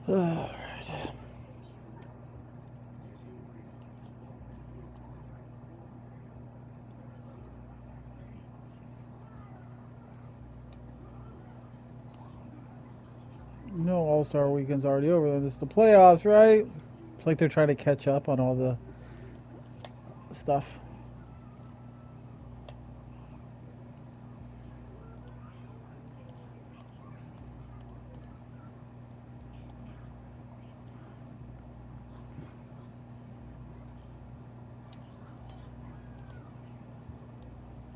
Alright. You know, All-Star Weekend's already over. Then it's the playoffs, right? It's like they're trying to catch up on all the stuff.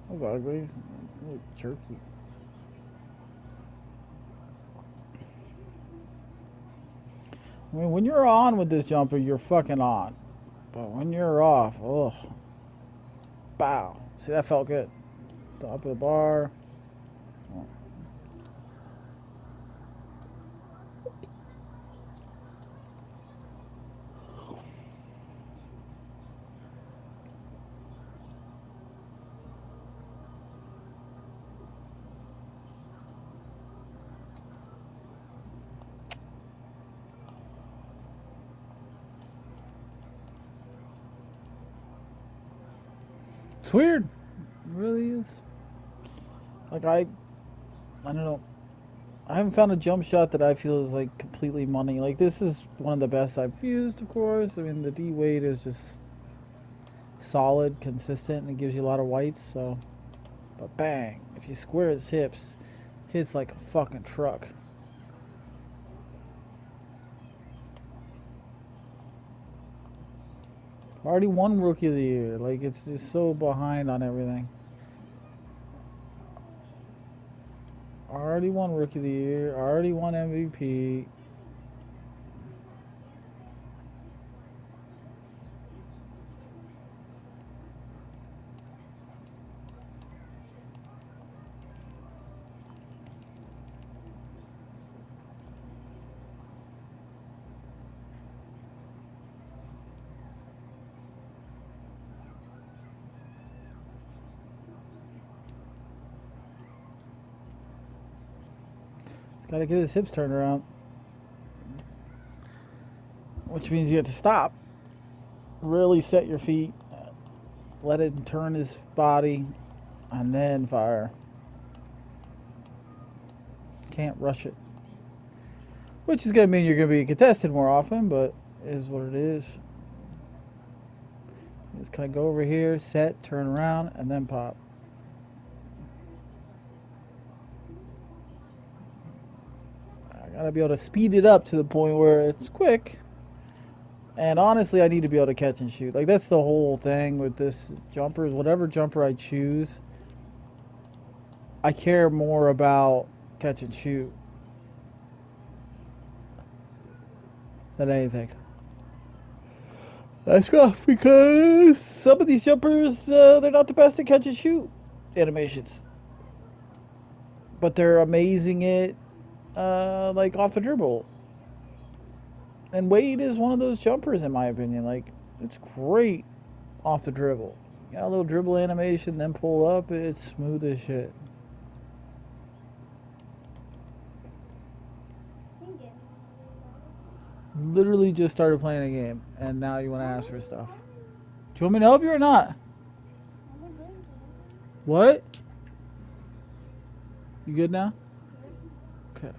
That was ugly. Really jerky. I mean, when you're on with this jumper, you're fucking on. But when you're off, ugh. Bow. See, that felt good. Top of the bar. Oh. It's weird. It really is. Like, I don't know. I haven't found a jump shot that I feel is like completely money. Like, this is one of the best I've used, of course. I mean, the D weight is just solid, consistent, and it gives you a lot of whites. So, but bang, if you square its hips, hits like a fucking truck. Already won Rookie of the Year. Like, it's just so behind on everything. Already won Rookie of the Year. Already won MVP. He's got to get his hips turned around. Which means you have to stop. Really set your feet. Let it turn his body. And then fire. Can't rush it. Which is going to mean you're going to be contested more often, but it is what it is. Just kind of go over here, set, turn around, and then pop. I got to be able to speed it up to the point where it's quick. And honestly, I need to be able to catch and shoot. Like, that's the whole thing with this jumper is whatever jumper I choose, I care more about catch and shoot than anything. That's rough because some of these jumpers, they're not the best at catch and shoot animations. But they're amazing at, like, off the dribble. And Wade is one of those jumpers, in my opinion. Like, it's great off the dribble. You got a little dribble animation, then pull up. It's smooth as shit. Literally just started playing a game, and now you want to ask for stuff. Do you want me to help you or not? What? You good now? Okay.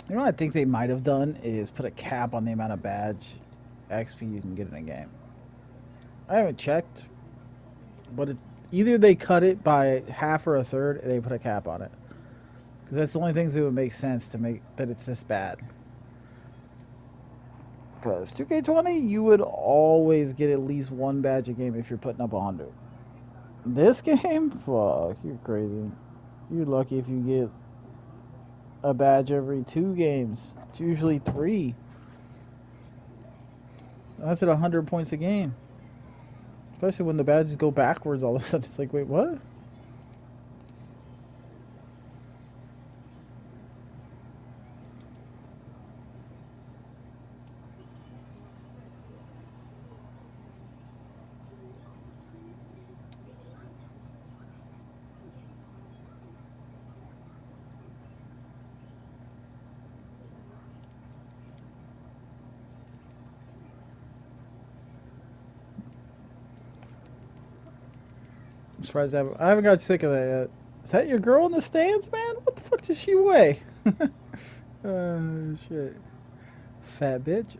You know what I think they might have done is put a cap on the amount of badge XP you can get in a game. I haven't checked, but it's either they cut it by half or a third, or they put a cap on it. Because that's the only things that would make sense to make that it's this bad. Because 2K20, you would always get at least one badge a game if you're putting up 100. This game? Fuck, you're crazy. You're lucky if you get a badge every 2 games. It's usually 3. That's at 100 points a game. Especially when the badges go backwards all of a sudden. It's like, wait, what? I'm surprised I haven't got sick of that yet. Is that your girl in the stands, man? What the fuck does she weigh? Shit. Fat bitch.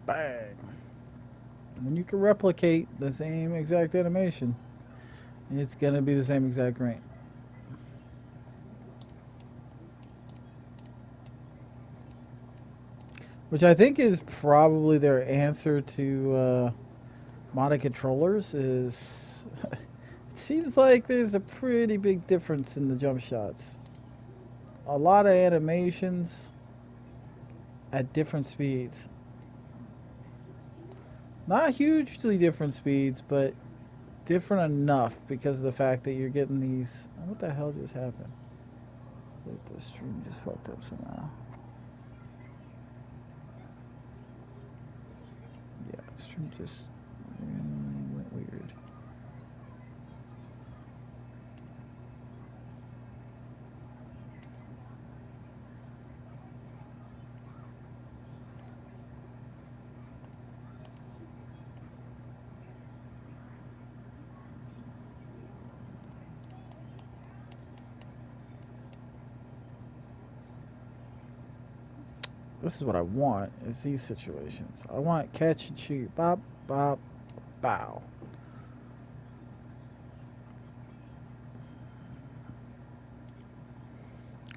Bang. When you can replicate the same exact animation, it's gonna be the same exact grain. Which I think is probably their answer to modded controllers is it seems like there's a pretty big difference in the jump shots. A lot of animations at different speeds. Not hugely different speeds, but different enough because of the fact that you're getting these. What the hell just happened? The stream just fucked up somehow. Yeah, the stream just went weird. This is what I want, is these situations. I want catch and shoot. Bop, bop, bow.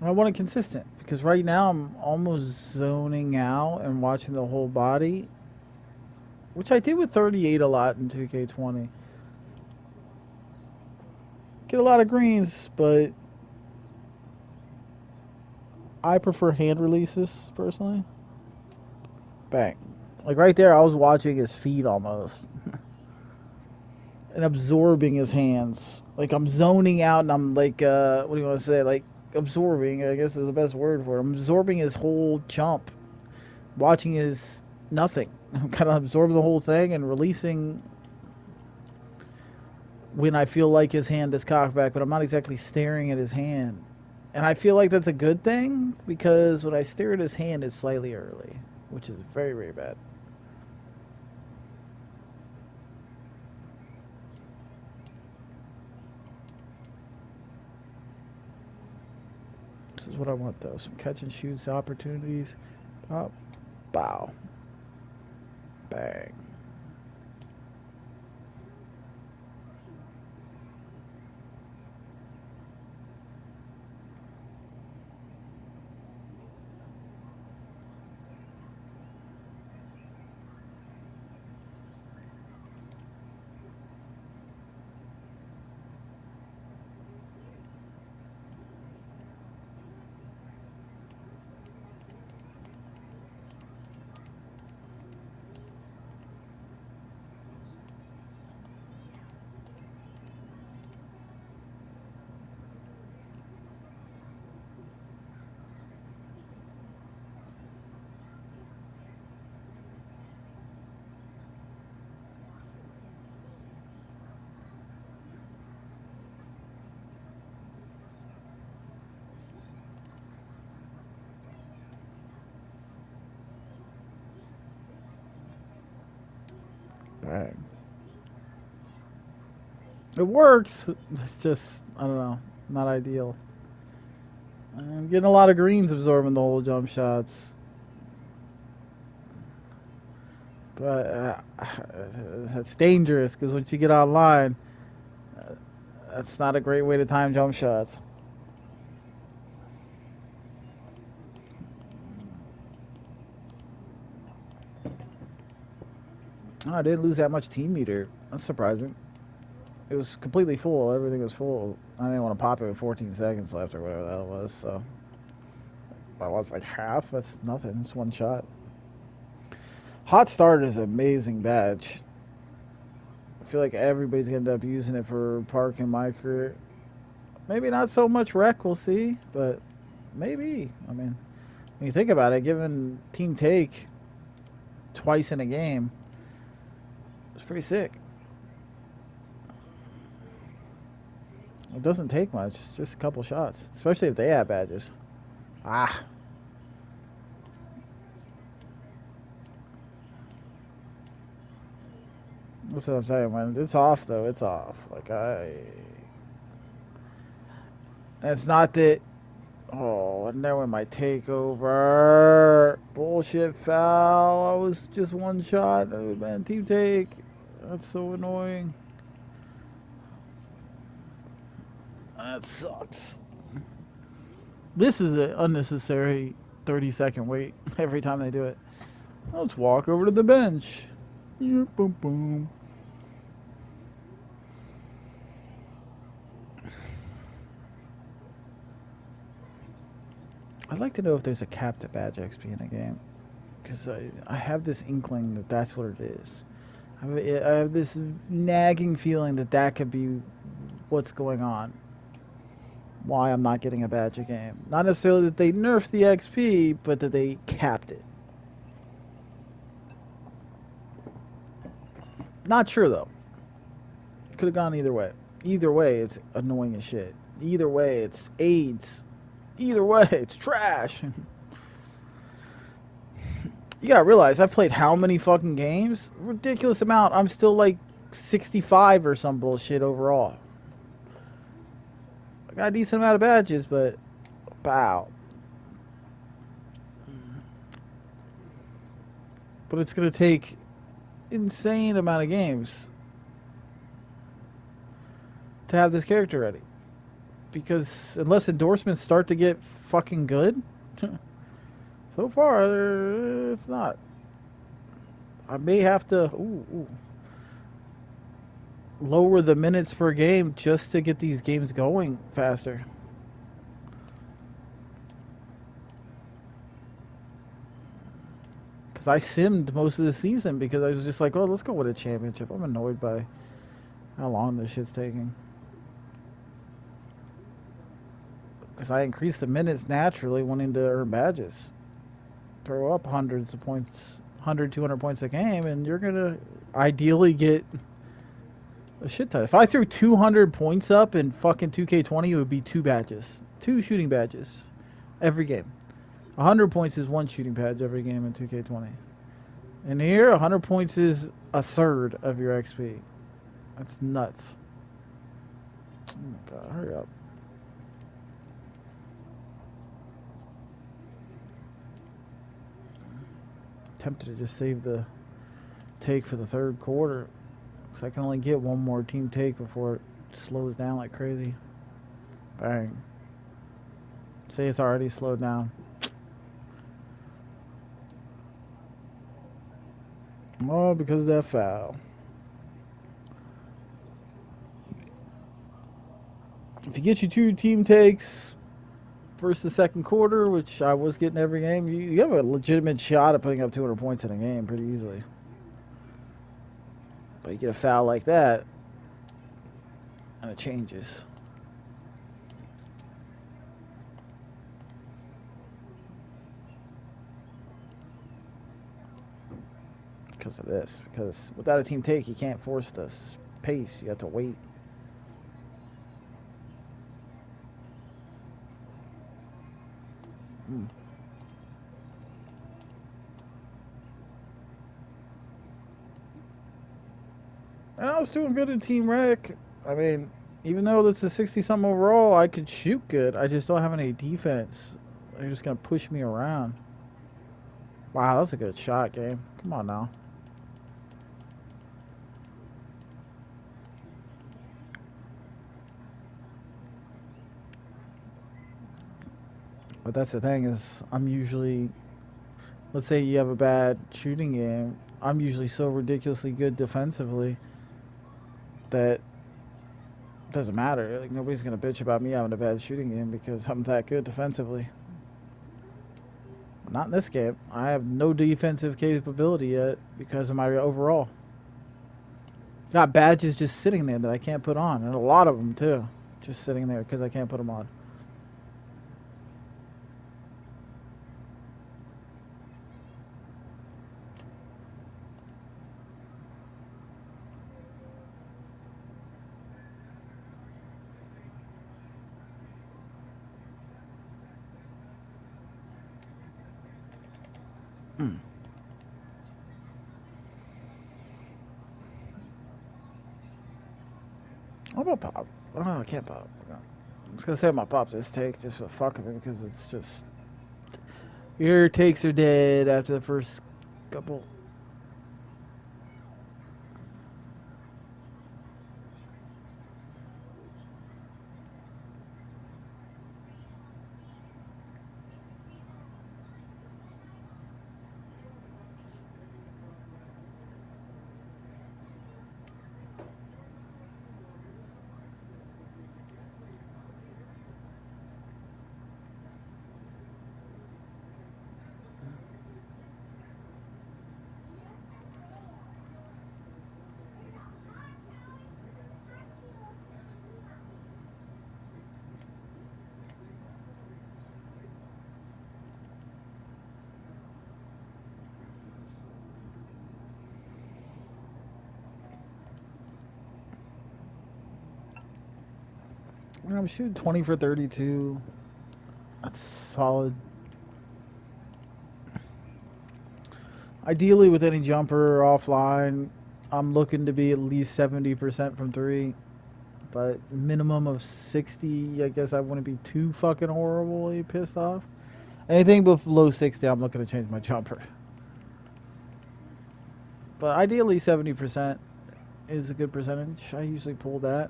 I want it consistent because right now I'm almost zoning out and watching the whole body, which I did with 38 a lot in 2K20. Get a lot of greens, but I prefer hand releases personally. Bang. Like right there, I was watching his feet almost and absorbing his hands. Like I'm zoning out and I'm like, what do you want to say? Like absorbing, I guess is the best word for it. I'm absorbing his whole jump, watching his nothing. I'm kind of absorbing the whole thing and releasing when I feel like his hand is cocked back, but I'm not exactly staring at his hand. And I feel like that's a good thing because when I stare at his hand, it's slightly early, which is very, very bad. This is what I want, though. Some catch and shoots opportunities. Pop, bow, bang. It works. It's just, I don't know, not ideal. I'm getting a lot of greens absorbing the whole jump shots. But that's dangerous because once you get online, uh, that's not a great way to time jump shots. Oh, I didn't lose that much team meter. That's surprising. It was completely full. Everything was full. I didn't want to pop it with 14 seconds left or whatever that was. So I was like half. That's nothing. It's one shot. Hot Start is an amazing badge. I feel like everybody's gonna end up using it for park in my career. Maybe not so much rec. We'll see, but maybe. I mean, when you think about it, given team take twice in a game, it's pretty sick. It doesn't take much, just a couple shots, especially if they have badges. Ah, that's what I'm saying, man. It's off though. It's off. And it's not that. Oh, and there went my takeover. Bullshit foul. I was just one shot. Oh, man, team take. That's so annoying. That sucks. This is an unnecessary 30-second wait every time they do it. Let's walk over to the bench. Yeah, boom, boom. I'd like to know if there's a cap to badge XP in a game. Because I have this inkling that that's what it is. I have this nagging feeling that that could be what's going on. Why I'm not getting a badge a game. Not necessarily that they nerfed the XP, but that they capped it. Not sure though. Could have gone either way. Either way, it's annoying as shit. Either way, it's AIDS. Either way, it's trash. You gotta realize, I've played how many fucking games? Ridiculous amount. I'm still like 65 or some bullshit overall. I got a decent amount of badges, but wow. But it's gonna take insane amount of games to have this character ready. Because unless endorsements start to get fucking good, so far it's not. I may have to lower the minutes per game just to get these games going faster. Because I simmed most of the season because I was just like, oh, let's go with a championship. I'm annoyed by how long this shit's taking. Because I increased the minutes naturally, wanting to earn badges. Throw up hundreds of points, 100, 200 points a game, and you're going to ideally get a shit ton. If I threw 200 points up in fucking 2K20, it would be 2 badges. 2 shooting badges every game. 100 points is 1 shooting badge every game in 2K20. And here, 100 points is a third of your XP. That's nuts. Oh my god, hurry up. Tempted to just save the take for the third quarter. Because I can only get one more team take before it slows down like crazy. Bang. See, it's already slowed down. Oh, because of that foul. If you get your 2 team takes first and second quarter, which I was getting every game, you have a legitimate shot at putting up 200 points in a game pretty easily. But you get a foul like that, and it changes. Because of this. Because without a team take, you can't force this pace. You have to wait. And I was doing good in Team Rec. I mean, even though that's a 60-something overall, I could shoot good. I just don't have any defense. They're just going to push me around. Wow, that's a good shot, game. Come on now. But that's the thing is, I'm usually, let's say you have a bad shooting game, I'm usually so ridiculously good defensively that it doesn't matter. Like, nobody's going to bitch about me having a bad shooting game because I'm that good defensively. Not in this game. I have no defensive capability yet because of my overall. Got badges just sitting there that I can't put on, and a lot of them too, just sitting there because I can't put them on. Mm. What about pop? Oh, I can't pop. I was gonna say my pop's this take just for the fuck of it because it's just your takes are dead after the first couple. I'm shooting 20 for 32. That's solid. Ideally, with any jumper offline, I'm looking to be at least 70% from three, but minimum of 60. I guess I wouldn't be too fucking horribly pissed off. Anything below 60, I'm looking to change my jumper. But ideally, 70% is a good percentage. I usually pull that.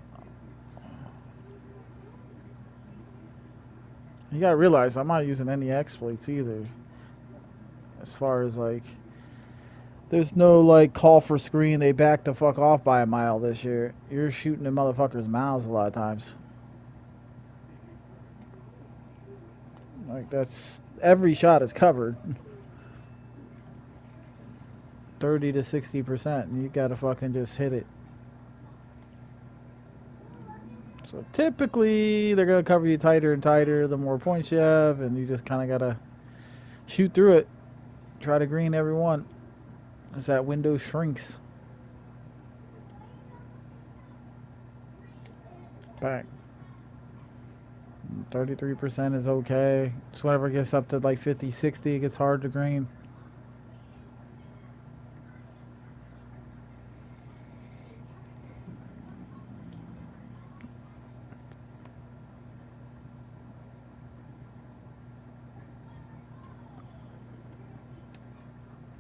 You gotta realize I'm not using any exploits either. As far as like, there's no like call for screen. They back the fuck off by a mile this year. You're shooting in motherfuckers' mouths a lot of times. Like that's every shot is covered. 30 to 60%, and you gotta fucking just hit it. So typically they're gonna cover you tighter and tighter the more points you have, and you just kind of gotta shoot through it. Try to green every one as that window shrinks. Back. 33% is okay. Just whenever it gets up to like 50, 60, it gets hard to green.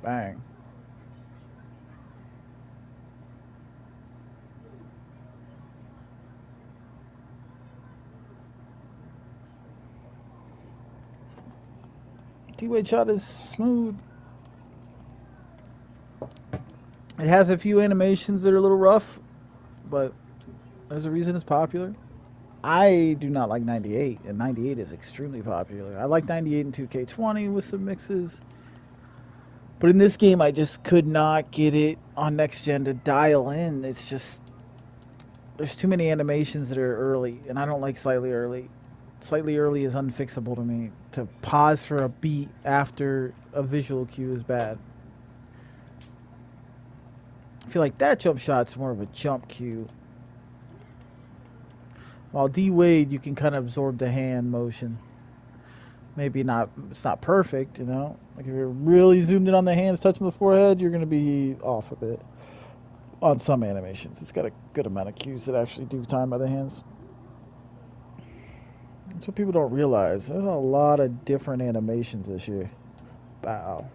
Bang. T-weight shot is smooth. It has a few animations that are a little rough, but there's a reason it's popular. I do not like 98, and 98 is extremely popular. I like 98 and 2K20 with some mixes. But in this game, I just could not get it on next gen to dial in. It's just, there's too many animations that are early, and I don't like slightly early. Slightly early is unfixable to me. To pause for a beat after a visual cue is bad. I feel like that jump shot's more of a jump cue. While D Wade, you can kind of absorb the hand motion. Maybe not, it's not perfect, you know? Like if you're really zoomed in on the hands touching the forehead, you're going to be off a bit. on some animations. It's got a good amount of cues that actually do time by the hands. That's what people don't realize. There's a lot of different animations this year. Wow.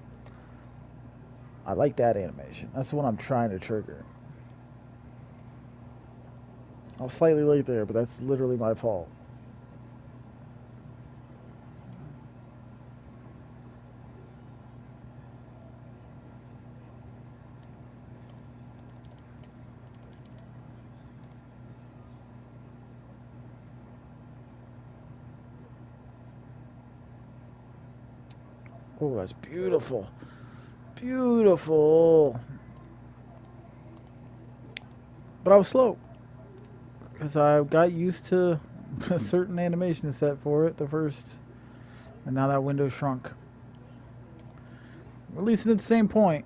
I like that animation. That's the one I'm trying to trigger. I was slightly late there, but that's literally my fault. Oh, that's beautiful. Beautiful. But I was slow because I got used to a certain animation set for it, the first, and now that window shrunk. Releasing at the same point,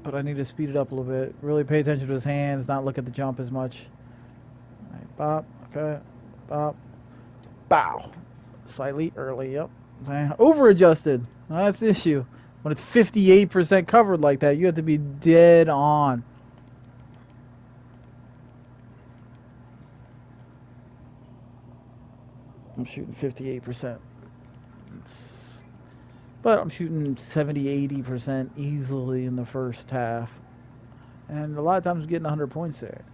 but I need to speed it up a little bit. Really pay attention to his hands, not look at the jump as much. All right, bop, okay, bop, bow. Slightly early, yep. Over adjusted. That's the issue. When it's 58% covered like that, you have to be dead on. I'm shooting 58%. But I'm shooting 70-80% easily in the first half. And a lot of times getting 100 points there.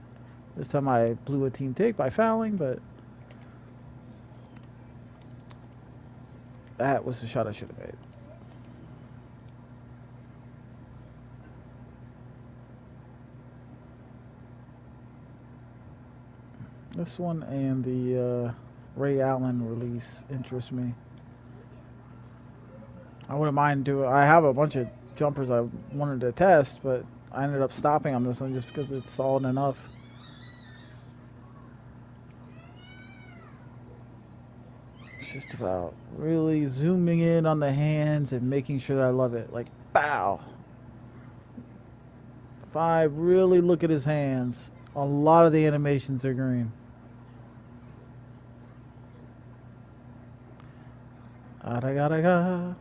This time I blew a team tick by fouling, but that was the shot I should have made. This one and the Ray Allen release interest me. I wouldn't mind doing. I have a bunch of jumpers I wanted to test, but I ended up stopping on this one just because it's solid enough. It's just about really zooming in on the hands and making sure that I love it. Like, bow. If I really look at his hands, a lot of the animations are green. Aragaraga.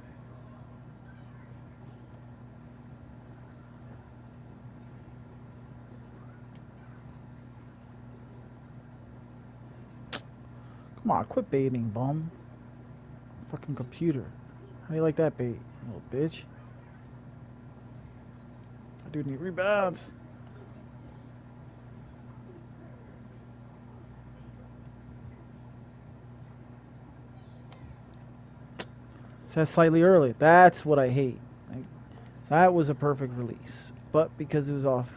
Come on, quit baiting, bum. Fucking computer. How you like that bait, little bitch? I do need rebounds. Says slightly early. That's what I hate. That was a perfect release. But because it was off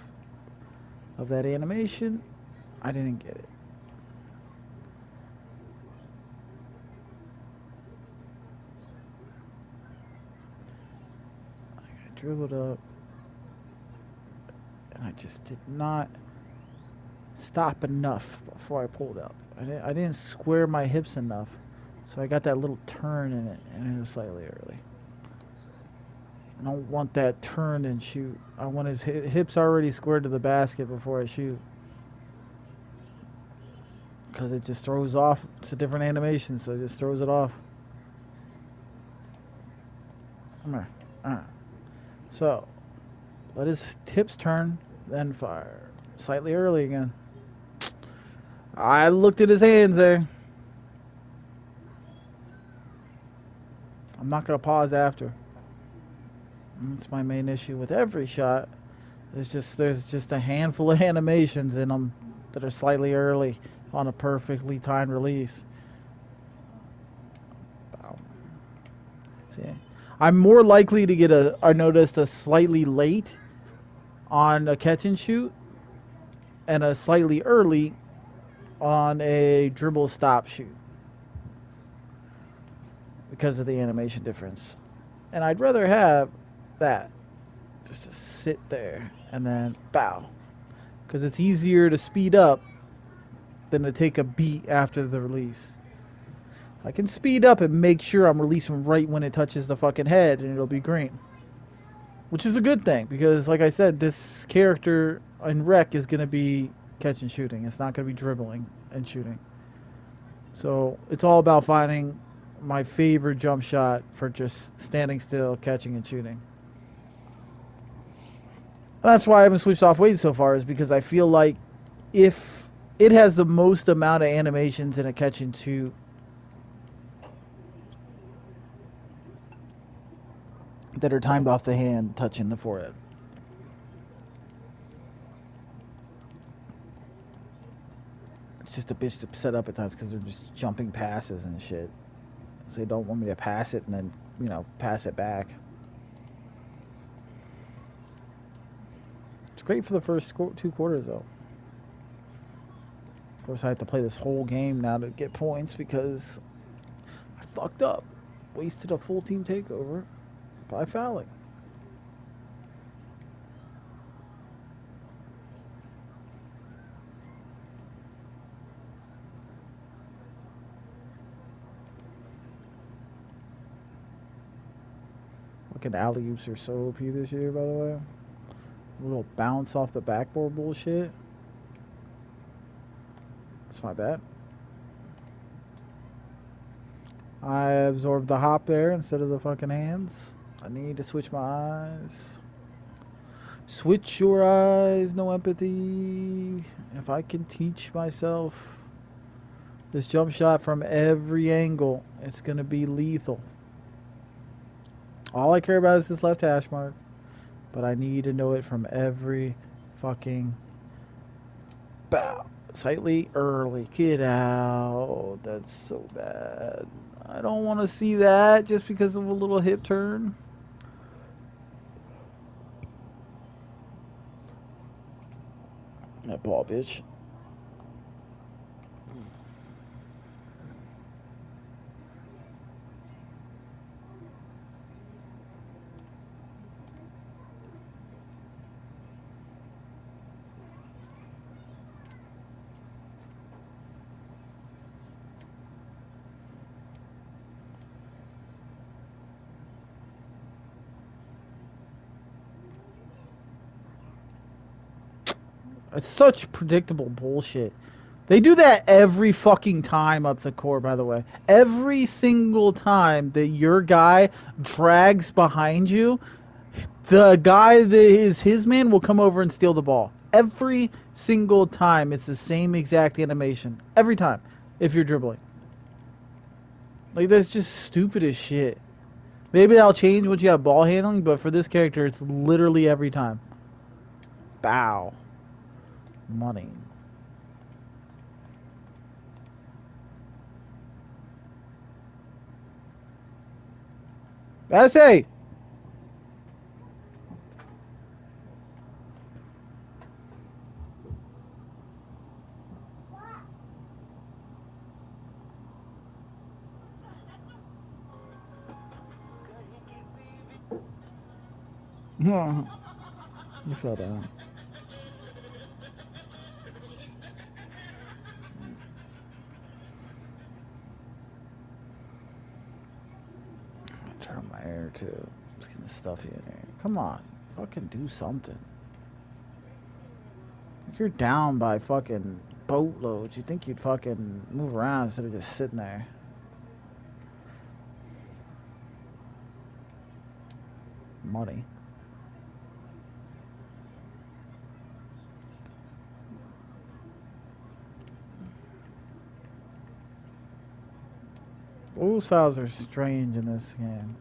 of that animation, I didn't get it. I dribbled up. And I just did not stop enough before I pulled up. I didn't square my hips enough. So I got that little turn in it, and it was slightly early. I don't want that turn and shoot. I want his hips already squared to the basket before I shoot. Because it just throws off. It's a different animation, so it just throws it off. Come here. So, let his hips turn, then fire. Slightly early again. I looked at his hands there. I'm not going to pause after. That's my main issue with every shot. There's just a handful of animations in them that are slightly early on a perfectly timed release. Wow. See, I'm more likely to get I noticed a slightly late on a catch and shoot and a slightly early on a dribble stop shoot because of the animation difference. And I'd rather have that just to sit there and then bow, because it's easier to speed up than to take a beat after the release. I can speed up and make sure I'm releasing right when it touches the fucking head, and it'll be green, which is a good thing, because like I said, this character in Rec is going to be catch and shooting. It's not going to be dribbling and shooting. So it's all about finding my favorite jump shot for just standing still, catching and shooting. That's why I haven't switched off waiting so far, is because I feel like if it has the most amount of animations in a catch and shoot that are timed off the hand touching the forehead. It's just a bitch to set up at times because they're just jumping passes and shit. So they don't want me to pass it and then, pass it back. It's great for the first 2 quarters, though. Of course, I have to play this whole game now to get points because I fucked up. Wasted a full team takeover by fouling. Fucking alley-oops are so OP this year, by the way. A little bounce off the backboard bullshit. That's my bad. I absorbed the hop there instead of the fucking hands. I need to switch my eyes. Switch your eyes, no empathy. If I can teach myself this jump shot from every angle, it's going to be lethal. All I care about is this left hash mark. But I need to know it from every fucking bow. Slightly early. Get out. That's so bad. I don't want to see that just because of a little hip turn. That ball, bitch. It's such predictable bullshit. They do that every fucking time up the court, by the way. Every single time that your guy drags behind you, the guy that is his man will come over and steal the ball. Every single time, it's the same exact animation. Every time, if you're dribbling. Like, that's just stupid as shit. Maybe that'll change once you have ball handling, but for this character, it's literally every time. Bow. Money. That's it. You fell down. Turn on my air too. It's getting stuffy in here. Come on, fucking do something. You're down by fucking boatloads. You think you'd fucking move around instead of just sitting there. Money. Those fouls are strange in this game.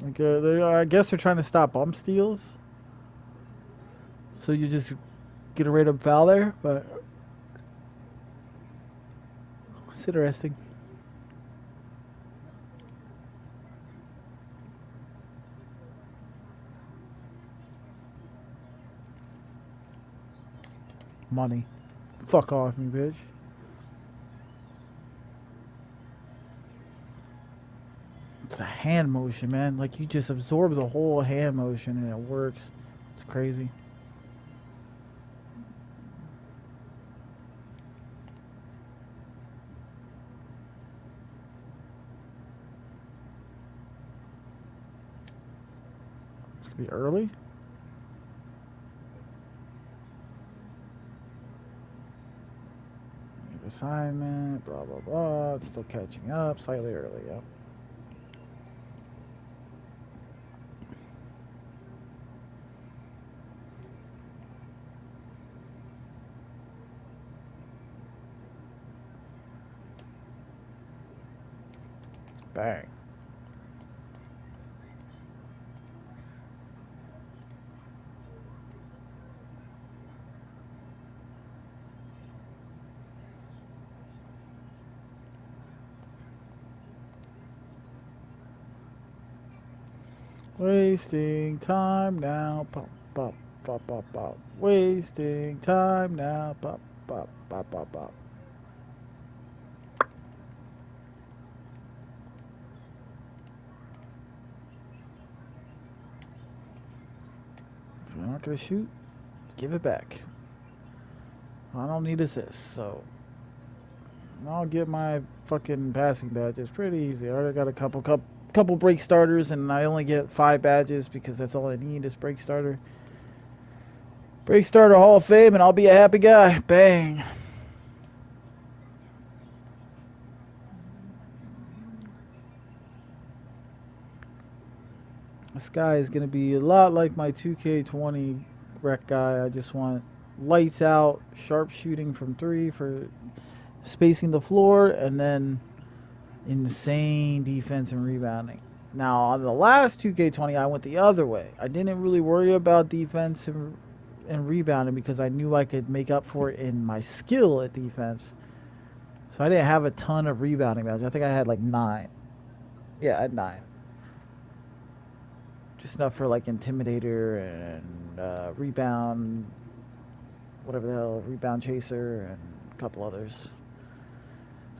Like, I guess they're trying to stop bump steals. So you just get a random foul there, but it's interesting. Money. Fuck off me, bitch. It's a hand motion, man. Like, you just absorb the whole hand motion and it works. It's crazy. It's gonna be early. Assignment, blah blah blah. It's still catching up. Slightly early, yep. Bang. Wasting time now. Pop, pop, pop, pop, pop. Wasting time now. Pop, pop, pop, pop, pop. If you're not gonna shoot, give it back. I don't need assists, so I'll get my fucking passing badges pretty easy. I already got a couple break starters, and I only get 5 badges because that's all I need is break starter. Break starter Hall of Fame, and I'll be a happy guy. Bang. This guy is going to be a lot like my 2K20 rec guy. I just want lights out, sharp shooting from 3 for spacing the floor, and then insane defense and rebounding. Now, on the last 2K20, I went the other way. I didn't really worry about defense and rebounding because I knew I could make up for it in my skill at defense. So I didn't have a ton of rebounding badges. I think I had like 9. Yeah, I had 9. Just enough for like Intimidator and Rebound, whatever the hell, Rebound Chaser, and a couple others.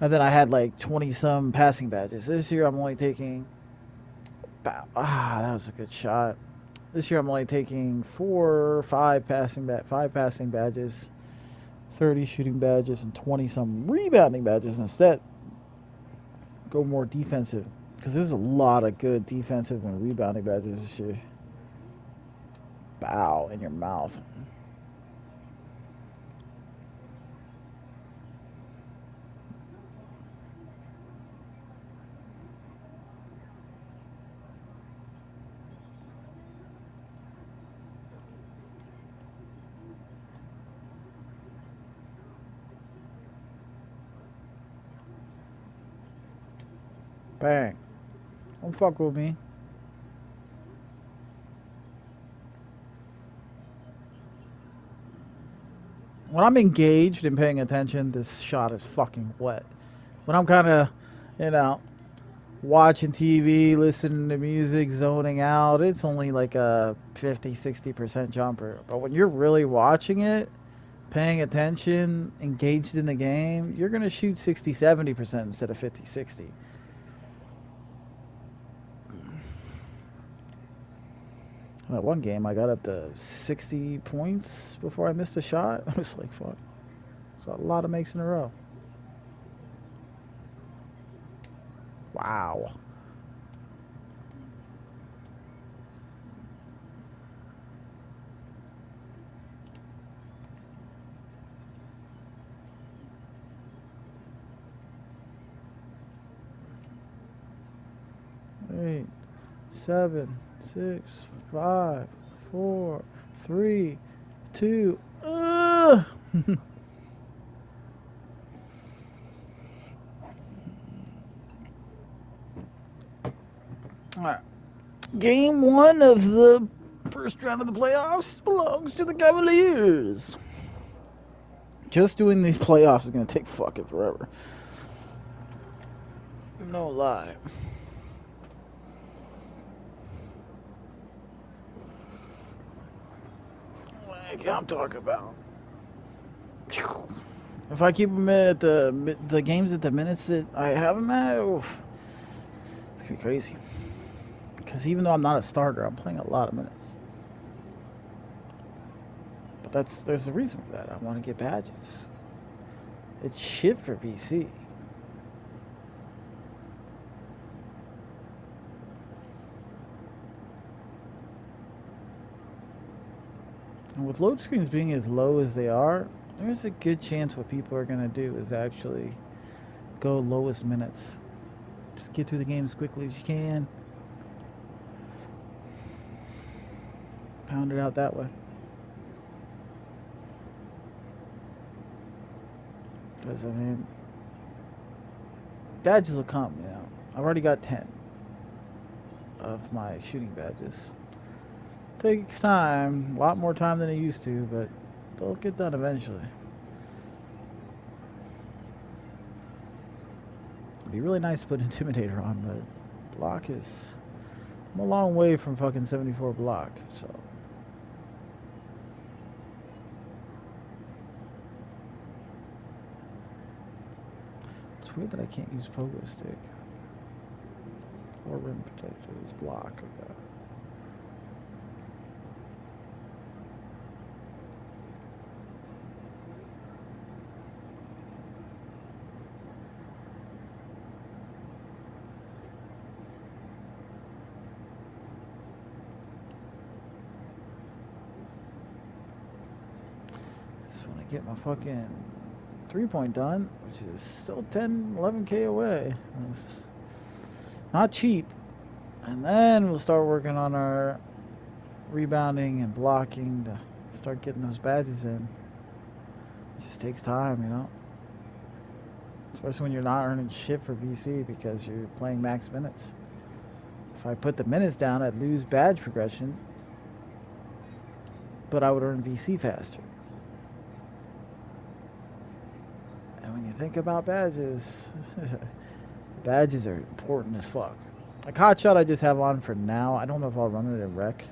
And then I had like 20 some passing badges. This year I'm only taking that was a good shot. This year I'm only taking 5 passing badges, 30 shooting badges, and 20 some rebounding badges instead. Go more defensive because there's a lot of good defensive and rebounding badges this year. Bow in your mouth. Bang. Don't fuck with me. When I'm engaged and paying attention, this shot is fucking wet. When I'm kind of, you know, watching TV, listening to music, zoning out, it's only like a 50-60% jumper. But when you're really watching it, paying attention, engaged in the game, you're going to shoot 60-70% instead of 50-60. That one game, I got up to 60 points before I missed a shot. I was like, fuck. It's a lot of makes in a row. Wow. Eight, 7, 6, 5, 4, 3, 2. All right. Game 1 of the first round of the playoffs belongs to the Cavaliers. Just doing these playoffs is going to take fucking forever. No lie. Like I'm talking about. If I keep them at the games at the minutes that I have them at, oof, it's gonna be crazy. Because even though I'm not a starter, I'm playing a lot of minutes. But there's a reason for that. I want to get badges. It's shit for VC. And with load screens being as low as they are, there's a good chance what people are going to do is actually go lowest minutes. Just get through the game as quickly as you can. Pound it out that way. Because, I mean, badges will come, you know. I've already got 10 of my shooting badges. Takes time, a lot more time than it used to, but they'll get done eventually. It'd be really nice to put Intimidator on, but block is... I'm a long way from fucking 74 block, so... It's weird that I can't use pogo stick. Or rim protectors, block, okay. Get my fucking 3-point done, which is still 10, 11K away. That's not cheap. And then we'll start working on our rebounding and blocking to start getting those badges in. It just takes time, you know? Especially when you're not earning shit for VC because you're playing max minutes. If I put the minutes down, I'd lose badge progression, but I would earn VC faster. When you think about badges, badges are important as fuck. Like Hotshot I just have on for now. I don't know if I'll run it in Rec,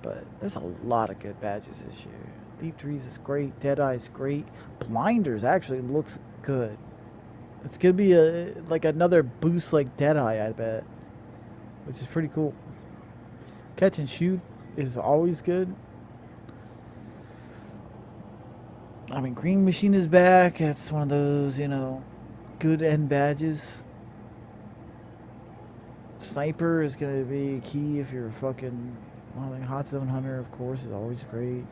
but there's a lot of good badges this year. Deep Trees is great. Deadeye is great. Blinders actually looks good. It's gonna be like another boost like Deadeye, I bet, which is pretty cool. Catch and Shoot is always good. I mean, Green Machine is back. It's one of those, you know, good end badges. Sniper is going to be key if you're fucking... Well, like Hot Zone Hunter, of course, is always great.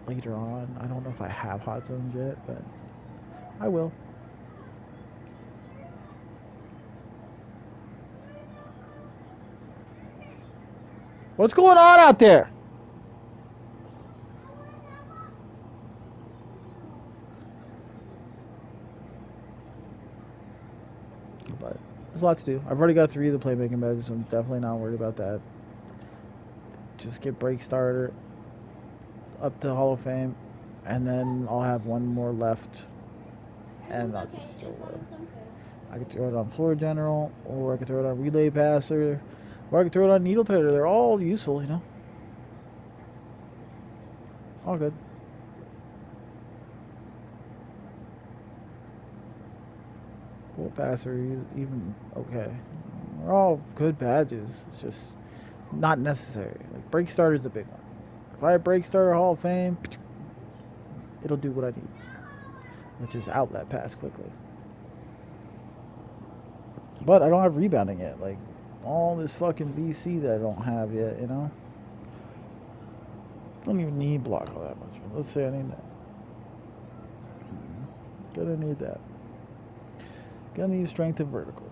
Later on. I don't know if I have Hot Zones yet, but I will. What's going on out there? But there's a lot to do. I've already got 3 of the playmaking badges, so I'm definitely not worried about that. Just get Break Starter up to Hall of Fame, and then I'll have 1 more left, and I'll just throw it. I could throw it on Floor General, or I could throw it on Relay Passer, or I could throw it on Needle Tighter. They're all useful, you know. All good. Full Passer is even okay. They're all good badges. It's just not necessary. Like Break Starter is a big one. If I have Break Starter Hall of Fame, it'll do what I need, which is outlet pass quickly. But I don't have rebounding yet. Like all this fucking VC that I don't have yet, you know. Don't even need block all that much. Let's say I need that. Gonna need that. Gonna need strength and vertical.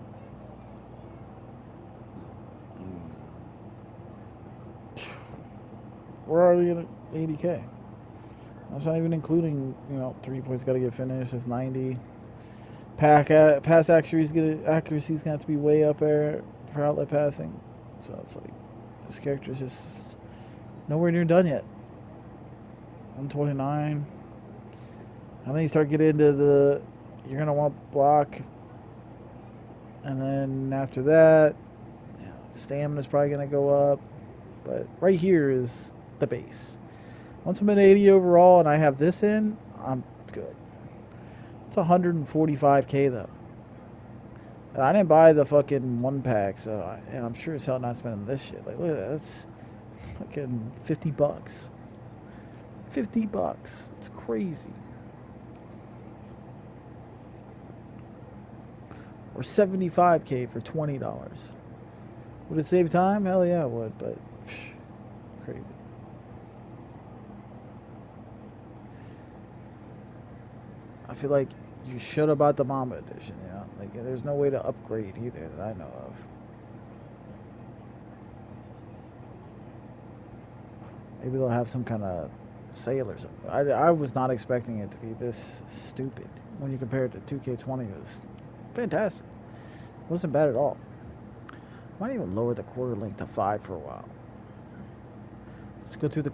We're already at 80K. That's not even including, you know, 3 points got to get finished. That's 90. Pass accuracy's gonna have to be way up there for outlet passing. So it's like this character's just nowhere near done yet. 129. And then you start getting into the you're gonna want block, and then after that, you know, stamina's probably gonna go up. But right here is the base. Once I'm at 80 overall and I have this in, I'm good. It's 145K though. And I didn't buy the fucking 1-pack, so and I'm sure as hell not spending this shit. Like, look at that. That's fucking $50. $50. It's crazy. Or 75K for $20. Would it save time? Hell yeah, it would, but crazy. I feel like you should have bought the Mamba edition, you know? Like, there's no way to upgrade either that I know of. Maybe they'll have some kind of sale or something. I was not expecting it to be this stupid. When you compare it to 2K20, it was fantastic. Wasn't bad at all. Might even lower the quarter length to 5 for a while. Let's go through the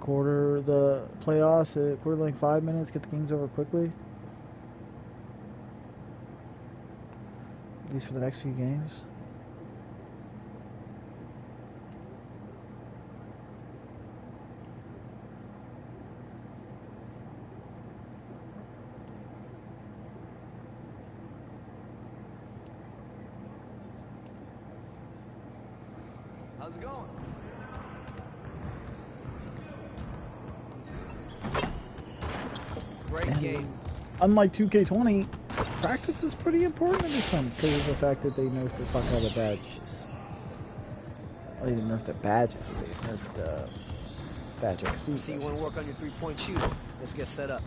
playoffs at quarter length 5 minutes, get the games over quickly. At least for the next few games. How's it going? Great game. Unlike 2K20, practice is pretty important in this one because of the fact that they nerfed the fuck out of the badges. Well, they didn't nerf the badges, but they nerfed badge XP. See, you want to work on your three-point shooting. Let's get set up.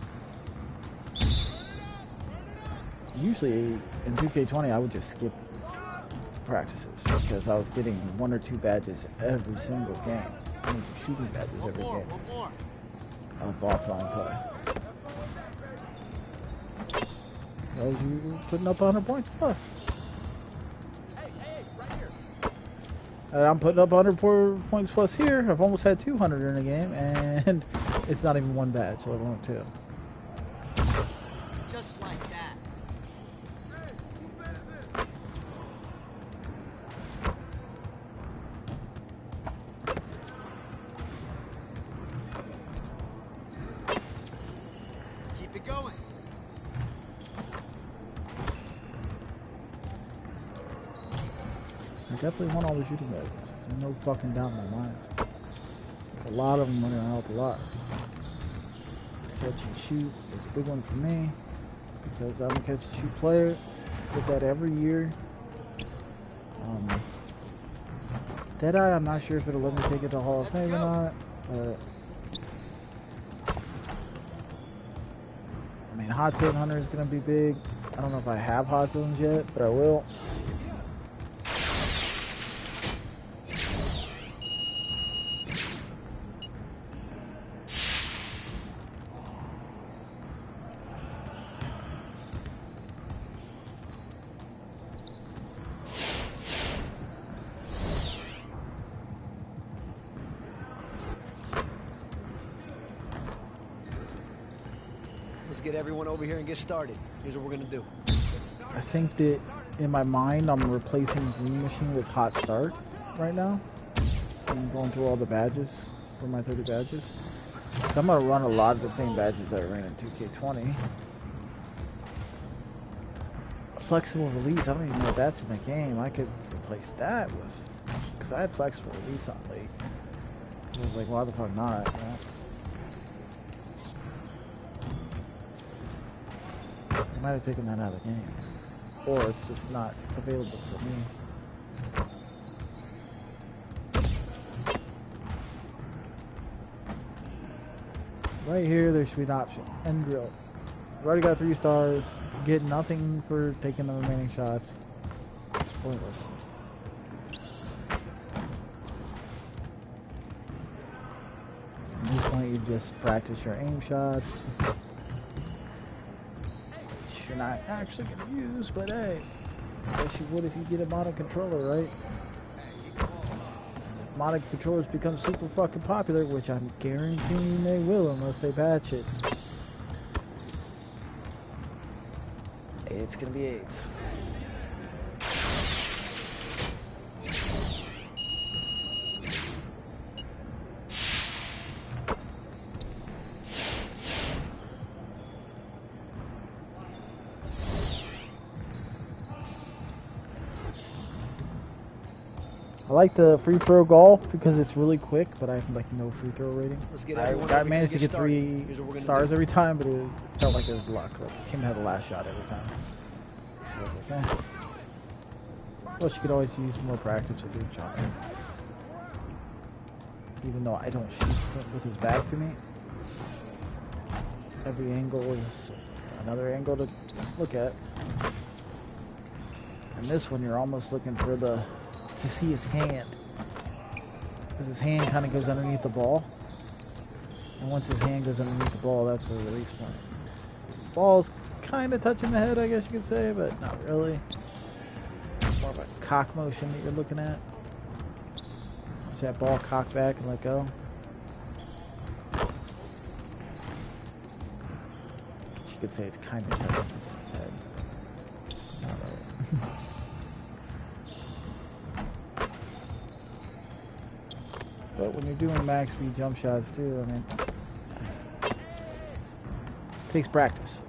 Usually in 2K20, I would just skip practices because I was getting 1 or 2 badges every single game. I mean, shooting badges every game of offline play. That was you putting up 100 points plus. Hey, right here. And I'm putting up 100 points plus here. I've almost had 200 in a game, and it's not even 1 badge, let alone 2. Just like that. Keep it going. I definitely want all the shooting badges. There's no fucking doubt in my mind. A lot of them are gonna help a lot. Catch and shoot is a big one for me because I'm a catch and shoot player. Get that every year. Deadeye, I'm not sure if it'll let me take it to Hall of Fame or not, but I mean, Hot Zone Hunter is gonna be big. I don't know if I have Hot Zones yet, but I will. Let's get everyone over here and get started. Here's what we're gonna do. I think that in my mind, I'm replacing Green Machine with Hot Start right now. I'm going through all the badges for my 30 badges. So I'm gonna run a lot of the same badges that I ran in 2K20. Flexible release, I don't even know if that's in the game. I could replace that with, because I had flexible release on League. I was like, why the fuck not? You know? I might have taken that out of the game. Or it's just not available for me. Right here, there should be an option. End drill. I've already got 3 stars. Get nothing for taking the remaining shots. It's pointless. At this point, you just practice your aim shots. Which you're not actually going to use, but hey. I guess you would if you get a modded controller, right? If modded controllers become super fucking popular, which I'm guaranteeing they will unless they patch it. It's gonna be AIDS. I like the free throw golf because it's really quick, but I have like no free throw rating. I managed to get 3 stars every time, but it felt like it was luck. Like Kim had the last shot every time. So I was like, eh. Plus, you could always use more practice with your shot. Even though I don't shoot with his back to me, every angle is another angle to look at. And this one, you're almost looking for to see his hand, because his hand kind of goes underneath the ball, and once his hand goes underneath the ball, that's the release point. Ball's kind of touching the head, I guess you could say, but not really. more of a cock motion that you're looking at. Watch that ball cock back and let go. You could say it's kind of hard in his head. Not really. But when you're doing max speed jump shots too, I mean, it takes practice.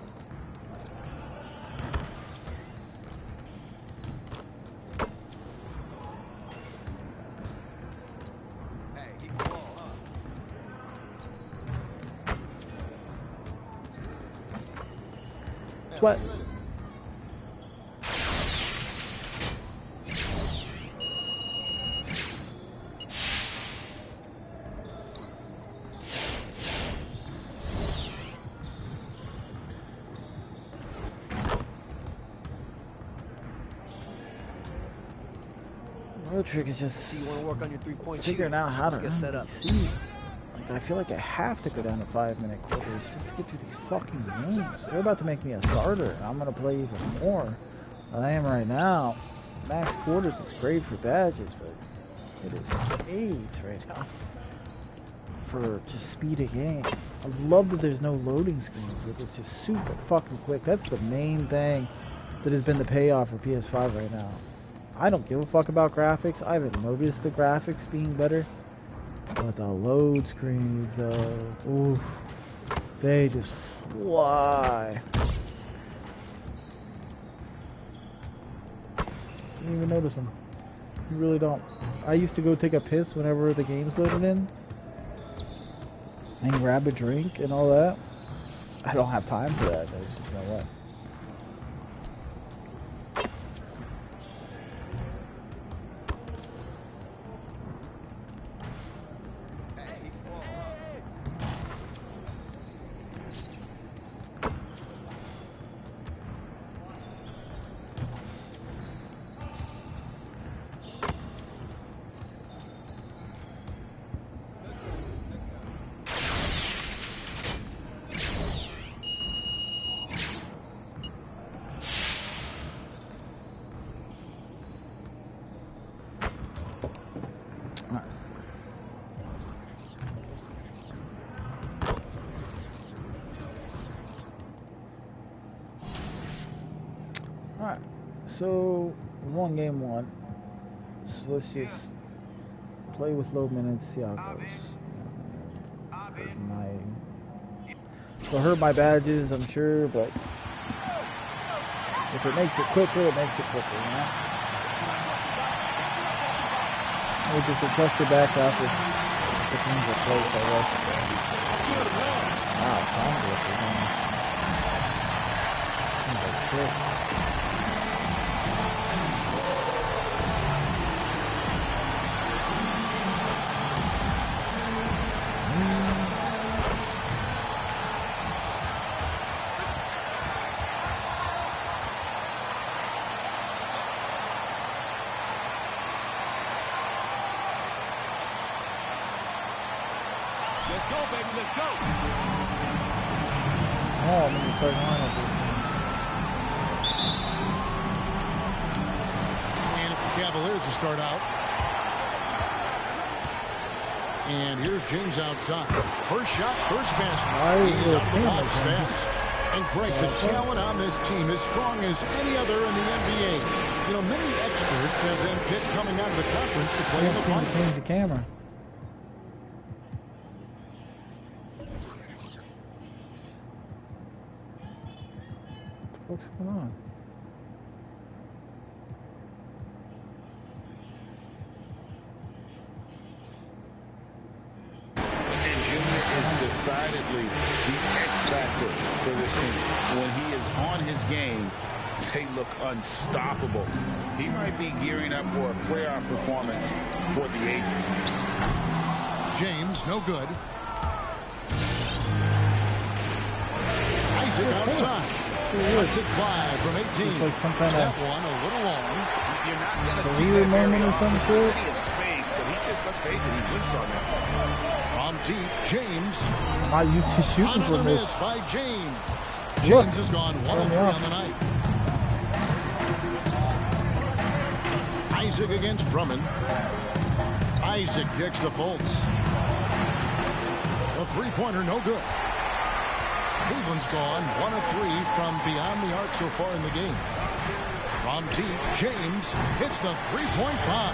What? Real trick is just you want to work on your three-point figuring out how to get set up. PC. Like, I feel like I have to go down to 5-minute quarters just to get through these fucking games. They're about to make me a starter, and I'm gonna play even more than I am right now. Max quarters is great for badges, but it is AIDS right now for just speed of game. I love that there's no loading screens. Like, it's just super fucking quick. That's the main thing that has been the payoff for PS5 right now. I don't give a fuck about graphics. I haven't noticed the graphics being better. But the load screens, oof, they just fly. You don't even notice them. You really don't. I used to go take a piss whenever the game's loaded in. And grab a drink and all that. I don't have time for that. There's just no way. Alright, so won game one. So let's just play with low minutes, see how it goes. It'll hurt my badges, I'm sure, but if it makes it quicker, it makes it quicker, you know? We'll just adjust it back after the things are close, I guess. Wow, sound glitches, seems like shit. Let's go, baby, let's go. Oh, I'm going to start on it. And it's the Cavaliers to start out. And here's James outside. First shot, first basket. He's out the box fast. And Greg, the talent on this team is strong as any other in the NBA. You know, many experts have them picked coming out of the conference to play in the finals. Change the camera. What's going on? And Junior is decidedly the X factor for this team. When he is on his game, they look unstoppable. He might be gearing up for a playoff performance for the ages. James, no good. Isaac outside. Lets it fly from 18. It's like some kind that of one a little long. You're not going to see career that moment or something to it. Plenty of space, but he just, let's face it, he whiffs on that. From deep, James. I used to shooting Another from this. miss by James. Look, James has gone 1 of 3 on the night. Isaac against Drummond. Isaac kicks to Fultz. The three-pointer, no good. Cleveland's gone 1 of 3 from beyond the arc so far in the game. From deep, James hits the three-point bomb.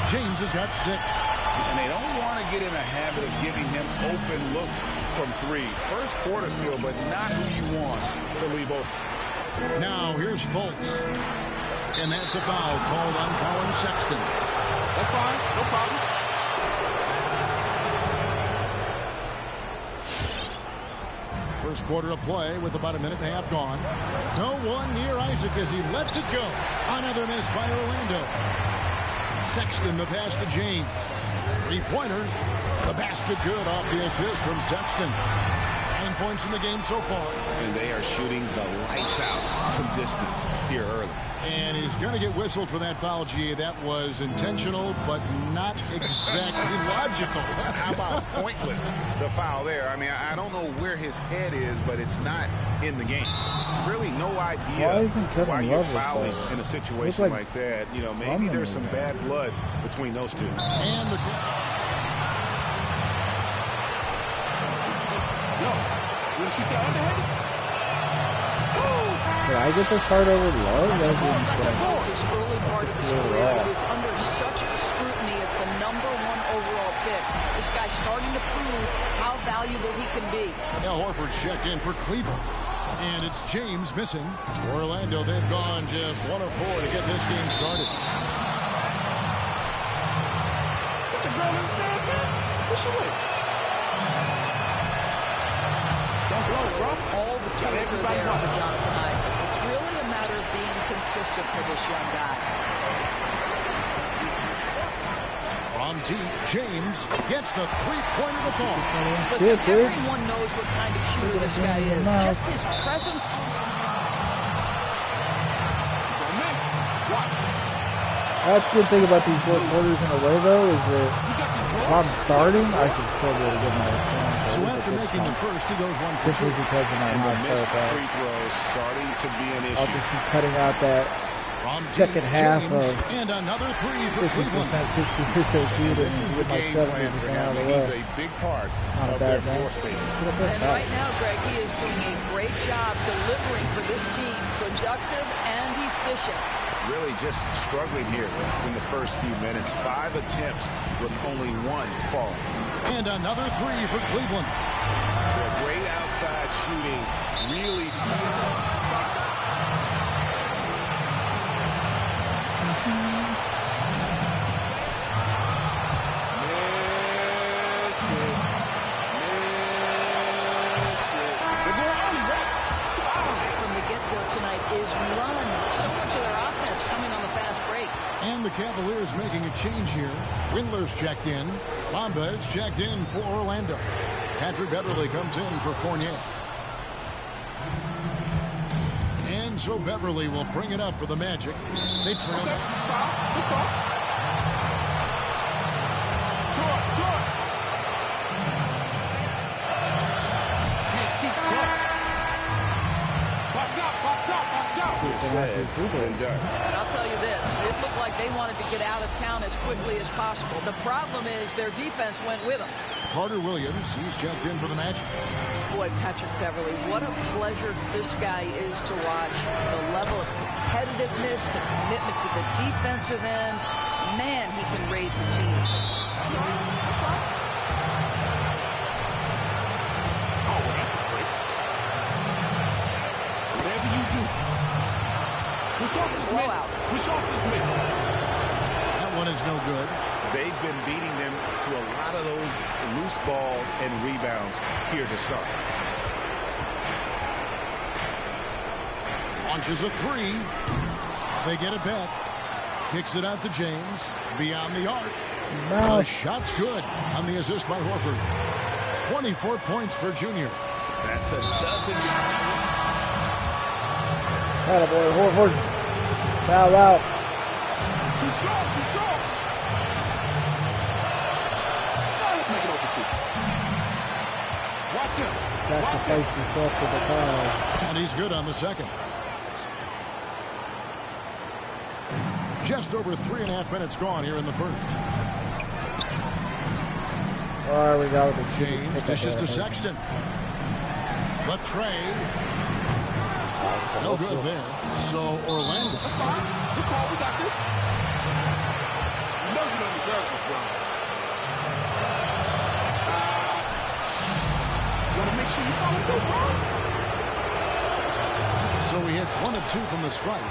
James has got 6. And they don't want to get in a habit of giving him open looks from 3. First quarter still, but not who you want to leave open. Now here's Fultz. And that's a foul called on Colin Sexton. That's fine. No problem. First quarter of play with about a minute and a half gone. No one near Isaac as he lets it go. Another miss by Orlando. Sexton, the pass to James. Three-pointer. The basket good off the assist from Sexton. 9 points in the game so far. And they are shooting the lights out from distance here early. And he's going to get whistled for that foul, G. That was intentional, but not exactly logical. How about pointless to foul there? I mean, I don't know where his head is, but it's not in the game. Really no idea why you're fouling in a situation like that. You know, maybe there's some bad blood between those two. And the... Did I get this part over Love? This early part of his career is under such scrutiny as the #1 overall pick. This guy's starting to prove how valuable he can be. Now Horford's checked in for Cleveland. And it's James missing. Orlando, they've gone just 1 of 4 to get this game started. Put the girl in the stands, man. Push away. All the tools are there for Jonathan Isaac. It's really a matter of being consistent for this young guy. From deep, James gets the three-pointer to fall. Listen, everyone knows what kind of shooter this guy is. Just his presence. That's the good thing about these 4 quarters in a row, though, is that if I'm starting, I should still be able to get my son. So after making the first, he goes 1 for 2. Simply because of my high missed start free throws starting to be an I'll issue. just be cutting out that From second deep, half James, of and another 3 for 50%, Cleveland. 60% shooting This and is get the my game 70% plan for out of him. the He's way. a big part Not a of bad their floor match. space. And right now, Greg, he is doing a great job delivering for this team. Productive and efficient. Really just struggling here in the first few minutes. 5 attempts with only 1 fall. And another 3 for Cleveland. So great outside shooting. Really. From the get-go tonight is run. So much of their offense coming on the fast break. And the Cavaliers making a change here. Windler's checked in. Bamba is checked in for Orlando. Patrick Beverly comes in for Fournier. And so Beverly will bring it up for the Magic. They trail. And I'll tell you this, it looked like they wanted to get out of town as quickly as possible. The problem is their defense went with them. Carter Williams, he's checked in for the Magic. Boy, Patrick Beverly, what a pleasure this guy is to watch. The level of competitiveness, the commitment to the defensive end. Man, he can raise the team. Whatever you do, push off this miss. Push off this miss. That one is no good. They've been beating them to a lot of those loose balls and rebounds here to start. Launches a 3. They get it back. Kicks it out to James. Beyond the arc. The shot's good on the assist by Horford. 24 points for Junior. That's a dozen. Attaboy, Horford. Foul out. Too strong, too strong. Oh, let's make it over 2. Watch him. Sacrifice yourself to the cause. And he's good on the second. Just over 3.5 minutes gone here in the first. All right, we got it. James dishes to Sexton. Latrey. No good there. So Orlando. That's fine. Good call. We got this. You know you don't deserve this, bro. You want to make sure you follow through, bro? So he hits 1 of 2 from the strike.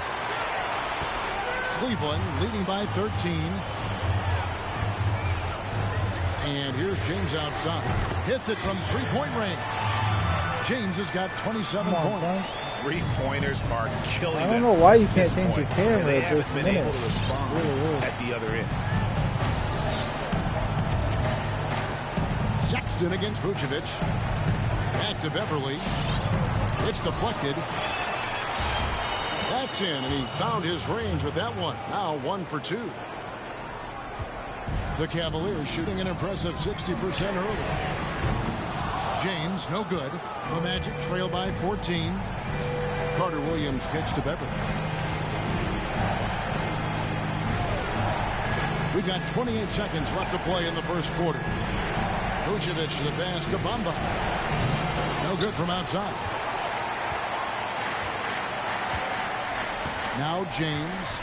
Cleveland leading by 13. And here's James outside. Hits it from 3-point range. James has got 27 points. 3-pointers are killing them. I don't know why you can't at this change your point, camera and they at this haven't been minute. able to respond at the other end. Sexton against Vucevic. Back to Beverly. It's deflected. That's in, and he found his range with that one. Now 1 for 2. The Cavaliers shooting an impressive 60% early. James, no good. The Magic trail by 14. Carter Williams kicks to Beverly. We've got 28 seconds left to play in the first quarter. Vucevic to the pass to Bamba. No good from outside. Now James.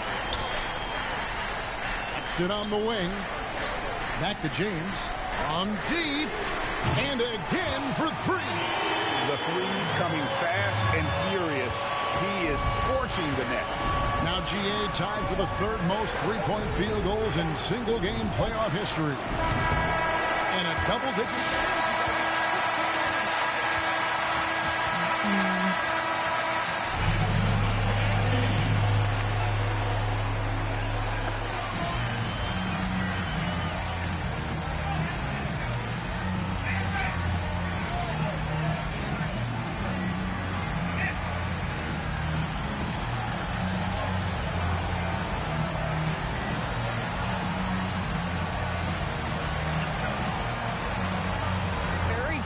Sexton on the wing. Back to James. On deep. And again for 3. The threes coming fast and furious. He is scorching the nets. Now GA tied for the 3rd most three-point field goals in single-game playoff history. And a double-digit.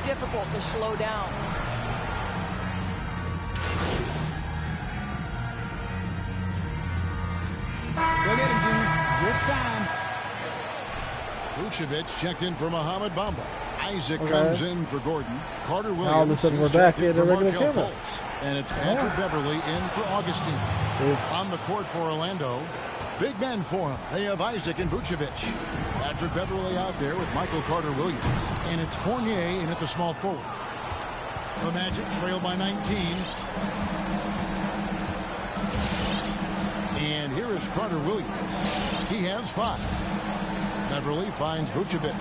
Difficult to slow down. Go get him, Jimmy. Good time. Vucevic checked in for Mohamed Bamba. Isaac comes in for Gordon. Carter All of a Williams sudden is we're back checked in in for the regular Markelle camera. Fultz. And it's Patrick Beverly in for Augustine. On the court for Orlando. Big men for him. They have Isaac and Vucevic. Patrick Beverly out there with Michael Carter Williams. And it's Fournier in at the small forward. The Magic trail by 19. And here is Carter Williams. He has 5. Beverly finds Vucevic.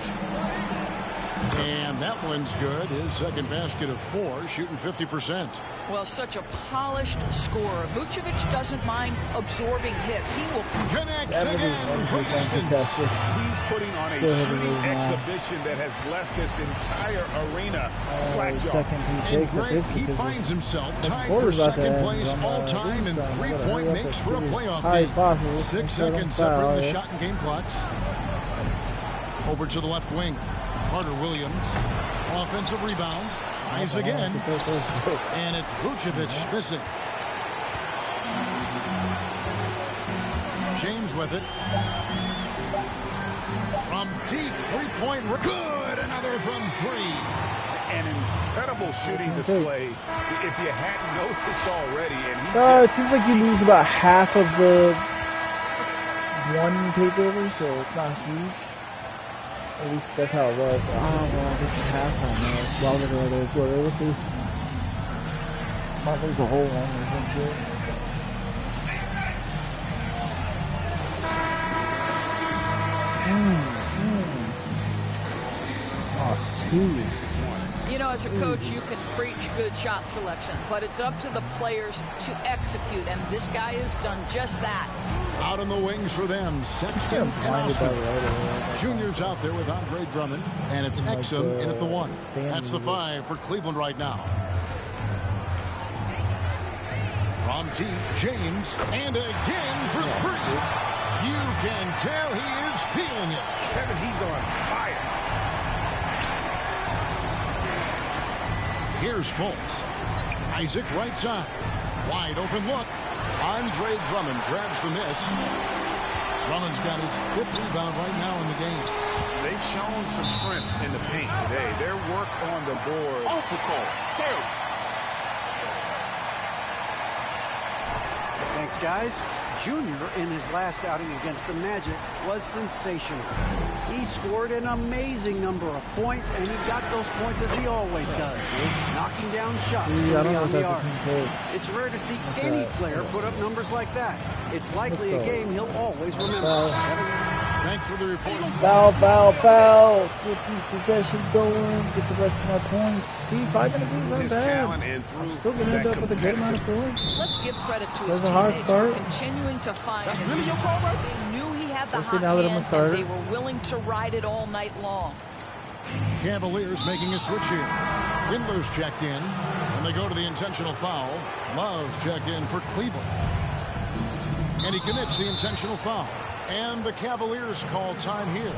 And that one's good. His second basket of 4, shooting 50%. Well, such a polished scorer. Vucevic doesn't mind absorbing hits. He will Connects again from distance. He's putting on a shooting exhibition that has left this entire arena slack-jawed. And Greg, he finds himself tied for second place all-time in three-point makes for a playoff game. 6 seconds separate the shot and game clocks. Over to the left wing. Carter Williams. Offensive rebound. Tries again. And it's Vucevic missing. James with it. From deep, 3-point. Good. Another from 3. An incredible shooting display. If you hadn't noticed already, and he it seems like you lose about half of the one takeover, so it's not huge. At least that's how it was. Oh, well, this is halftime now. Well, whatever this might lose the whole one or some shit. Lost 2. You know, as a coach, you can preach good shot selection, but it's up to the players to execute, and this guy has done just that. Out on the wings for them, Sexton and Osman. Junior's out there with Andre Drummond, and it's Exum in at the 1. That's the 5 for Cleveland right now. From deep, James, and again for 3. You can tell he is feeling it. Kevin, he's on fire. Here's Fultz. Isaac right side. Wide open look. Andre Drummond grabs the miss. Drummond's got his 5th rebound right now in the game. They've shown some strength in the paint today. Their work on the board. Off the call. Carry. Thanks, guys. Junior, in his last outing against the Magic, was sensational. He scored an amazing number of points, and he got those points as he always does, knocking down shots from beyond the arc. It's rare to see any player put up numbers like that. It's likely a game he'll always remember. Thanks for the report. Foul, foul, foul. Get these possessions going. Get the rest of my points. See, 5 minutes isn't His bad. talent and through I'm still going to end up with a good amount of points. Let's give credit to his There's a hard teammates for start. continuing to find That's him. really your call, bro? They knew he had the Especially hot now that I'm a hand, starter. and they were willing to ride it all night long. Cavaliers making a switch here. Windler's checked in, and they go to the intentional foul. Love's checked in for Cleveland. And he commits the intentional foul. And the Cavaliers call time here.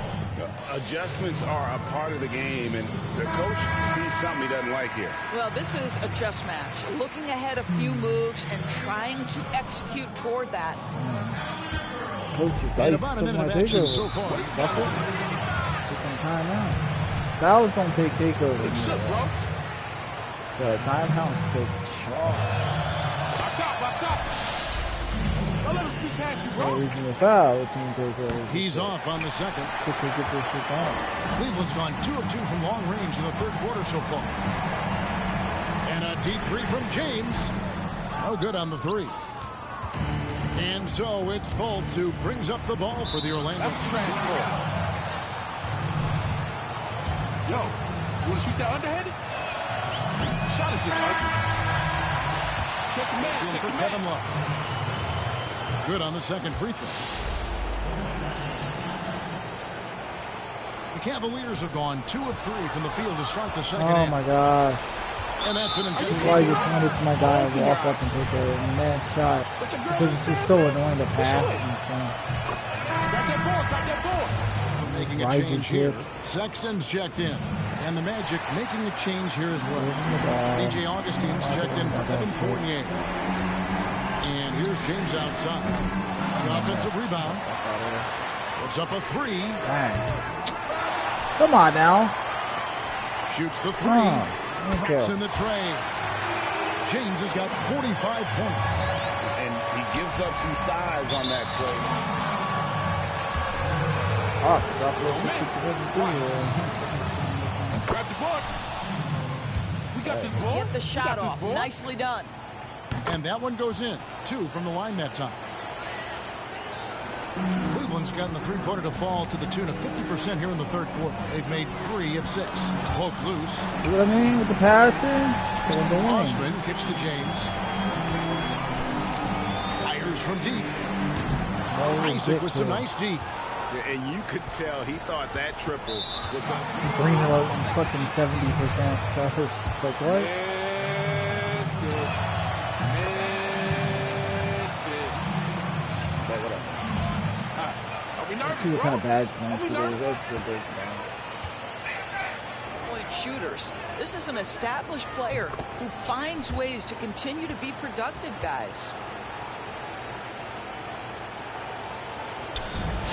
Adjustments are a part of the game, and the coach sees something he doesn't like here. Well, this is a chess match. Looking ahead a few moves and trying to execute toward that. Coach is And nice. about a minute of action so far. Taking time out. Foul's going to take takeover. It shook, bro. The timeout's take shots. Box out, box out. Don't let him sneak past you, No bro. reason to foul. The team takeover. He's off on the second. Get this shit down. Cleveland's gone 2 of 2 from long range in the 3rd quarter so far. And a deep 3 from James. No good on the 3. And so it's Fultz who brings up the ball for the Orlando. That's a trash ball. Yo, you want to shoot that underhanded? Shot is just ugly. Check the man, Doing check for the Kevin man. Love. Good on the second free throw. The Cavaliers have gone 2 of 3 from the field to start the second Oh half. my gosh. And that's an That's intentional. why I just wanted to my guy to walk up and take a mad shot. Because it's just so annoying to pass in this game. Got that ball, got that ball. Making a Rising change here. kick. Sexton's checked in. And the Magic making a change here as well. AJ Augustine's checked in for Evan Fournier. And here's James outside. The offensive rebound. Puts up a 3. Dang. Come on now. Shoots the 3. Oh, Drops okay. in the tray. James has got 45 points. And he gives up some size on that play. Oh, drop it. Grab the board. We got this ball. Get the shot We got this off. ball. Nicely done. And that one goes in. 2 from the line that time. Cleveland's gotten the three-pointer to fall to the tune of 50% here in the 3rd quarter. They've made 3 of 6. Poke loose. See what I mean with the passing? Osman kicks to James. Fires from deep. Isaac with some nice deep. And you could tell he thought that triple was going to Green alert and fucking 70% coverage. It's like, what? Miss it. Miss it. But whatever. All right. Are we Let's nervous, see what bro? kind of bad Are points we it is. nervous? That's the big thing. Point shooters. This is an established player who finds ways to continue to be productive, guys.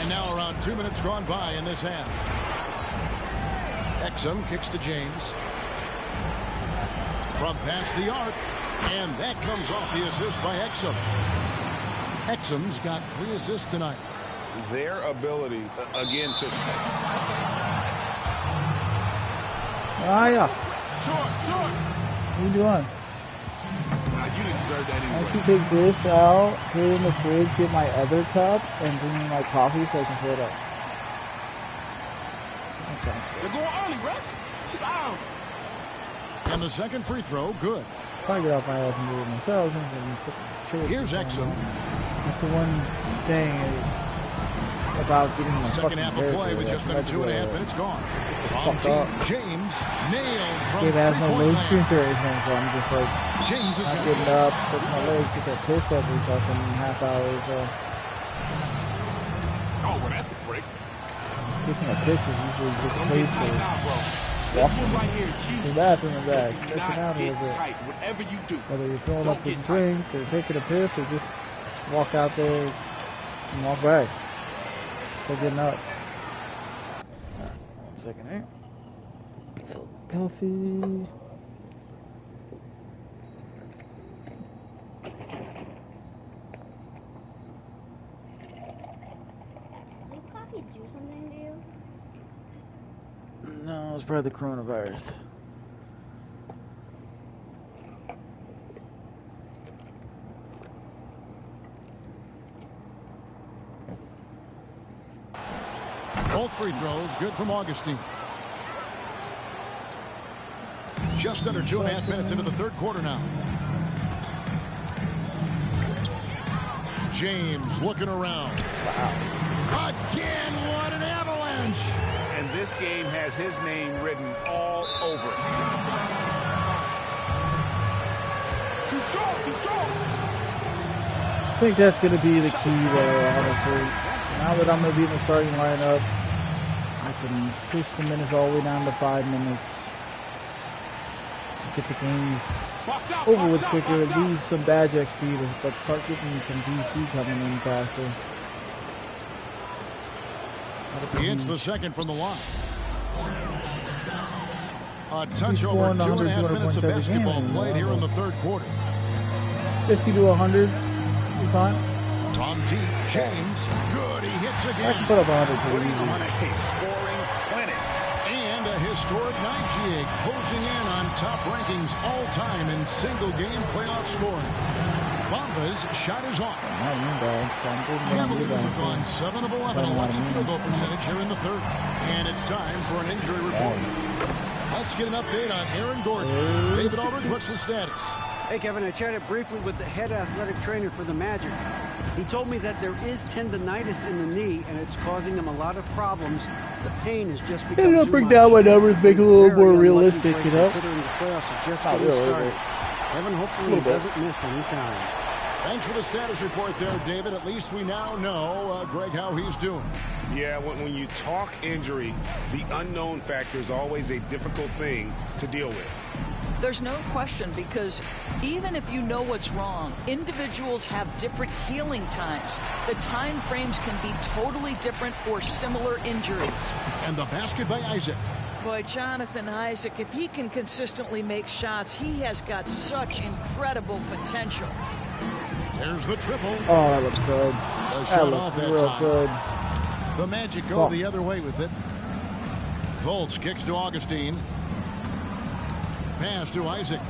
And now around 2 minutes gone by in this half. Exum kicks to James. From past the arc. And that comes off the assist by Exum. Exum's got 3 assists tonight. their ability, again, to... Aya, Short. what are you doing? Nah, you didn't deserve that Why anyway. don't you take this out, put it in the fridge, get my other cup, and bring me my coffee so I can fill it up? That sounds good. They're going early, ref. Keep an eye on them. And the second free throw, good. Probably get off my ass and do it myself since I'm sick of this trip. Here's Exum. That's the one thing is about getting my Second half of play with just under 2.5 minutes gone. From deep, James nailed from Gabe has no leg three-point screens or anything, so I'm just like land. James is not got getting up, putting my legs, get that piss every fucking half hour or so. Oh, well, that's a break. Taking a piss is usually just Don't played get tight for now, bro. This one right here is huge. the bathroom and So back, do stretching not out a get little bit. tight. Whatever you do. Whether you're filling Don't up with get a drink or taking a piss or just walk out there and walk back. Still getting up. Alright, 1 second here. Fill my coffee. Did coffee do something to you? No, it's probably the coronavirus. Both free throws good from Augustine. Just under 2.5 minutes into the third quarter now. James looking around. Wow. Again, what an avalanche. And this game has his name written all over it. Too strong, too strong. I think that's going to be the key, though, honestly. Now that I'm going to be in the starting lineup, I can push the minutes all the way down to 5 minutes to get the games over with quicker, lose some badge XP, but start getting some DC coming in faster. He hits the second from the line. A touch over 2.5 minutes of basketball played here in the third quarter. 50 to 100. Fine. From deep, James. Good, he hits again. I can put up 100 pretty easy. On a scoring clinic. And a historic night, GA, closing in on top rankings all-time in single-game playoff scoring. Bomba's shot is off. Cavaliers have gone 7 of 11, a lucky field goal percentage here in the third. And it's time for an injury report. Let's get an update on Aaron Gordon. David Aldridge, what's the status? Hey, Kevin, I chatted briefly with the head athletic trainer for the Magic. He told me that there is tendonitis in the knee, and it's causing him a lot of problems. The pain has just become too much. Bring down my numbers, make it a little more realistic, you know? Considering the playoffs are just getting started. Kevin, hopefully he doesn't miss any time. Thanks for the status report there, David. At least we now know, Greg, how he's doing. Yeah, when you talk injury, the unknown factor is always a difficult thing to deal with. There's no question, because even if you know what's wrong, individuals have different healing times. The time frames can be totally different for similar injuries. And the basket by Isaac. Boy, Jonathan Isaac, if he can consistently make shots, he has got such incredible potential. There's the triple. Oh, that looks good. A shot off that real time. good. The Magic go the other way with it. Volts kicks to Augustine. Pass to Isaac.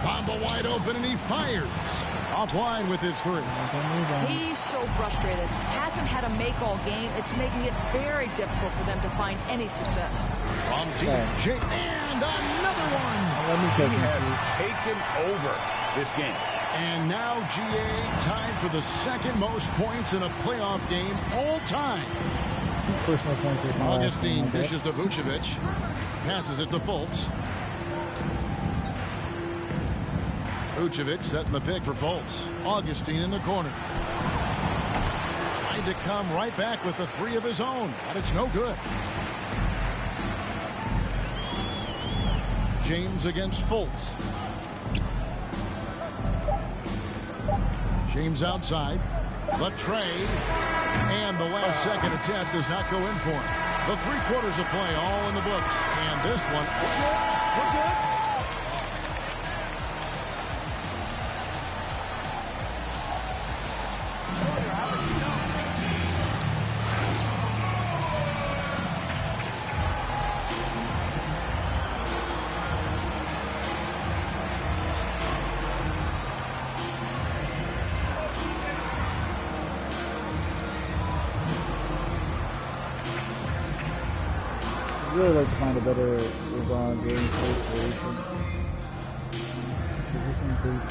Bamba wide open, and he fires. Offline with his three. He's so frustrated. Hasn't had a make all game. It's making it very difficult for them to find any success. From deep, and another one. He has taken over this game. And now GA tied for the second most points in a playoff game all time. First most points in Augustine dishes to Vucevic. Passes it to Fultz. Vucevic setting the pick for Fultz. Augustine in the corner. Tried to come right back with the three of his own, but it's no good. James against Fultz. James outside. The tray. And the last second attempt does not go in for him. The 3 quarters of play all in the books. And this one. We're good. I'd really like to find a better LeBron James situation. This one could.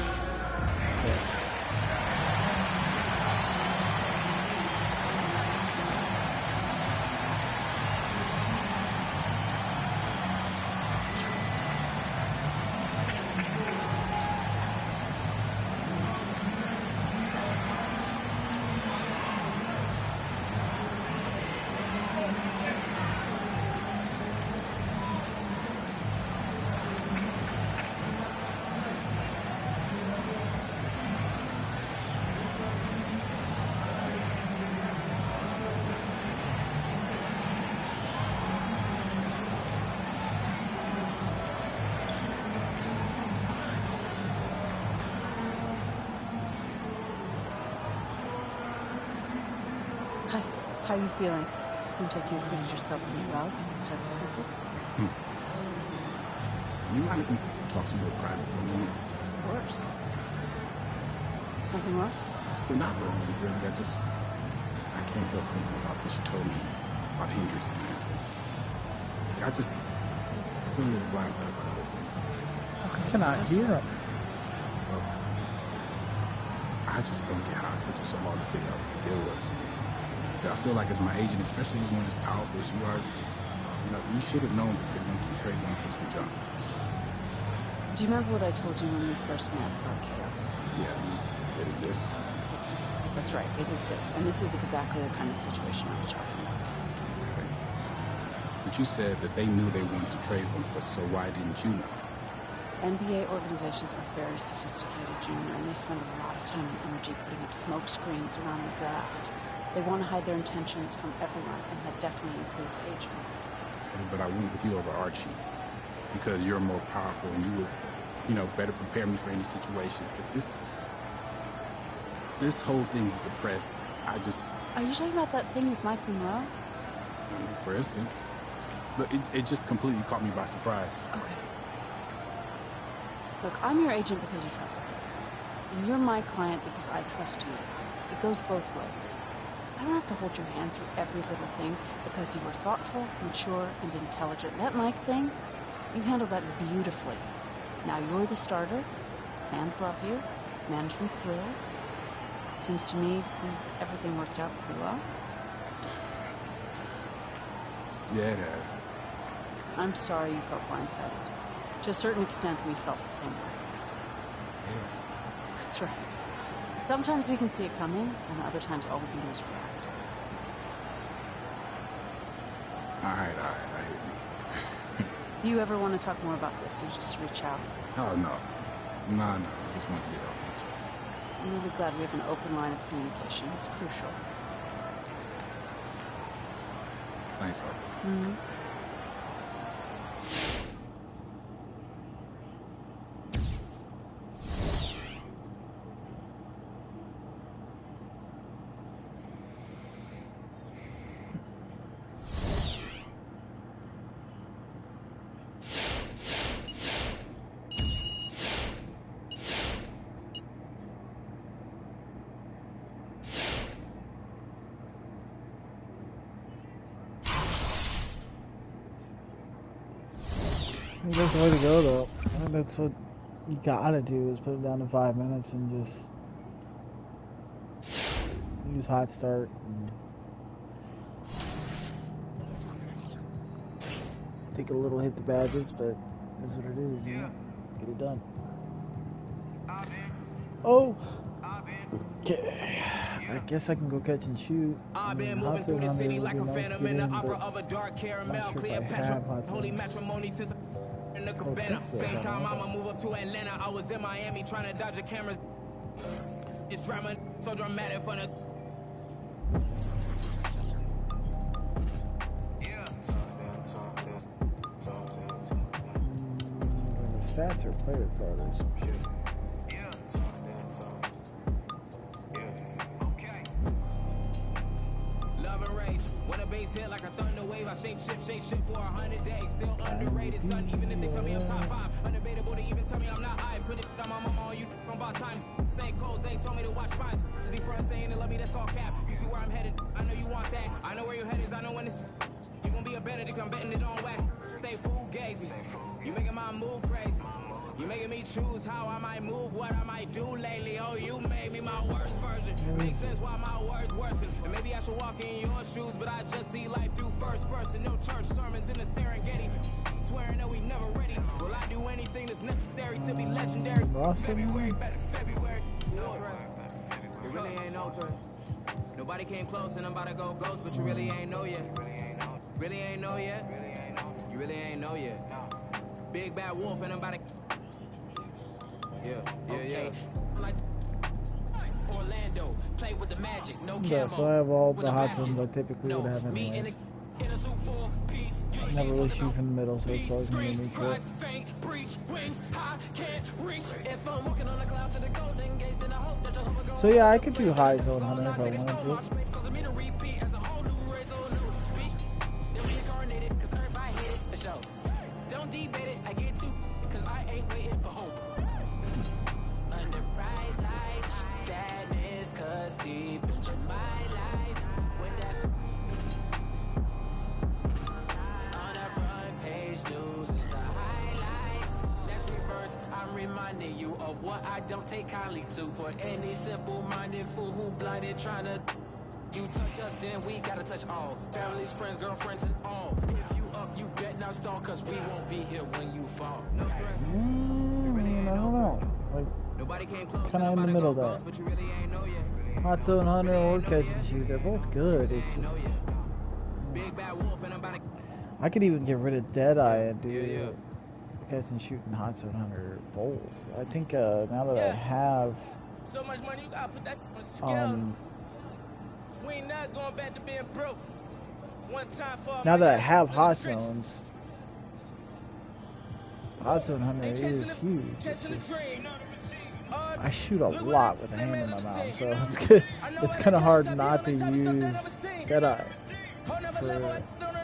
How are you feeling? Seems like you acquitted yourself pretty well given the circumstances. You mind if we talk some more private for a moment? Of course. Something wrong? Well, not really. I can't help thinking about since you told me about Hendrix and everything. I feel a little blindsided by the whole thing. I cannot hear him. Well, I just don't get how it took you so long to figure out what the deal was. I feel like as my agent, especially as one as powerful as you are, you should have known that they went to trade one of us for John. Do you remember what I told you when we first met about Chaos? Yeah, it exists. That's right, it exists. And this is exactly the kind of situation I was talking about. Okay. But you said that they knew they wanted to trade one of us, so why didn't you know? NBA organizations are very sophisticated, Junior, and they spend a lot of time and energy putting up smoke screens around the draft. They want to hide their intentions from everyone, and that definitely includes agents. But I went with you over Archie because you're more powerful and you would, better prepare me for any situation. But this whole thing with the press, Are you talking about that thing with Mike Monroe? For instance. But it just completely caught me by surprise. Okay. Look, I'm your agent because you trust me. And you're my client because I trust you. It goes both ways. I don't have to hold your hand through every little thing because you were thoughtful, mature, and intelligent. That Mike thing, you handled that beautifully. Now you're the starter. Fans love you. Management's thrilled. It seems to me everything worked out pretty well. Yeah, it has. I'm sorry you felt blindsided. To a certain extent, we felt the same way. Yes. That's right. Sometimes we can see it coming, and other times all we can do is react. All right, I hear you. If you ever want to talk more about this, you just reach out. Oh, no. No, I just want to get off my chest. I'm really glad we have an open line of communication. It's crucial. Thanks, Harper. Mm-hmm. That's the way to go, though. I think that's what you gotta do, is put it down to 5 minutes and just use hot start. And take a little hit to badges, but that's what it is, you know? Get it done. Oh! Okay. I guess I can go catch and shoot. I've been moving through the city like a phantom in the opera of a dark caramel. Cleopatra, holy matrimony since in the cabana. Same time I'ma move up to Atlanta. I was in Miami trying to dodge the cameras. It's drama, so dramatic for the. The stats are player card or some shit. When a bass hit like a thunder wave, I shape shift for 100 days. Still underrated, son, even if they tell me I'm top 5. Undebatable to even tell me I'm not I. Put it on my mama on you about time. Same codes, they told me to watch spies. To be front saying they love me, that's all cap. You see where I'm headed, I know you want that. I know where your head is, I know when it's. You gon' be a Benedict, I'm betting it on wax. Stay full gazing. You making my move crazy. You making me choose how I might move, what I might do lately. Oh, you made me my worst version. Makes sense why my words worsen. And maybe I should walk in your shoes, but I just see life through first person. No church sermons in the Serengeti. Swearing that we never ready. Will I do anything that's necessary to be legendary? February, better February. No threat. It really ain't no threat. Nobody came close and I'm about to go ghost, but you really ain't know yet. Really ain't know yet. You really ain't know yet. Big bad wolf and I'm about to. Yeah. Like Orlando, play with the magic, no Yeah, so I have all the hot ones I typically would have anyways. I never really shoot from the middle, so it's always going to be neutral. So yeah, I could do high zone hunter if I wanted to. you of what I don't take kindly to. For any simple-minded fool who blinded trying to you touch us, then we gotta touch all. Families, friends, girlfriends, and all. If you up, you bet not stall, cause we won't be here when you fall. I don't know. Like, kind of in the middle there. Hot Zone Hunter or Catch and Shoot, they're both good. It's just... I could even get rid of Deadeye and do Catch and Shoot and Hot Zone Hunter both. I think now that I have... So much money, you gotta put that on the scale. We ain't not going back to being broke. One time for now that I have Hot Zones, Hot Zone Hunter is huge. It's just, I shoot a lot with a hand in my mouth, so it's good. It's kind of hard not to use Deadeye for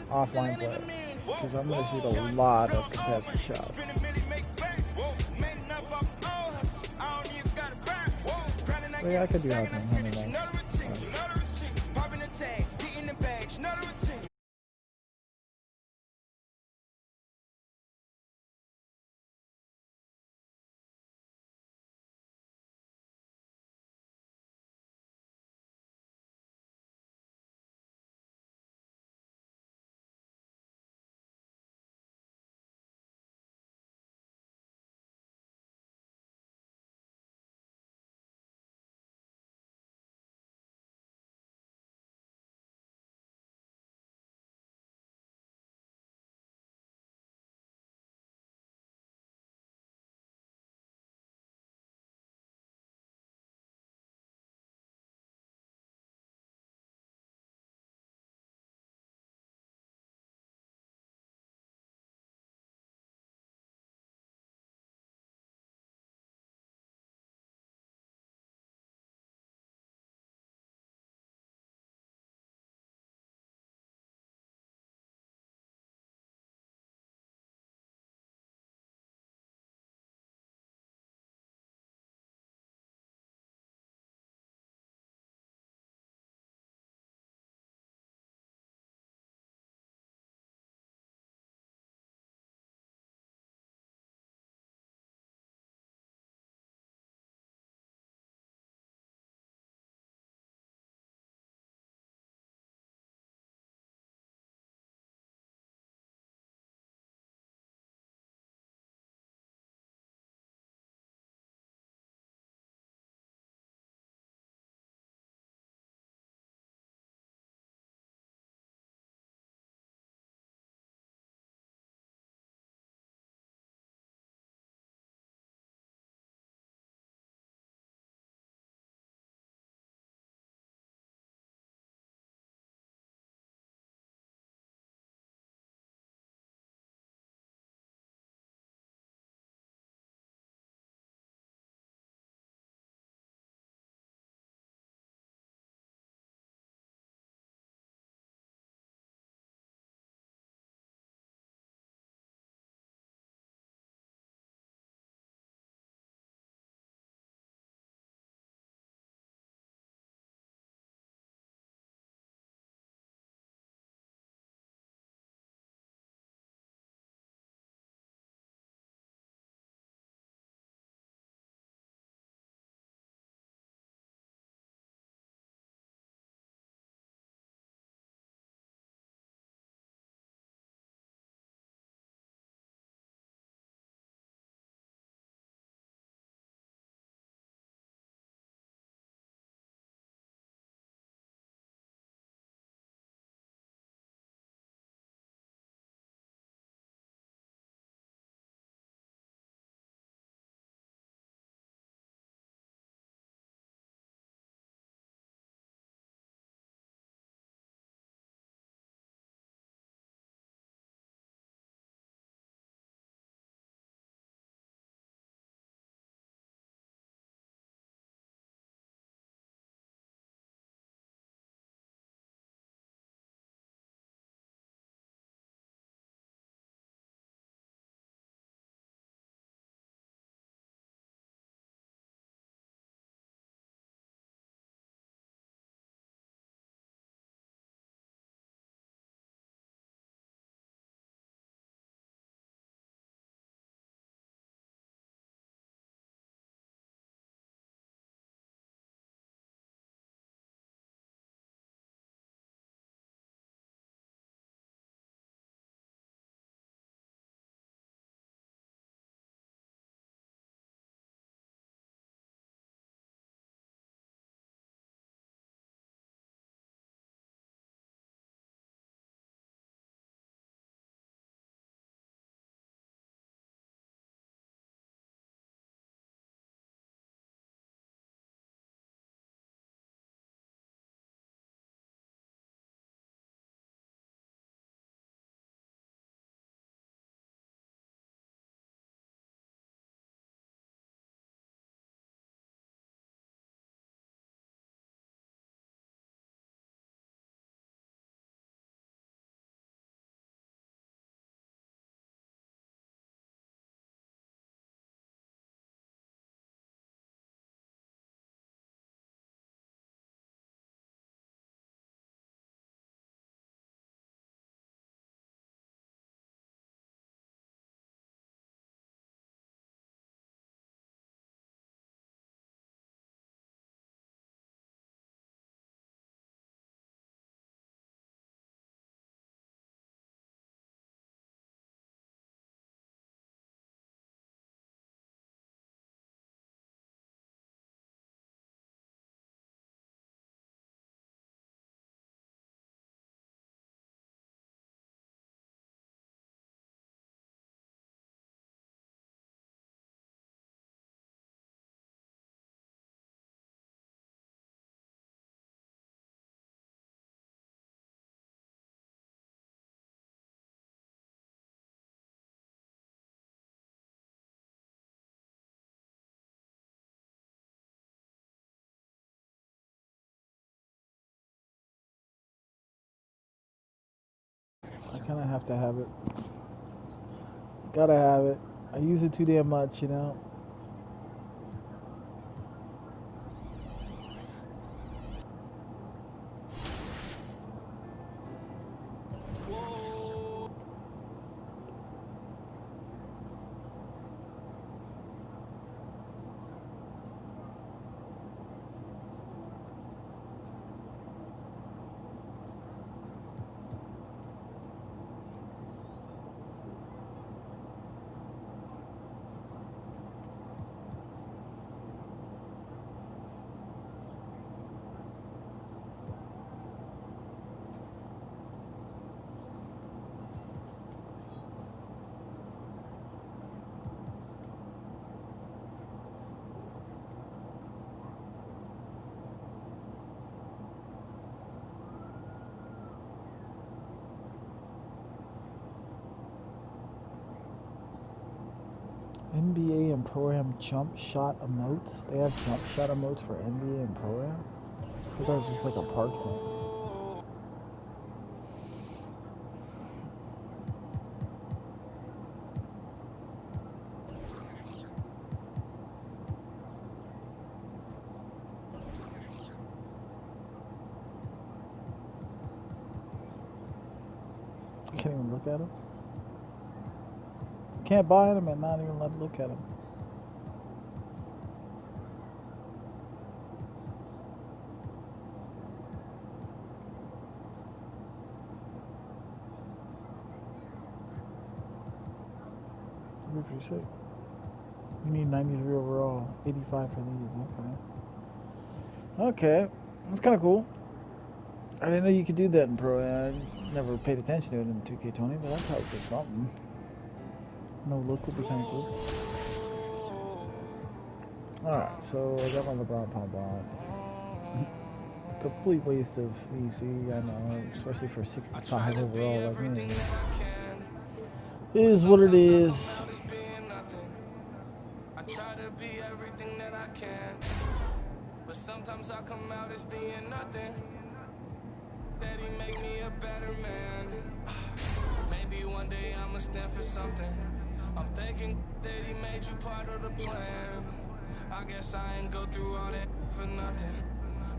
offline play, because I'm going to shoot a lot of contested shots. But yeah, I could do Hot Zone Hunter though. I kind of have to have it. Gotta have it. I use it too damn much, you know. NBA and Pro-Am jump shot emotes? They have jump shot emotes for NBA and Pro-Am? I thought it was just like a park thing. I can't even look at them. Can't buy them and not even let look at them. That'd be pretty sick. You need 93 overall, 85 for these. Okay. Okay, that's kind of cool. I didn't know you could do that in Pro. I never paid attention to it in 2K20, but that's probably did something. No look would be kind of cool. Alright, so I got my LeBron pump on. Complete waste of VC, I know, especially for 65 overall like me. It is what it is. I try to be everything that I can, but sometimes I come out as being nothing. That he make me a better man. Maybe one day I'ma stand for something. I'm thinking that he made you part of the plan. I guess I ain't go through all that for nothing.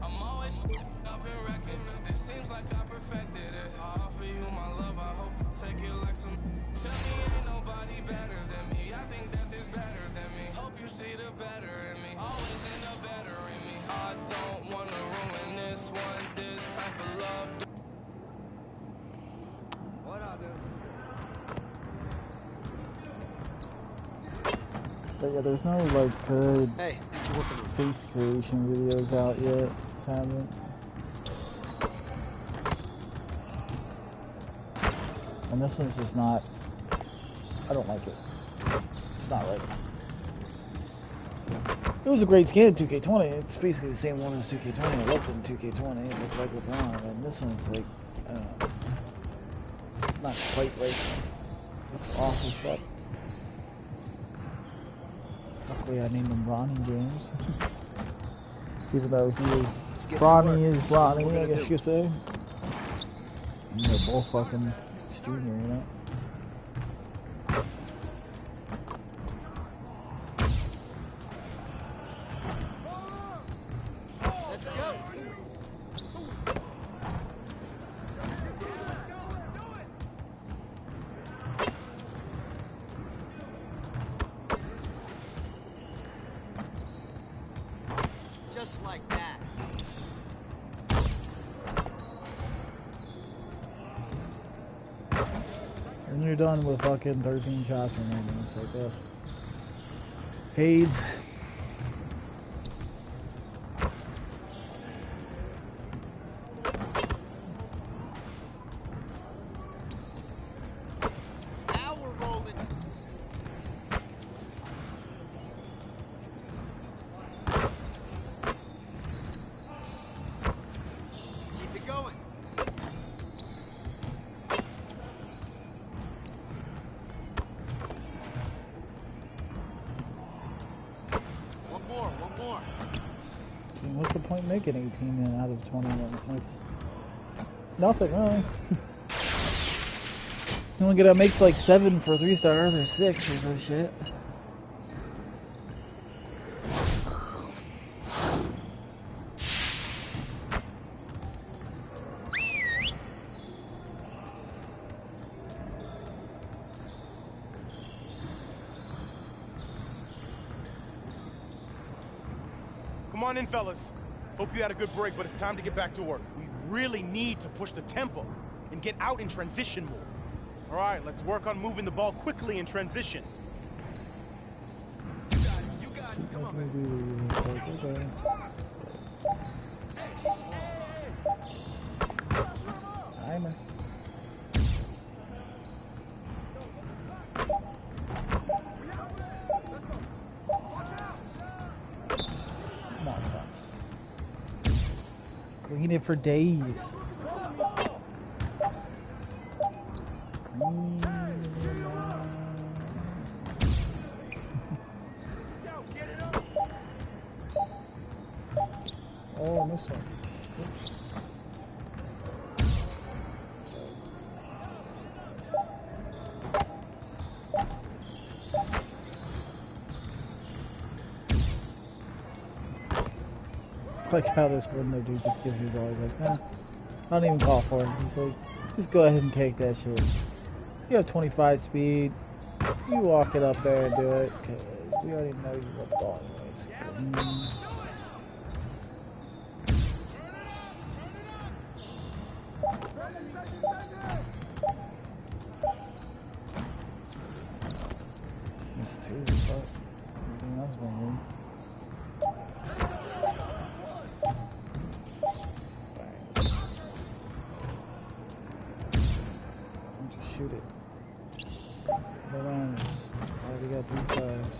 I'm always up and wrecking. It seems like I perfected it. I offer you my love, I hope you take it like some. Tell me ain't nobody better than me. I think that there's better than me. Hope you see the better in me. Always end up better in me. I don't wanna ruin this one. This type of love. What I do? But yeah, there's no like good Hey, what you working on? face creation videos out yet. Just haven't. And this one's just not. I don't like it. It's not right. It was a great skin in 2K20. It's basically the same one as 2K20. I loved it in 2K20. It looks like LeBron. And this one's like, not quite right. It's off as fuck. Luckily, I named him Ronnie James. Even though he is Bronny is Bronny, I guess you could say. And they're both fucking junior, you know. Let's go. Just like that. And you're done with fucking 13 shots remaining. It's like, ugh. Hades. Now we're rolling. Keep it going. One more. See, what's the point making 18 out of 21? Like, nothing, really. You only gotta make like 7 for 3 stars or 6 or some shit. Come on in, fellas. Hope you had a good break, but it's time to get back to work. We really need to push the tempo and get out in transition more. All right, let's work on moving the ball quickly in transition. You got it. Come on, man. Timer. Come on, son. Green it for days. Oh, I missed one. Oops. Like how this window dude just gives me the ball. He's like, nah, I don't even call for it. He's like, just go ahead and take that shit. You have 25 speed. You walk it up there and do it, because we already know you want the ball anyways. Missed 2, but everything else went in. Shoot it. No runners. Already got 3 stars.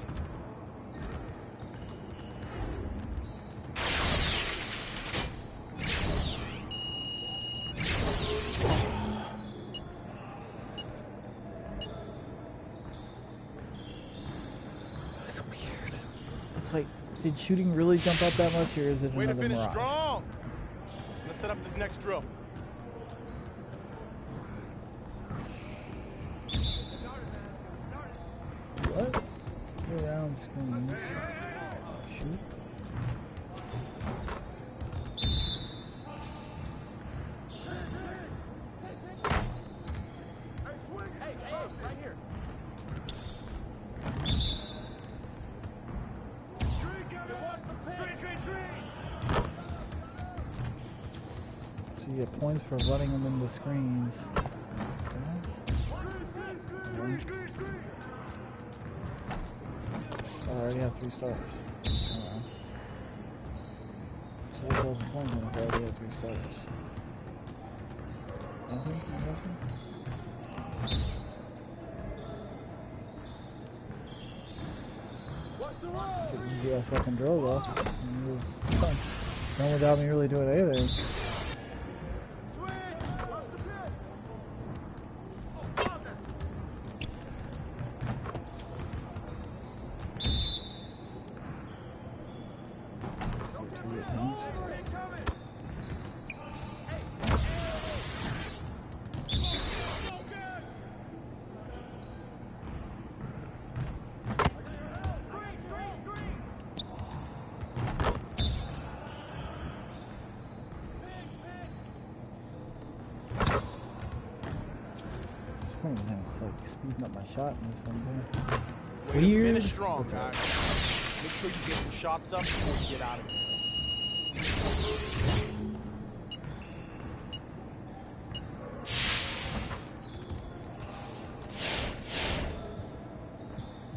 That's weird. It's like, did shooting really jump up that much, or is it Way to another finish mirage? strong. Let's set up this next drill. What? Go around screens. Shoot. Right here. So you get points for running them into screens. I already have 3 stars. So what was the point then if I already have 3 stars? Nothing? Nothing? It's an easy ass fucking drill though. It was done without me really doing anything. It's like speeding up my shot in this one too. Way to Weird. finish strong, guys. Make sure you get some shots up before you get out of here.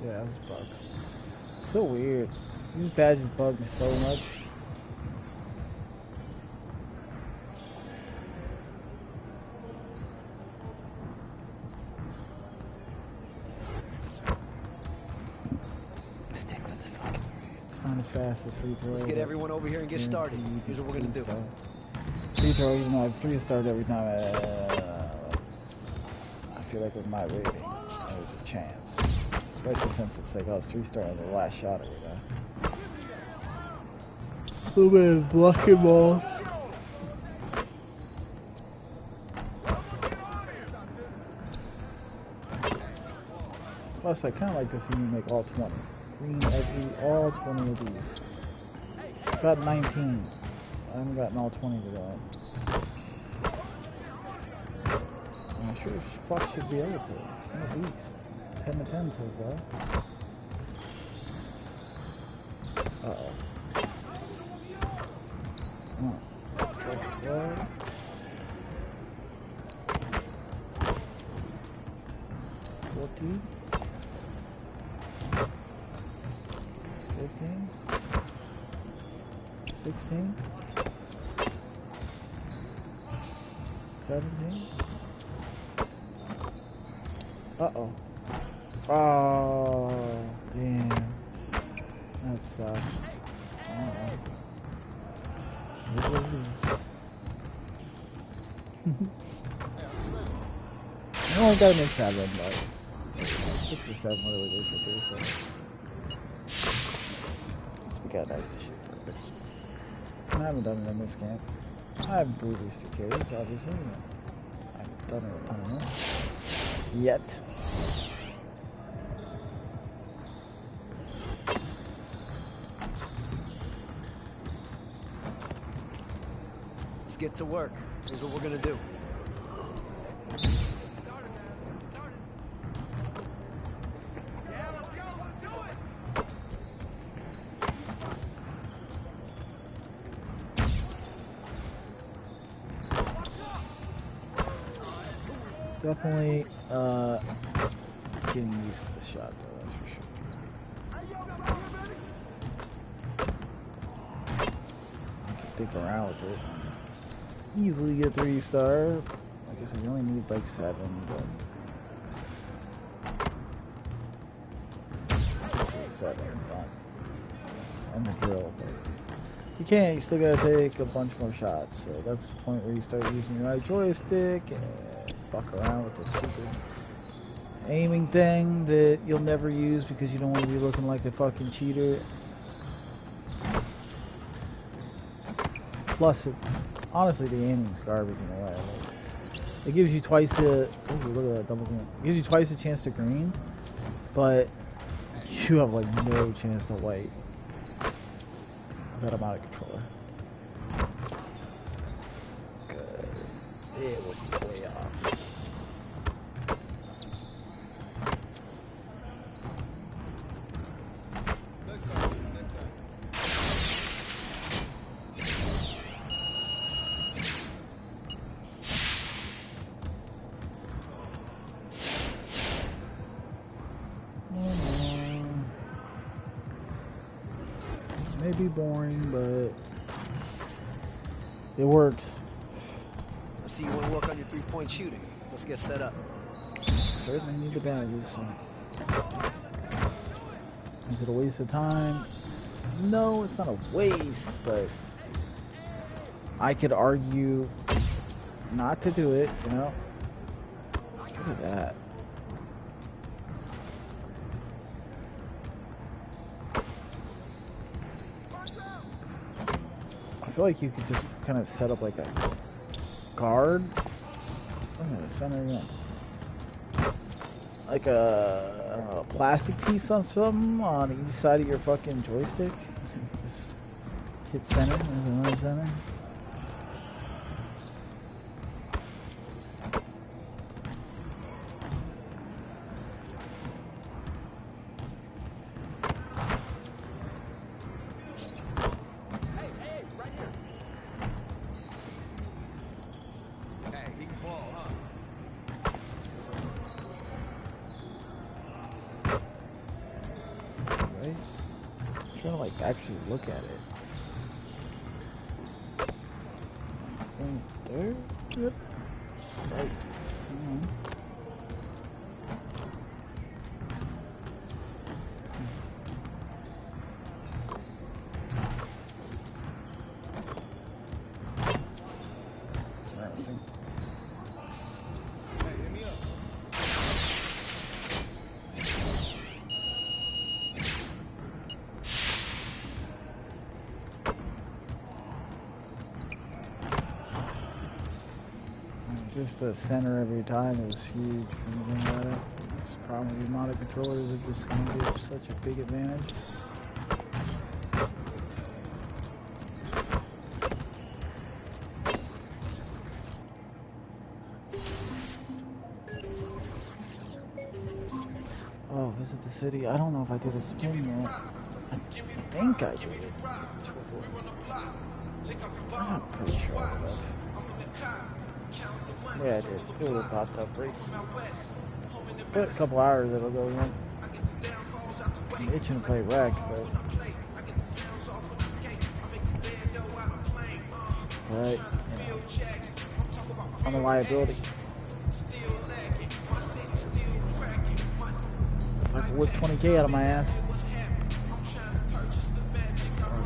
Yeah, that was bugged. It's so weird. These badges bug me so much. Stick with the fucking 3. It's not as fast as free throw. Let's get everyone over here and get started. Here's what we're gonna do. Free throw, even though I have 3 stars every time, I feel like with my rating, there's a chance. Especially since it's like, oh, it's 3 stars on the last shot every time. A little bit of blocking ball. Plus, I kind of like to see me make all 20. Green all 20 of these. Got 19. I haven't gotten all 20 to go. I'm sure as fuck should be able to. At least 10 to 10 so far. Uh-oh. Oh. 12. 14. 15. 16. 17. Uh-oh. Oh, damn. That sucks. Uh-oh. It is. You only gotta make 7, but 6 or 7, whatever it is for Thursday. We got nice to shoot. Perfect. I haven't done it in this camp. I haven't brewed these 2Ks, obviously. I haven't done it a ton of this. Yet. Let's get to work. Here's what we're gonna do. Definitely getting used to the shot though, that's for sure. I can dig around with it. Easily get 3-star. Like I said, you only need like 7, but just say 7, not just end the drill. But you can't, you still gotta take a bunch more shots. So that's the point where you start using your right joystick and fuck around with the stupid aiming thing that you'll never use because you don't want to be looking like a fucking cheater. Plus, honestly, the aiming's garbage in a way. It gives you twice the. Oh, look at that double green. It gives you twice the chance to green, but you have like no chance to white. That I'm out of control. Good. It will be way off. Be boring, but it works. I see you want to work on your 3-point shooting. Let's get set up. Certainly need the badges. So. Is it a waste of time? No, it's not a waste, but I could argue not to do it, you know? Look at that. I feel like you could just kind of set up like a guard. I'm gonna center again. Like a, I don't know, a plastic piece on something on each side of your fucking joystick. Just hit center. There's another center. Actually look at it. There? Yep. Right. Interesting. Hey, hit me up. Just a center every time is huge when you think about it. That's the problem with the modded controllers. Are just going to give such a big advantage. Oh, visit the city. I don't know if I did a spin yet. I think I did it. I'm pretty sure I would have. Yeah, I did. It would have popped up right. But a couple hours it'll go in. I'm itching to play Wreck, but you know, I'm a liability. I can whip 20K out of my ass.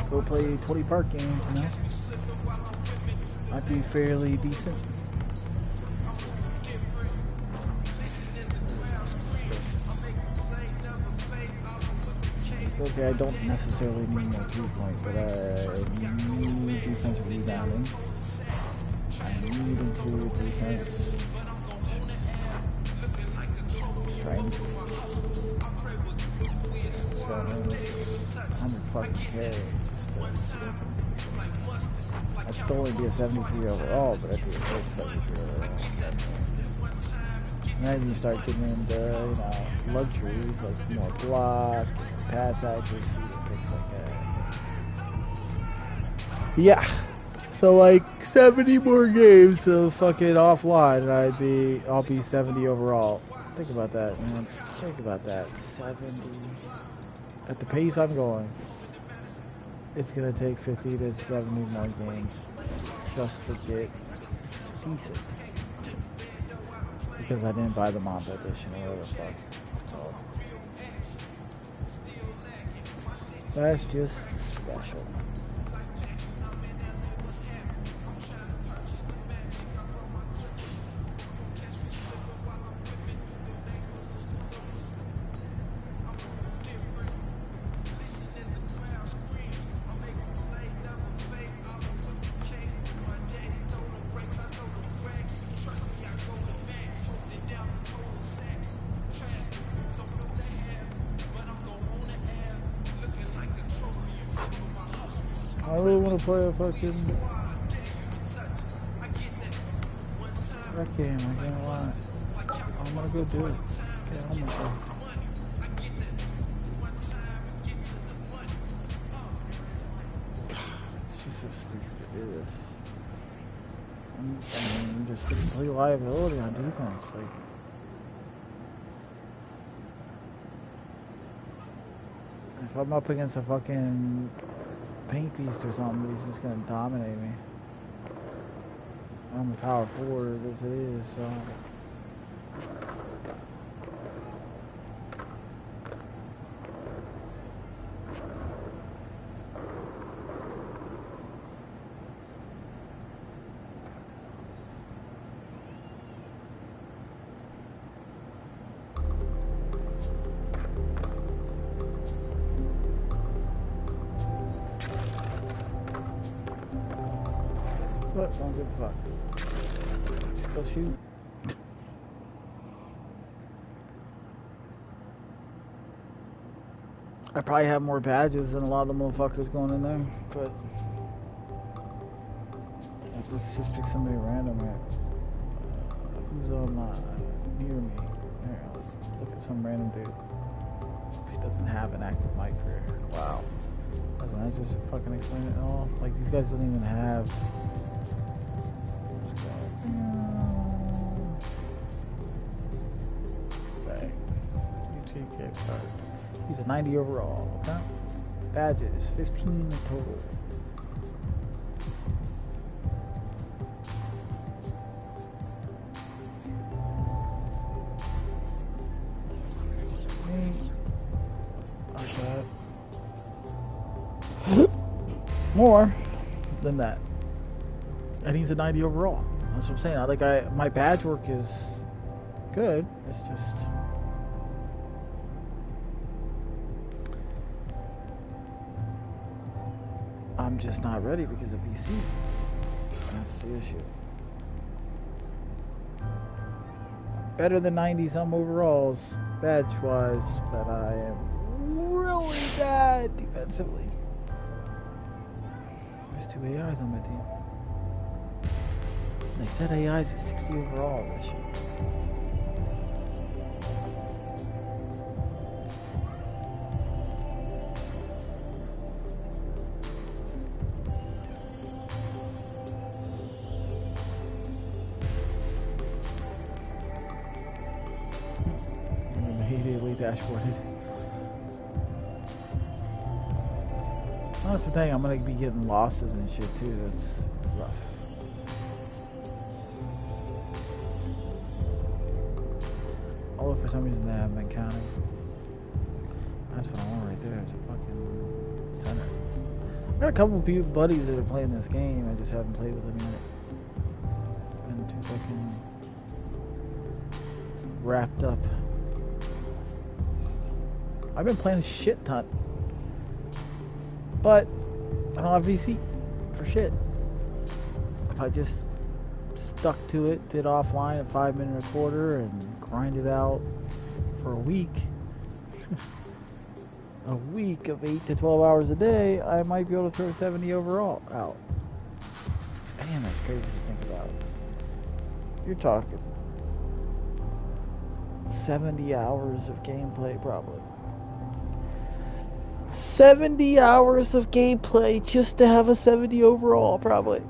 Or go play 20 park games, you know? I'd be fairly decent. Okay, I don't necessarily need more 3-point, but I need defensive rebounding. I need improved defense. Strength. 100 fucking K. I'd still only be a 73 overall, but I'd be a great 73 overall. And then you start getting into, you know, luxuries like more block, pass accuracy, and things like that. Yeah. So like 70 more games of fucking offline, and I'll be 70 overall. Think about that, man. Think about that. 70. At the pace I'm going, it's gonna take 50 to 70 more games just to get decent. Because I didn't buy the Mamba edition or whatever the fuck. So that's just special. I really want to play a fucking Wreck game, I can't lie. I'm gonna go do it. Get on myself. God, it's just so stupid to do this. I mean, just a complete liability on defense. Like, if I'm up against a fucking paint beast or something, he's just gonna dominate me. I'm a power forward as it is, so. What? Don't give a fuck. Still shoot. I probably have more badges than a lot of the motherfuckers going in there, but let's just pick somebody random here. Who's near me? Here, let's look at some random dude. He doesn't have an active mic career. Wow. Doesn't that just fucking explain it all? Like, these guys don't even have. Let's go. Okay. UTK card. He's a 90 overall. Okay. Badges, 15 total. More than that, and he's a 90 overall. That's what I'm saying. My badge work is good. It's just I'm just not ready because of PC. That's the issue. Better than 90 some overalls. bench-wise, but I am really bad defensively. There's 2 AIs on my team. They said AIs is 60 overall this year. Immediately dashboarded. Well, that's the thing, I'm gonna be getting losses and shit too. That's rough. Although for some reason they haven't been counting. That's what I want right there. It's a fucking center. I got a couple of people, buddies that are playing this game. I just haven't played with them yet. Been too fucking wrapped up. I've been playing a shit ton. But I don't have VC for shit. If I just stuck to it, did offline at 5 minutes a quarter and grinded out for a week. A week of 8 to 12 hours a day, I might be able to throw 70 overall out. Damn, that's crazy to think about. You're talking 70 hours of gameplay probably. 70 hours of gameplay just to have a 70 overall, probably.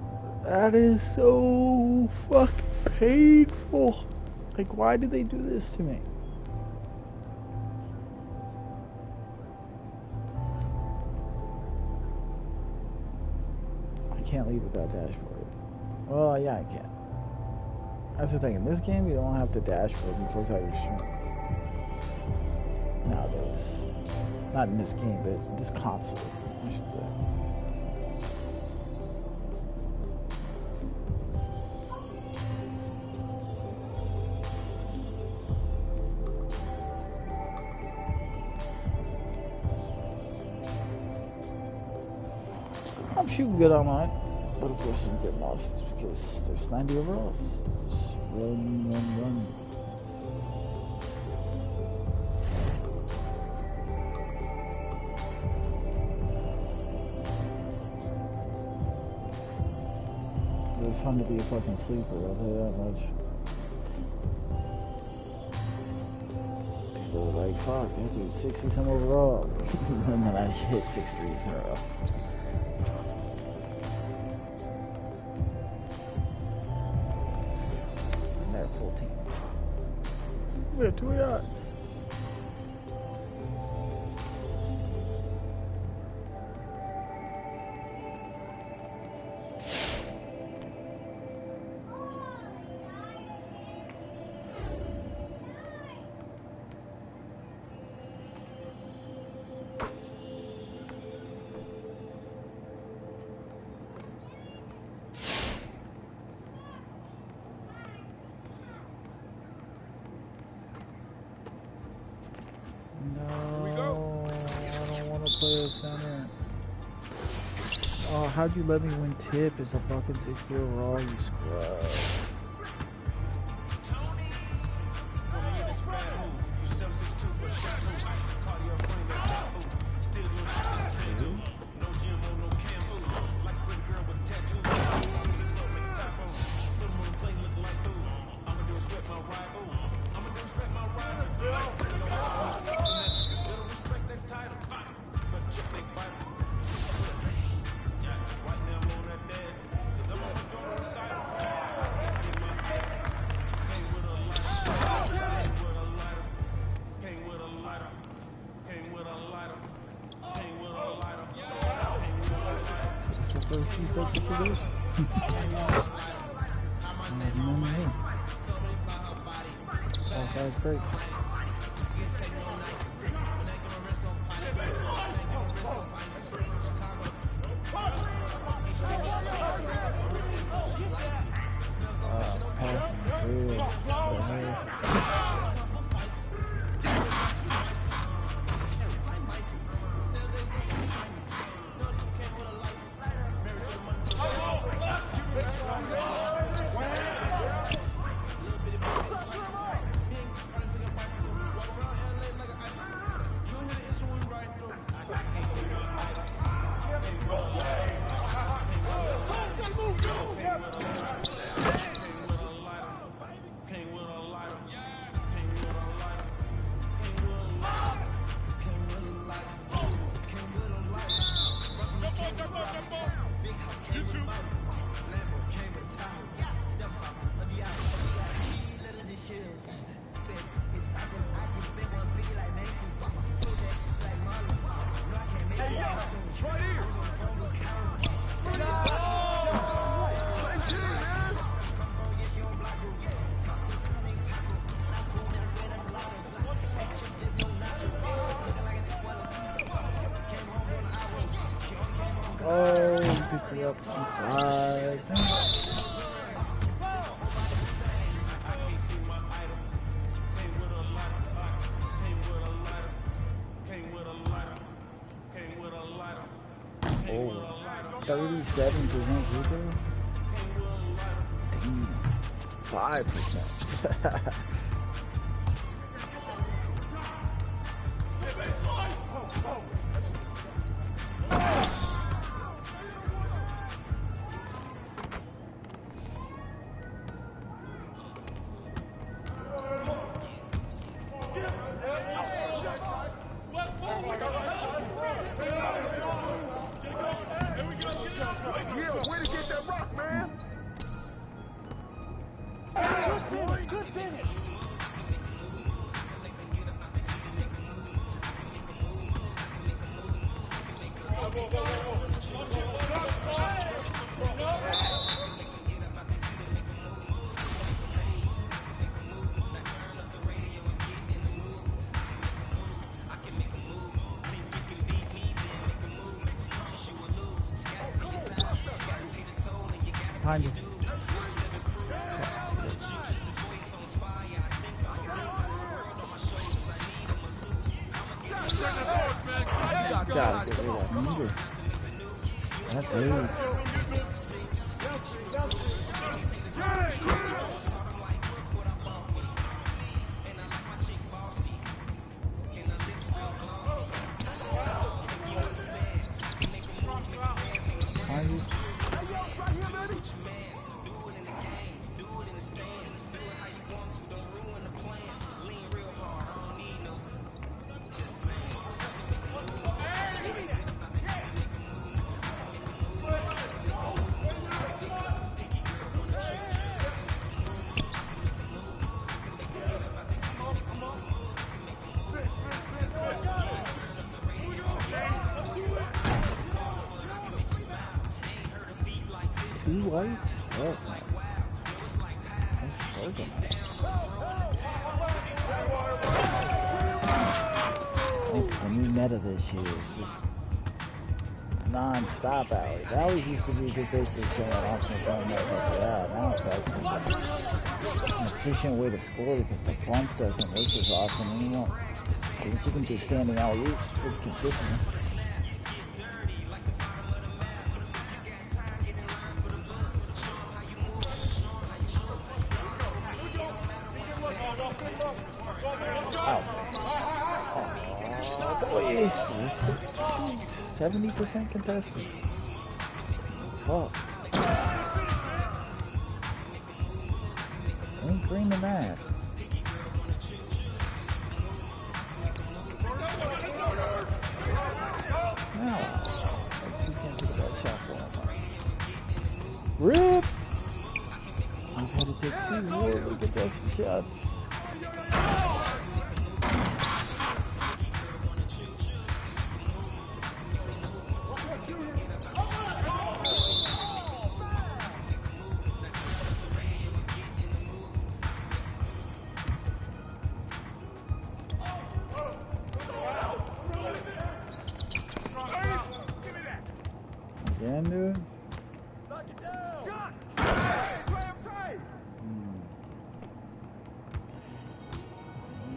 That is so fucking painful. Like, why did they do this to me? I can't leave without dashboard. Well, yeah, I can. That's the thing. In this game, you don't have to dashboard and close out your stream. Nowadays. Not in this game, but this console, I should say. I'm shooting good online, but of course I'm getting lost because there's 90 overalls. Just run. It was fun to be a fucking sleeper, I'll tell you that much. People were like, fuck, I do 60 some overall. And then I hit 6 threes in a row. And they're a full team. We have 2 yards. Center. Oh, how'd you let me win tip as a fucking 60 overall, you scrub? First defensive position. Oh, that's great. Pass is good. pick you up inside. Oh, 37% Rico? Damn. 5%. Good finish. Behind you. Gotta get rid of that meter. That's AIDS. Behind you. Two whites? That's nice. That's it's the new meta this year. It's just non-stop alleys. Alleys used to be just basically showing off and throwing like that. Now it's actually an efficient way to score because the bump doesn't work as often anymore. Because you can do standing alley-oops pretty consistently. Boy, 70% contested. Fuck. Ain't green than that. No. You can't pick that shot for him. RIP! I've had to take 2 really contested shots. Again, dude?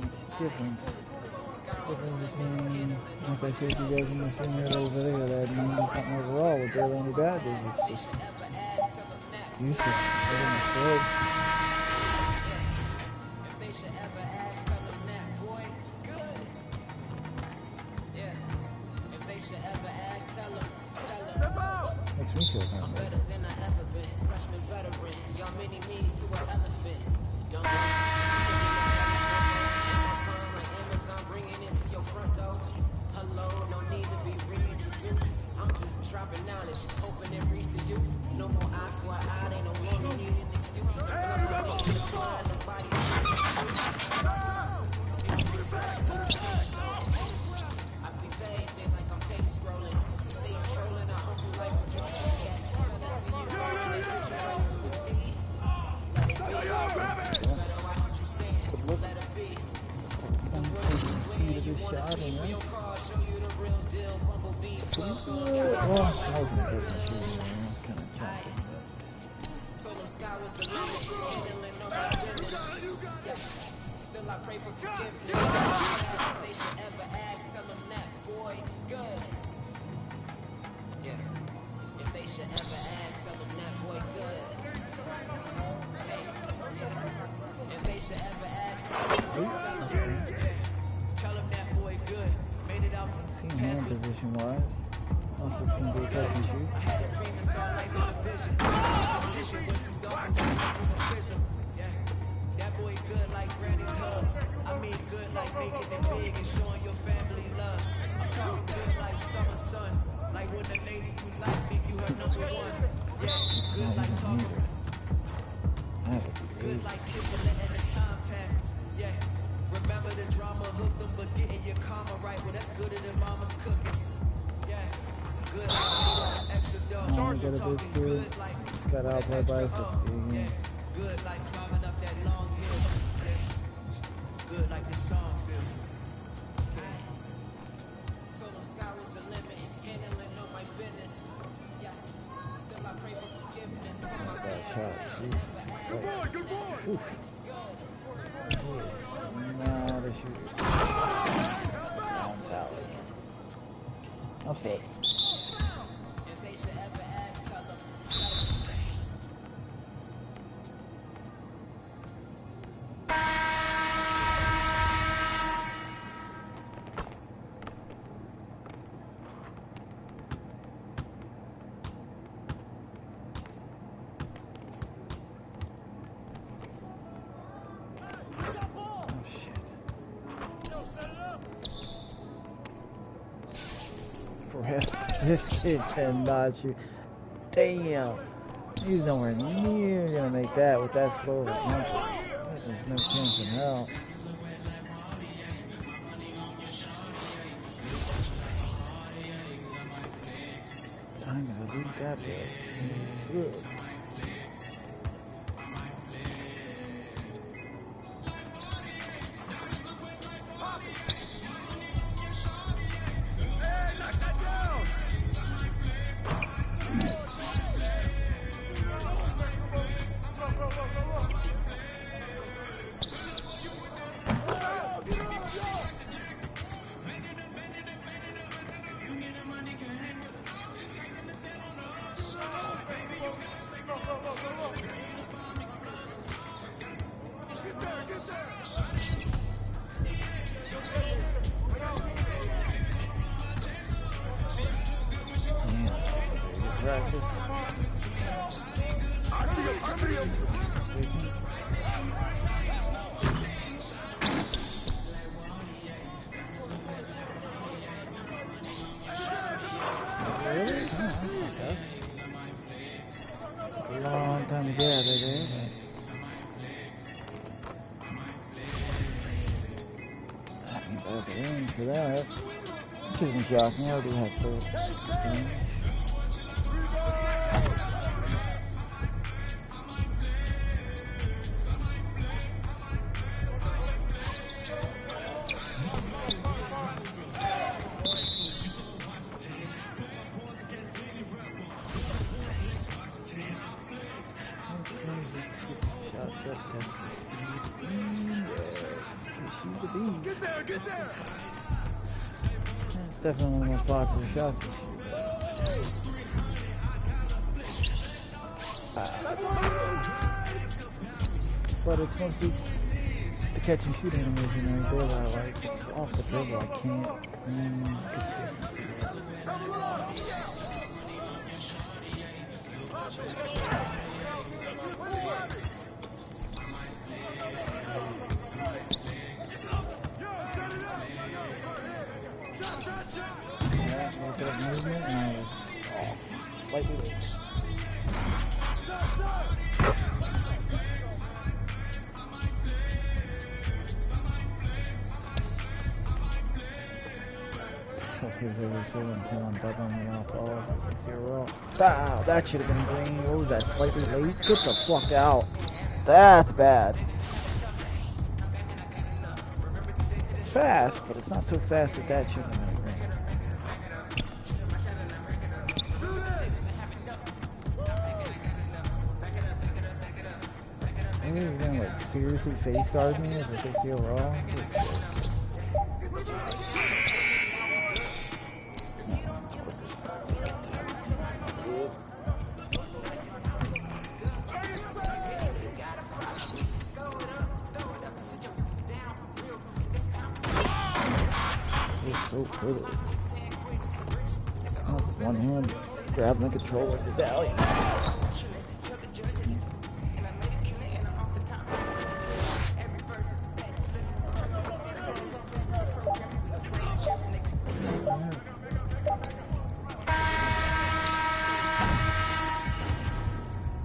It's difference. Like I showed you guys in the stream here over there, that 90-something overall with barely any badges. It's just useless. Everything is good. Makes me feel kind of better than I ever been. Freshman veteran, y'all many means to an elephant. Don't Amazon bringing it to your front door. Hello, no need to be reintroduced. I'm just dropping knowledge, hoping it reach the youth. No more eye for an eye, they no longer need an excuse. Nobody I be paid, they like I'm paid scrolling. Stay trolling, I hope you like what you see. Trying to see you going, they put you right to a T. Let it be. Better watch what you saying. Let it be. The world is clear, you wanna see me your car, show you the real deal. Bumblebee, 12 song, got me. sky was the limit. Handling all my business. Yes. Still I pray for forgiveness. If they should ever ask, tell them that boy good. Yeah. If they should ever ask, tell them that boy good. Hey. Yeah. If they should ever ask, tell them that boy good. Made it out. See hand position wise. Unless it's gonna be a catch and shoot. I had a dream and saw life in a vision. Vision when you go from a prism. Yeah. That boy good like granny's hugs. I mean good like making it big and showing your family love. I'm talking good like summer sun. Like when the lady you like me, you her number one. Yeah, good like talking. Good like kissing, letting the time passes. Yeah, remember the drama, hooked them, but getting your karma right. Well, that's gooder than mama's cooking. Yeah, good like some extra dough. Got a big field. Just got outplayed by a 60 again. Good like climbing up that long hill. Yeah. Good like this song feel. Okay. Told them sky was the limit. Handling all my business. Yes. Still I pray for forgiveness. For my past. Good boy, good boy. Not a shooter. Down salad. I'm safe. If they should ever ask, tell them. This kid cannot shoot. Damn. He's nowhere near gonna make that with that slow of a jumper. There's just no chance in hell. Time to leave that bit. Good. Long time to get out of there. I can go the range for that. Shouldn't be shocking. I already had first range. Definitely one of the most popular shots this year. But it's mostly the catch and shoot animation right there that I like. It's off the dribble, I can't consistency. Look at that movement, and I was off. Slightly late. Because they were so intent on doubling me off balls and 6-0. Wow, that should have been green. What was that? Slightly late? Get the fuck out. That's bad. It's fast, but it's not so fast that that shouldn't have been green. here? You're gonna like seriously face guard me as a 60 overall? So pretty. One hand grabbing the controller with the alley.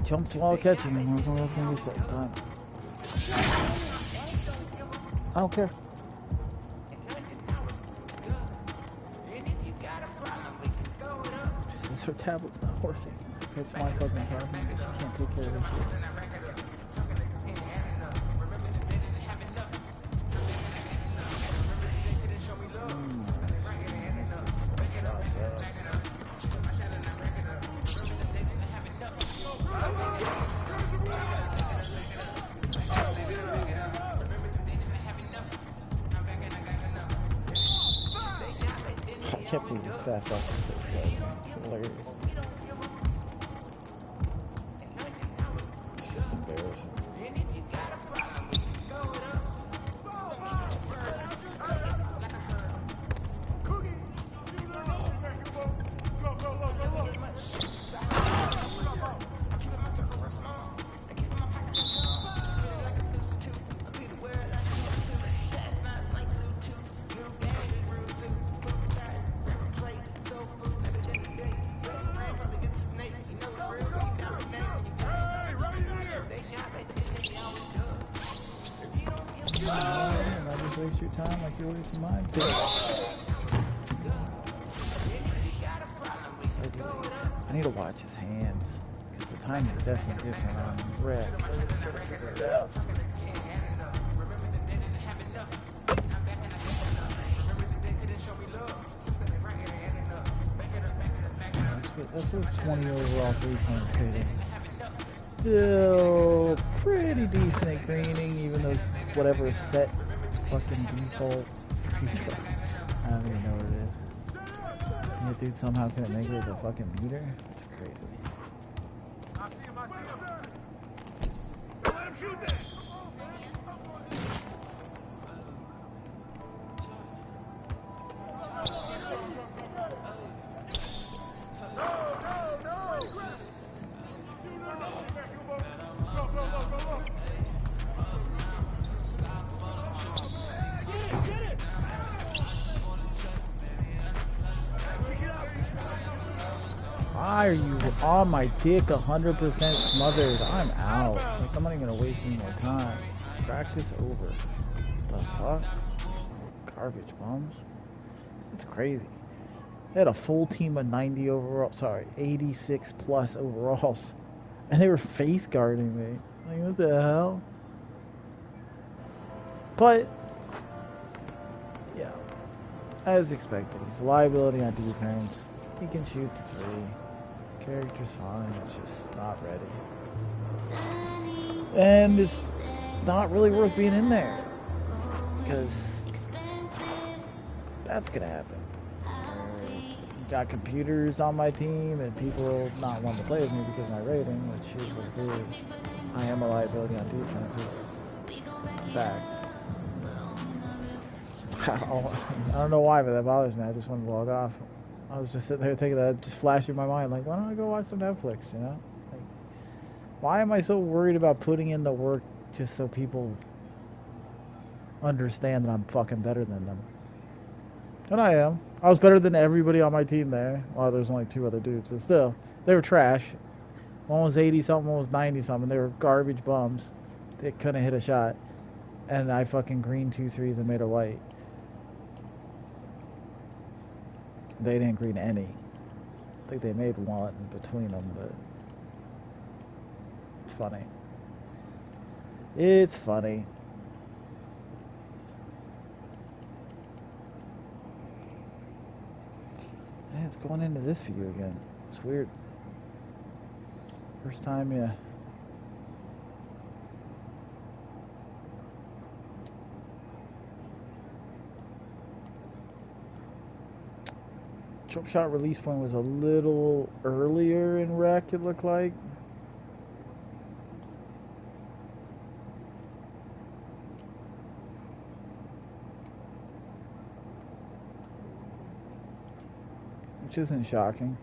Jumps while catching him. I don't know what's going to be second time. I don't care. Just her tablet's not working. It's my fucking problem. She can't take care of this shit. I kept being this fast off the stage. It's hilarious. It's just embarrassing. Waste your time like you're wasting mine. I need to watch his hands because the timing is definitely different on red. That's what 20 overall 3-point trading. Still pretty decent at greening, even though whatever set fucking default. I don't even know what it is. And that dude somehow couldn't make it with a fucking meter? That's crazy. I see him. Let him shoot that! Why are you on my dick 100% smothered? I'm out. Like, I'm not even gonna waste any more time. Practice over. The fuck? Garbage bums. That's crazy. They had a full team of 90 overall. Sorry, 86 plus overalls. And they were face guarding me. Like, what the hell? But, yeah. As expected, he's a liability on defense. He can shoot the 3. Character's fine, it's just not ready. And it's not really worth being in there. Because that's gonna happen. Got computers on my team and people not wanting to play with me because of my rating, which is what it is. I am a liability on defense, it's a fact. I don't know why, but that bothers me. I just want to log off. I was just sitting there thinking that, just flashing my mind, like, why don't I go watch some Netflix, you know? Like, why am I so worried about putting in the work just so people understand that I'm fucking better than them? And I am. I was better than everybody on my team there. Well, there's only 2 other dudes, but still, they were trash. One was 80-something, one was 90-something. They were garbage bums. They couldn't hit a shot. And I fucking greened 2 threes and made a white. They didn't green any. I think they made one between them, but it's funny. It's funny. Man, it's going into this view again. It's weird. First time, yeah. jump shot release point was a little earlier in rec, it looked like. Which isn't shocking.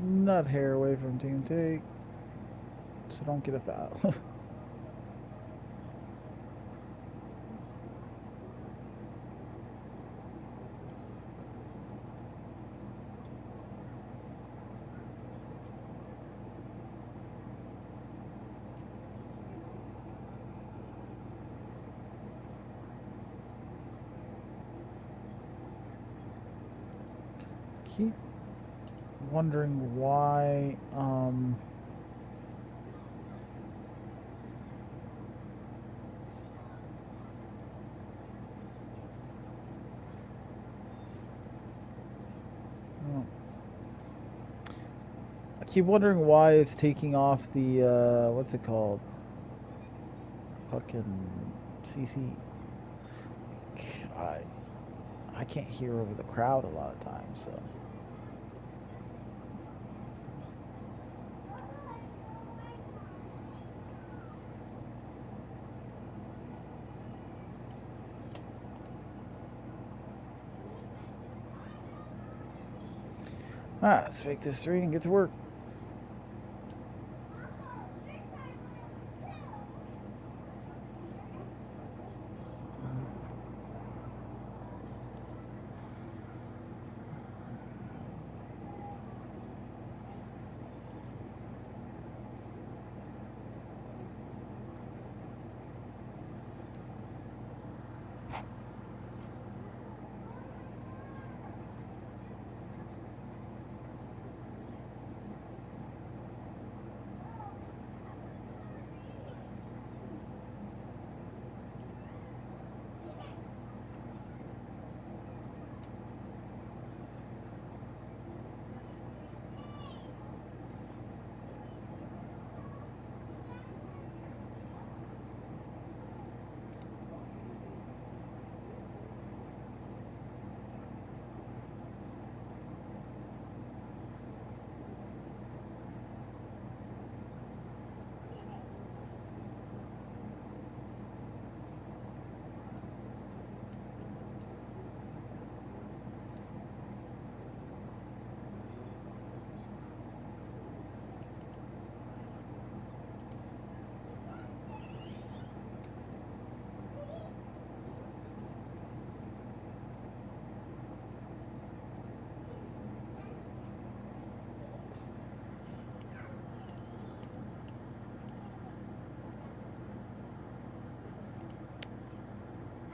Not hair away from team take, so don't get a foul. Keep wondering why I keep wondering why it's taking off the what's it called? Fucking CC. I can't hear over the crowd a lot of times, so. Alright, let's make this 3 and get to work.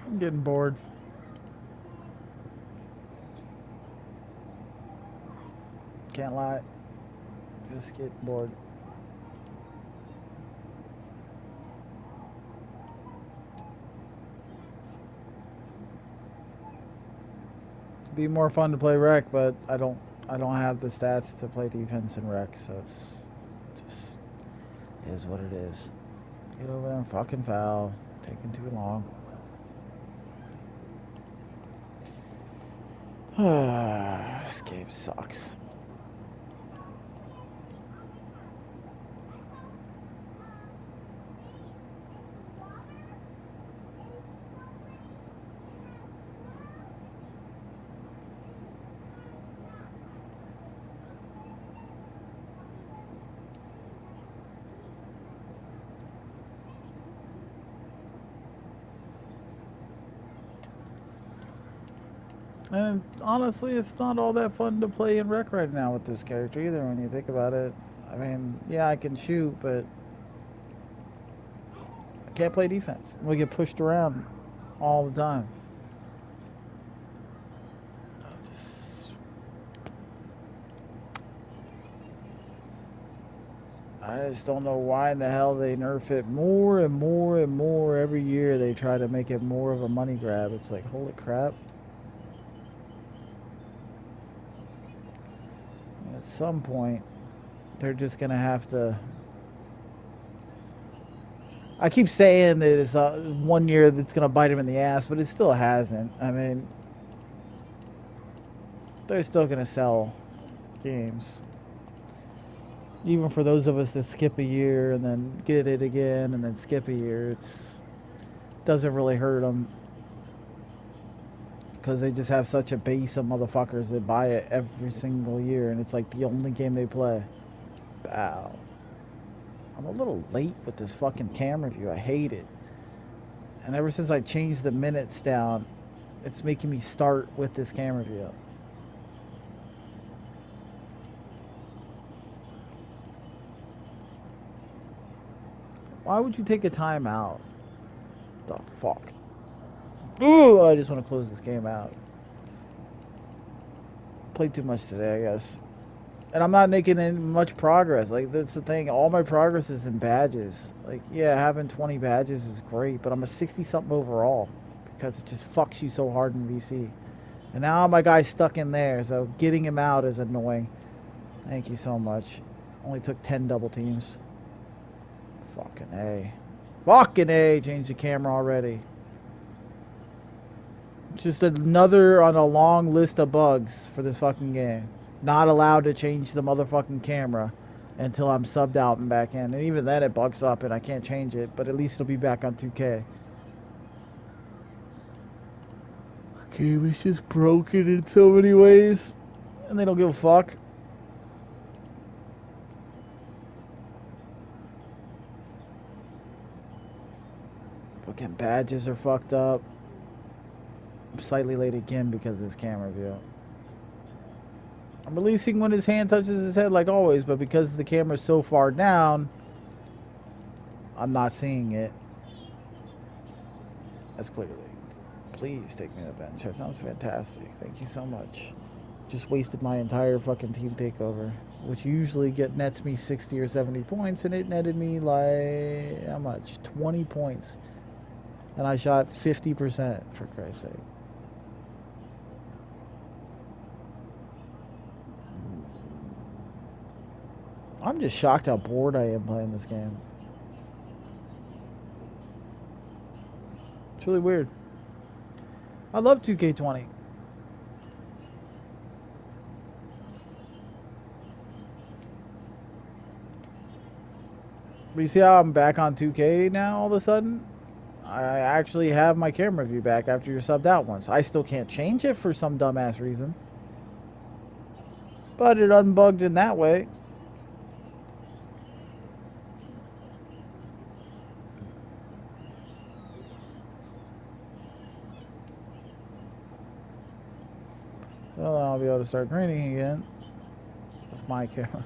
I'm getting bored. Can't lie. Just get bored. It'd be more fun to play rec, but I don't have the stats to play defense in rec, so it's just is what it is. Get over there and fucking foul. Taking too long. This game sucks. And honestly, it's not all that fun to play in Rec right now with this character either when you think about it. I mean, yeah, I can shoot, but I can't play defense. We get pushed around all the time. I just don't know why in the hell they nerf it more and more and more every year. They try to make it more of a money grab. It's like, holy crap. At some point, they're just going to have to... I keep saying that it's 1 year that's going to bite them in the ass, but it still hasn't. I mean, they're still going to sell games. Even for those of us that skip a year and then get it again and then skip a year, it's doesn't really hurt them. Because they just have such a base of motherfuckers that buy it every single year, and it's like the only game they play. Wow. I'm a little late with this fucking camera view. I hate it. And ever since I changed the minutes down, it's making me start with this camera view. Why would you take a time out? The fuck? Ooh, I just want to close this game out. Played too much today, I guess. And I'm not making any much progress. Like, that's the thing. All my progress is in badges. Like, yeah, having 20 badges is great, but I'm a 60-something overall because it just fucks you so hard in VC. And now my guy's stuck in there, so getting him out is annoying. Thank you so much. Only took 10 double teams. Fucking A. Fucking A! Change the camera already. Just another on a long list of bugs for this fucking game. Not allowed to change the motherfucking camera until I'm subbed out and back in. And even then it bugs up and I can't change it, but at least it'll be back on 2K. Game is just broken in so many ways. And they don't give a fuck. Fucking badges are fucked up. I'm slightly late again because of this camera view. I'm releasing when his hand touches his head like always, but because the camera's so far down, I'm not seeing it. That's clearly. Please take me to the bench. That sounds fantastic. Thank you so much. Just wasted my entire fucking team takeover, which usually nets me 60 or 70 points, and it netted me like, how much? 20 points. And I shot 50%, for Christ's sake. I'm just shocked how bored I am playing this game. It's really weird. I love 2K20. But you see how I'm back on 2K now all of a sudden? I actually have my camera view back after you're subbed out once. I still can't change it for some dumbass reason. But it unbugged in that way. So I'll be able to start training again. That's my camera.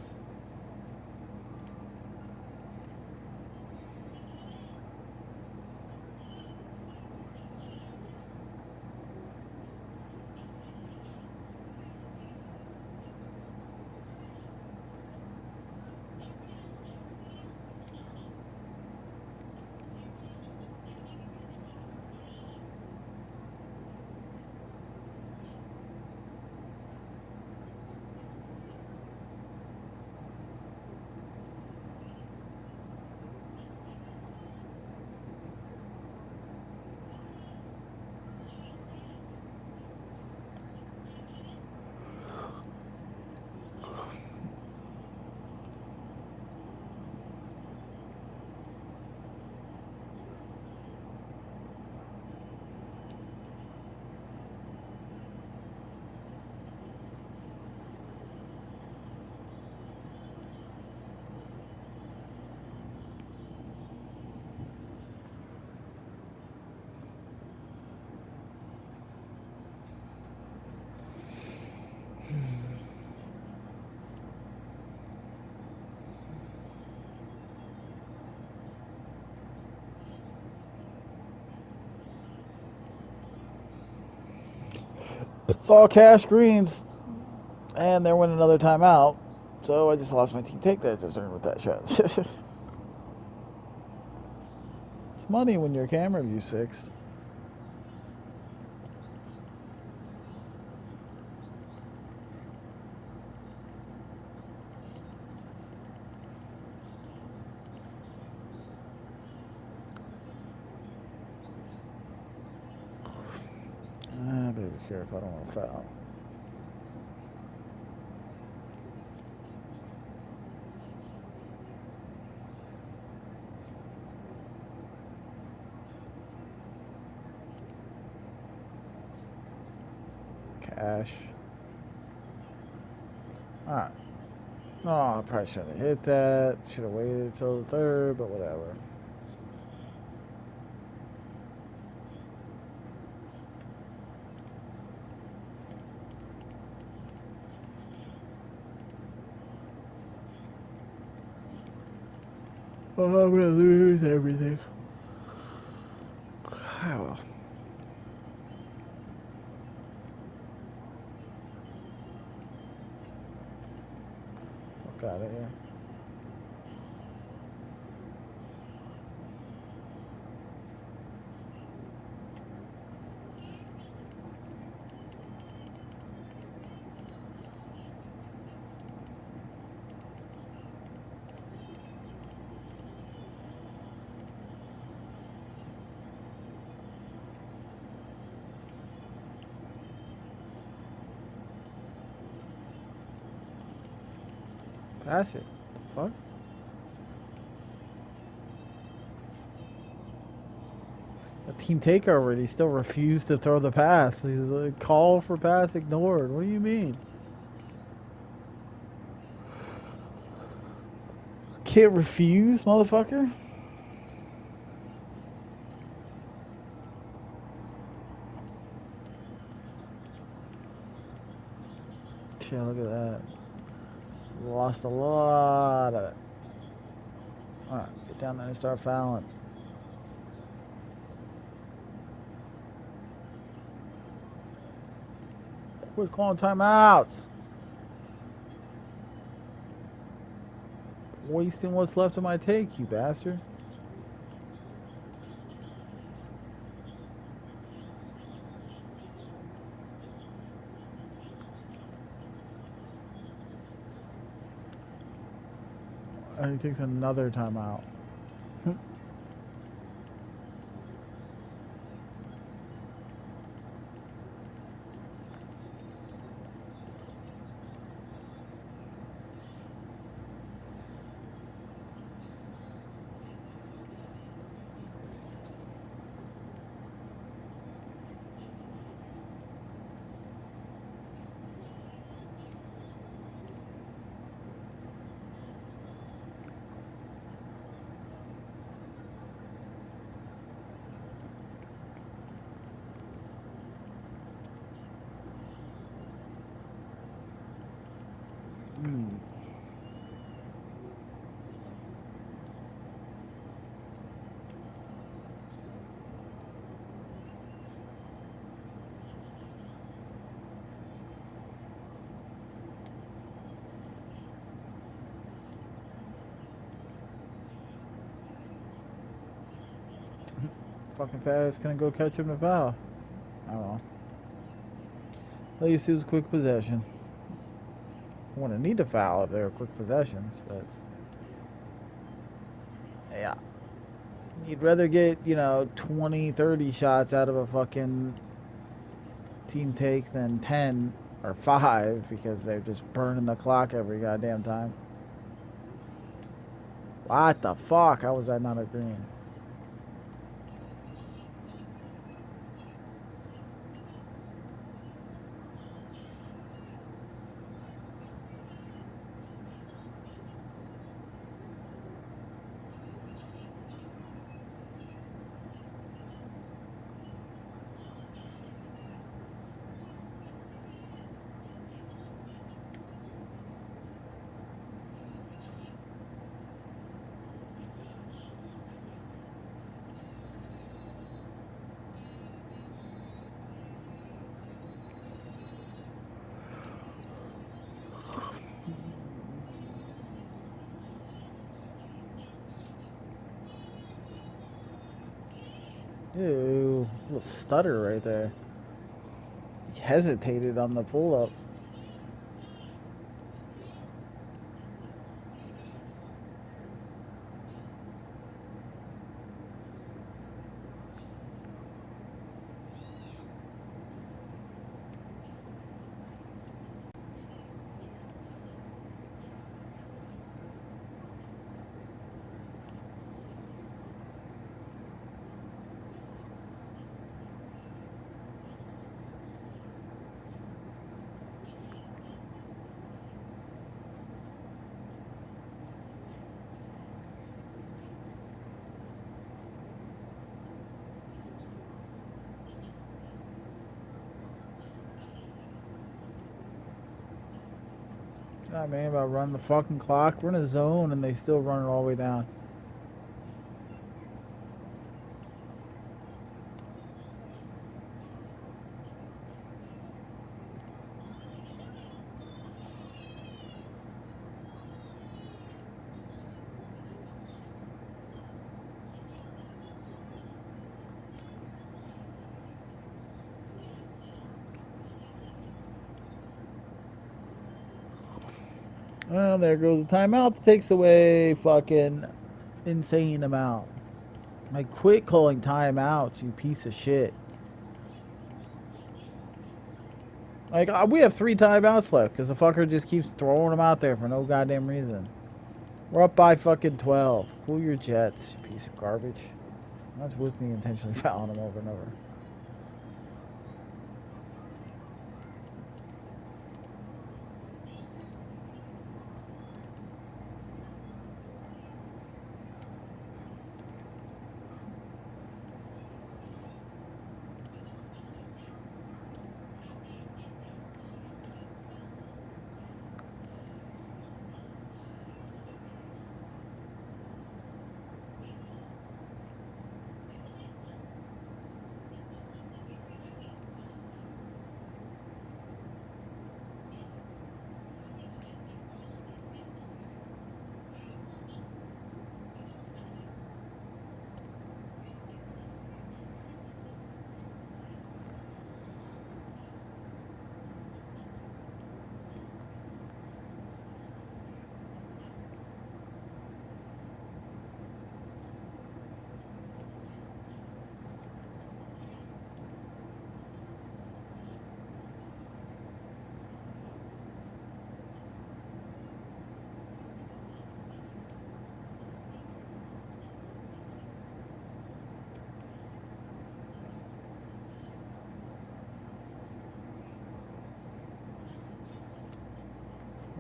all cash greens, and there went another timeout. So I just lost my team take that I just earned with that shot. It's money when your camera view's fixed. I better be careful. I don't want to foul. Cash. Alright. Oh, I probably shouldn't have hit that. Should have waited until the third, but whatever. Oh, I'm gonna lose everything. Oh, well. Fuck out of here. Pass it. The fuck? A team takeover, and he still refused to throw the pass. He's like, call for pass ignored. What do you mean? Can't refuse, motherfucker? Yeah, look at that. Lost a lot of it. Alright, get down there and start fouling. Quit calling timeouts. Wasting what's left of my take, you bastard. He takes another timeout. Fucking fast, gonna go catch him to foul. I don't know. At least it was quick possession. I wouldn't need to foul if they were quick possessions, but yeah. You'd rather get, 20, 30 shots out of a fucking team take than 10 or 5 because they're just burning the clock every goddamn time. What the fuck? How was that not a green? Ew, little stutter right there. He hesitated on the pull up. Nah, man, about running the fucking clock. We're in a zone and they still run it all the way down. Well, there goes the timeout that takes away fucking insane amount. Like, quit calling timeouts, you piece of shit. Like, we have 3 timeouts left because the fucker just keeps throwing them out there for no goddamn reason. We're up by fucking 12. Cool your jets, you piece of garbage. That's with me intentionally fouling him over and over.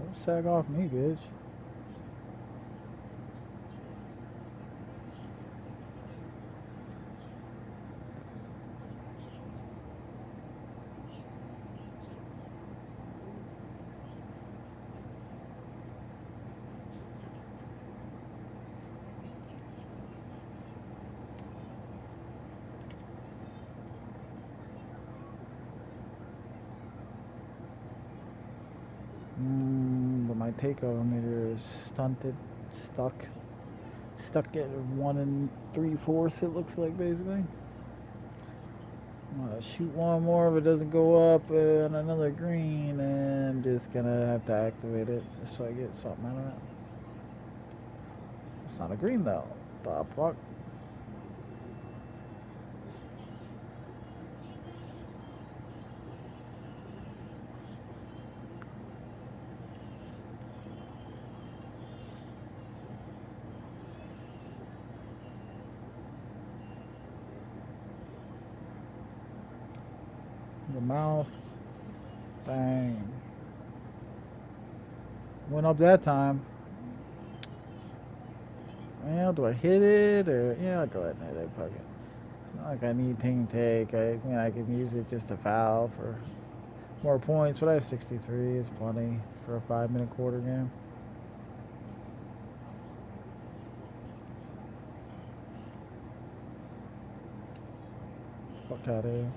Don't sag off me, bitch. But my takeover meter is stuck at 1 3/4. It looks like basically. I'm gonna shoot one more if it doesn't go up and another green, and I'm just gonna have to activate it just so I get something out of it. It's not a green though. The fuck? Your mouth. Bang. Went up that time. Well, do I hit it or yeah? I'll go ahead and hit it. Fuck it. It's not like I need team take. I mean, I can use it just to foul for more points, but I have 63. It's plenty for a 5-minute quarter game. Fuck out of here.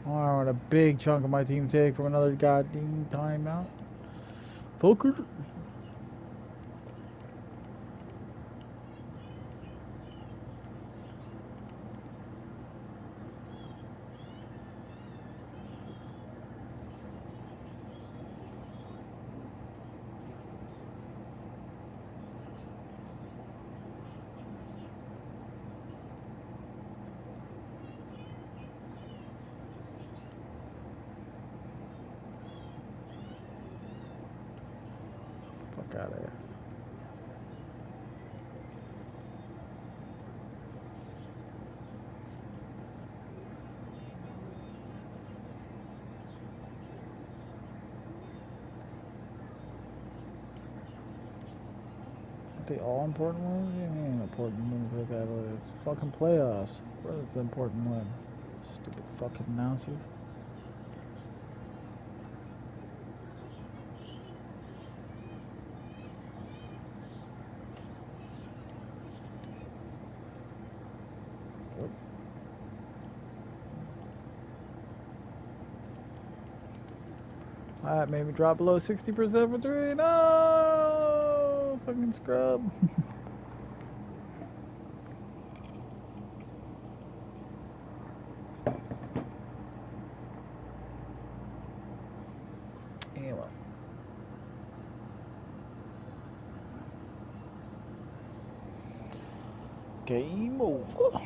I want a big chunk of my team take from another goddamn timeout. Fucker. out of here. They all important ones? What do you mean important ones like that? It's fucking playoffs. What is the important one? Stupid fucking announcer. What? Alright, maybe drop below 60% for 3. No! Fucking scrub. Anyway. Game over.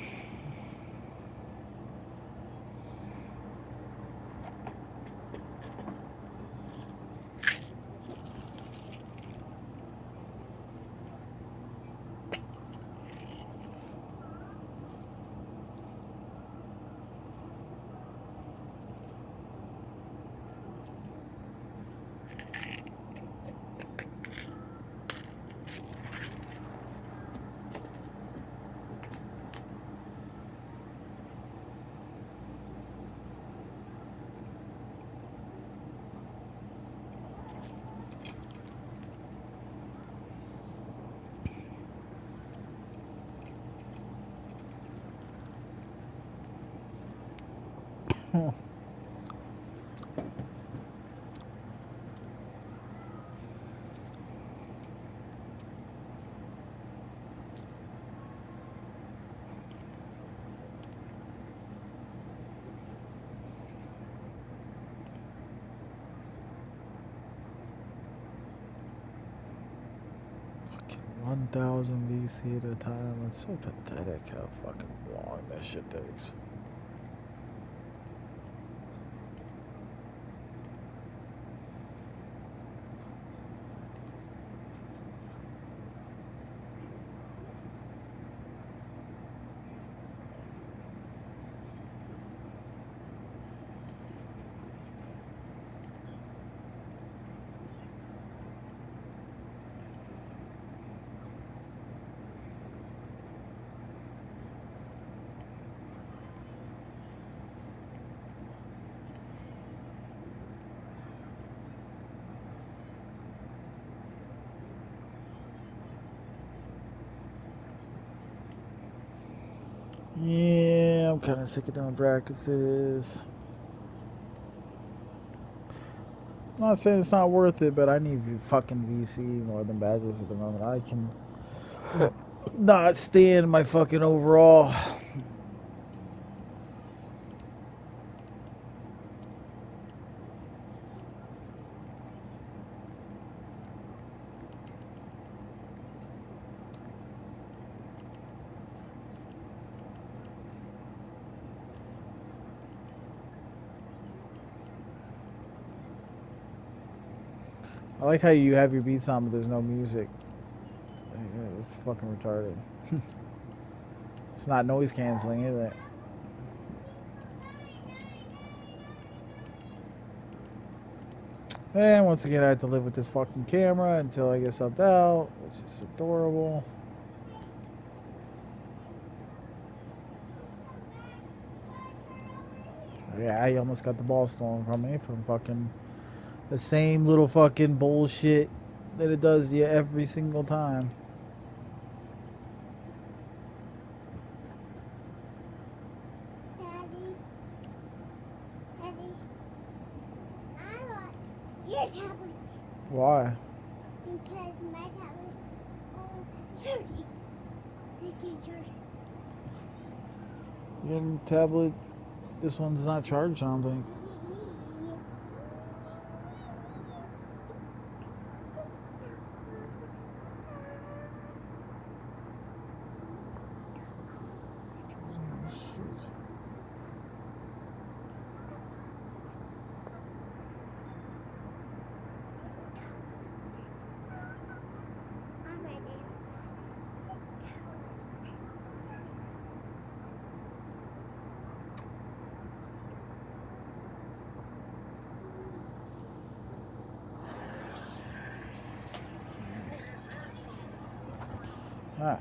Fucking 1,000 VC at a time. It's so pathetic how fucking long that shit takes. Yeah, I'm kind of sick of doing practices. I'm not saying it's not worth it, but I need fucking VC more than badges at the moment. I can not stand my fucking overall. I like how you have your beats on, but there's no music. It's fucking retarded. It's not noise canceling, is it? And once again, I have to live with this fucking camera until I get subbed out, which is adorable. Yeah, I almost got the ball stolen from me from fucking the same little fucking bullshit that it does to you every single time. Daddy, Daddy, I want your tablet. Why? Because my tablet, oh, dirty. Take your dirty. Your tablet, this one's not charged, I don't think. Alright.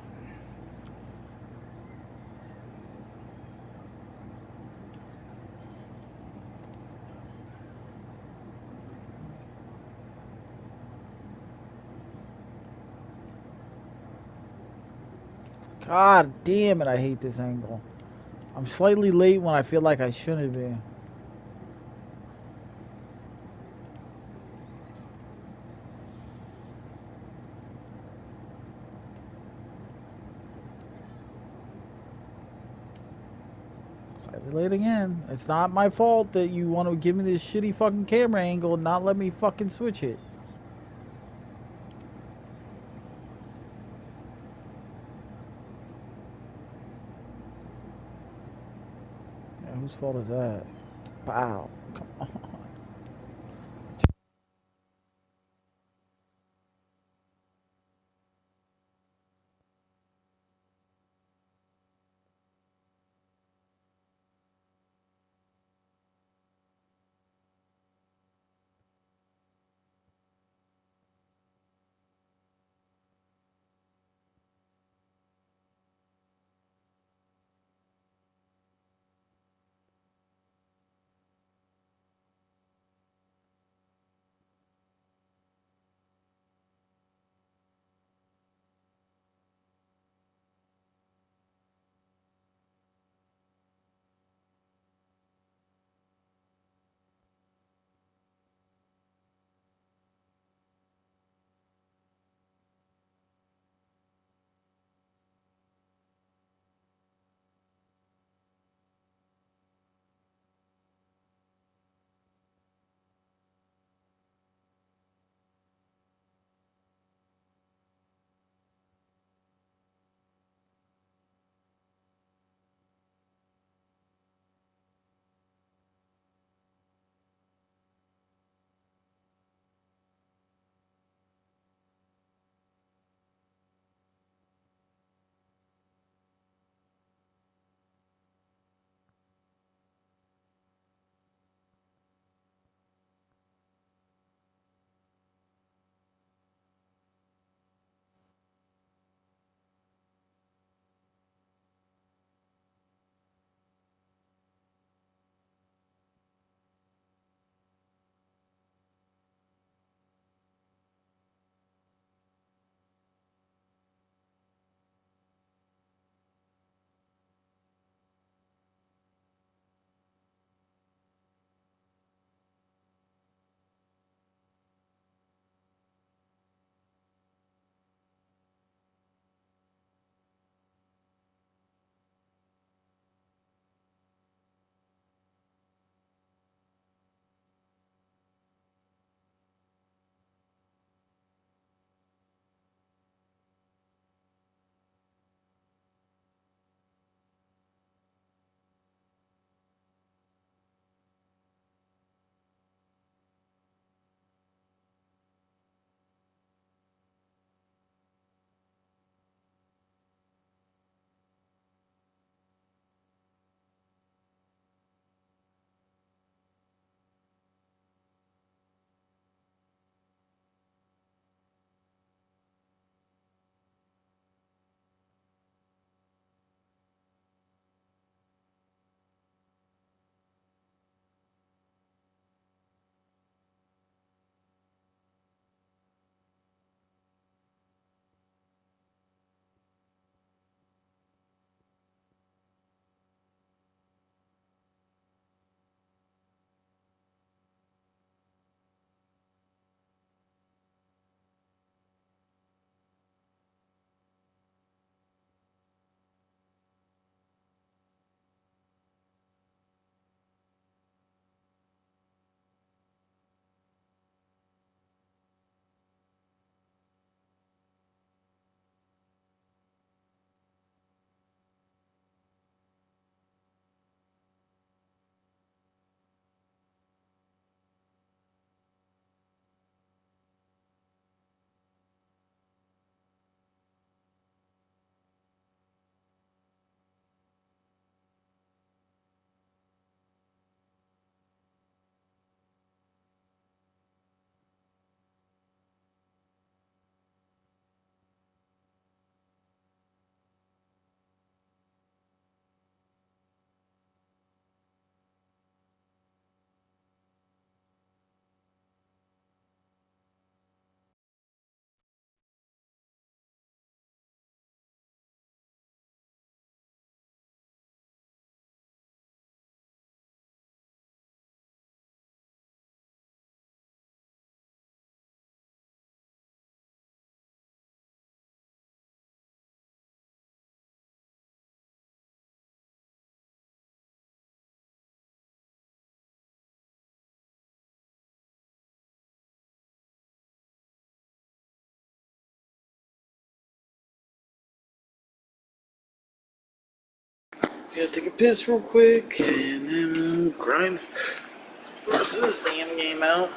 God damn it, I hate this angle. I'm slightly late when I feel like I shouldn't be. Slightly late again. It's not my fault that you want to give me this shitty fucking camera angle and not let me fucking switch it. Yeah, whose fault is that? Wow. Come on. Gotta take a piss real quick, and then we'll grind the rest of this damn game out.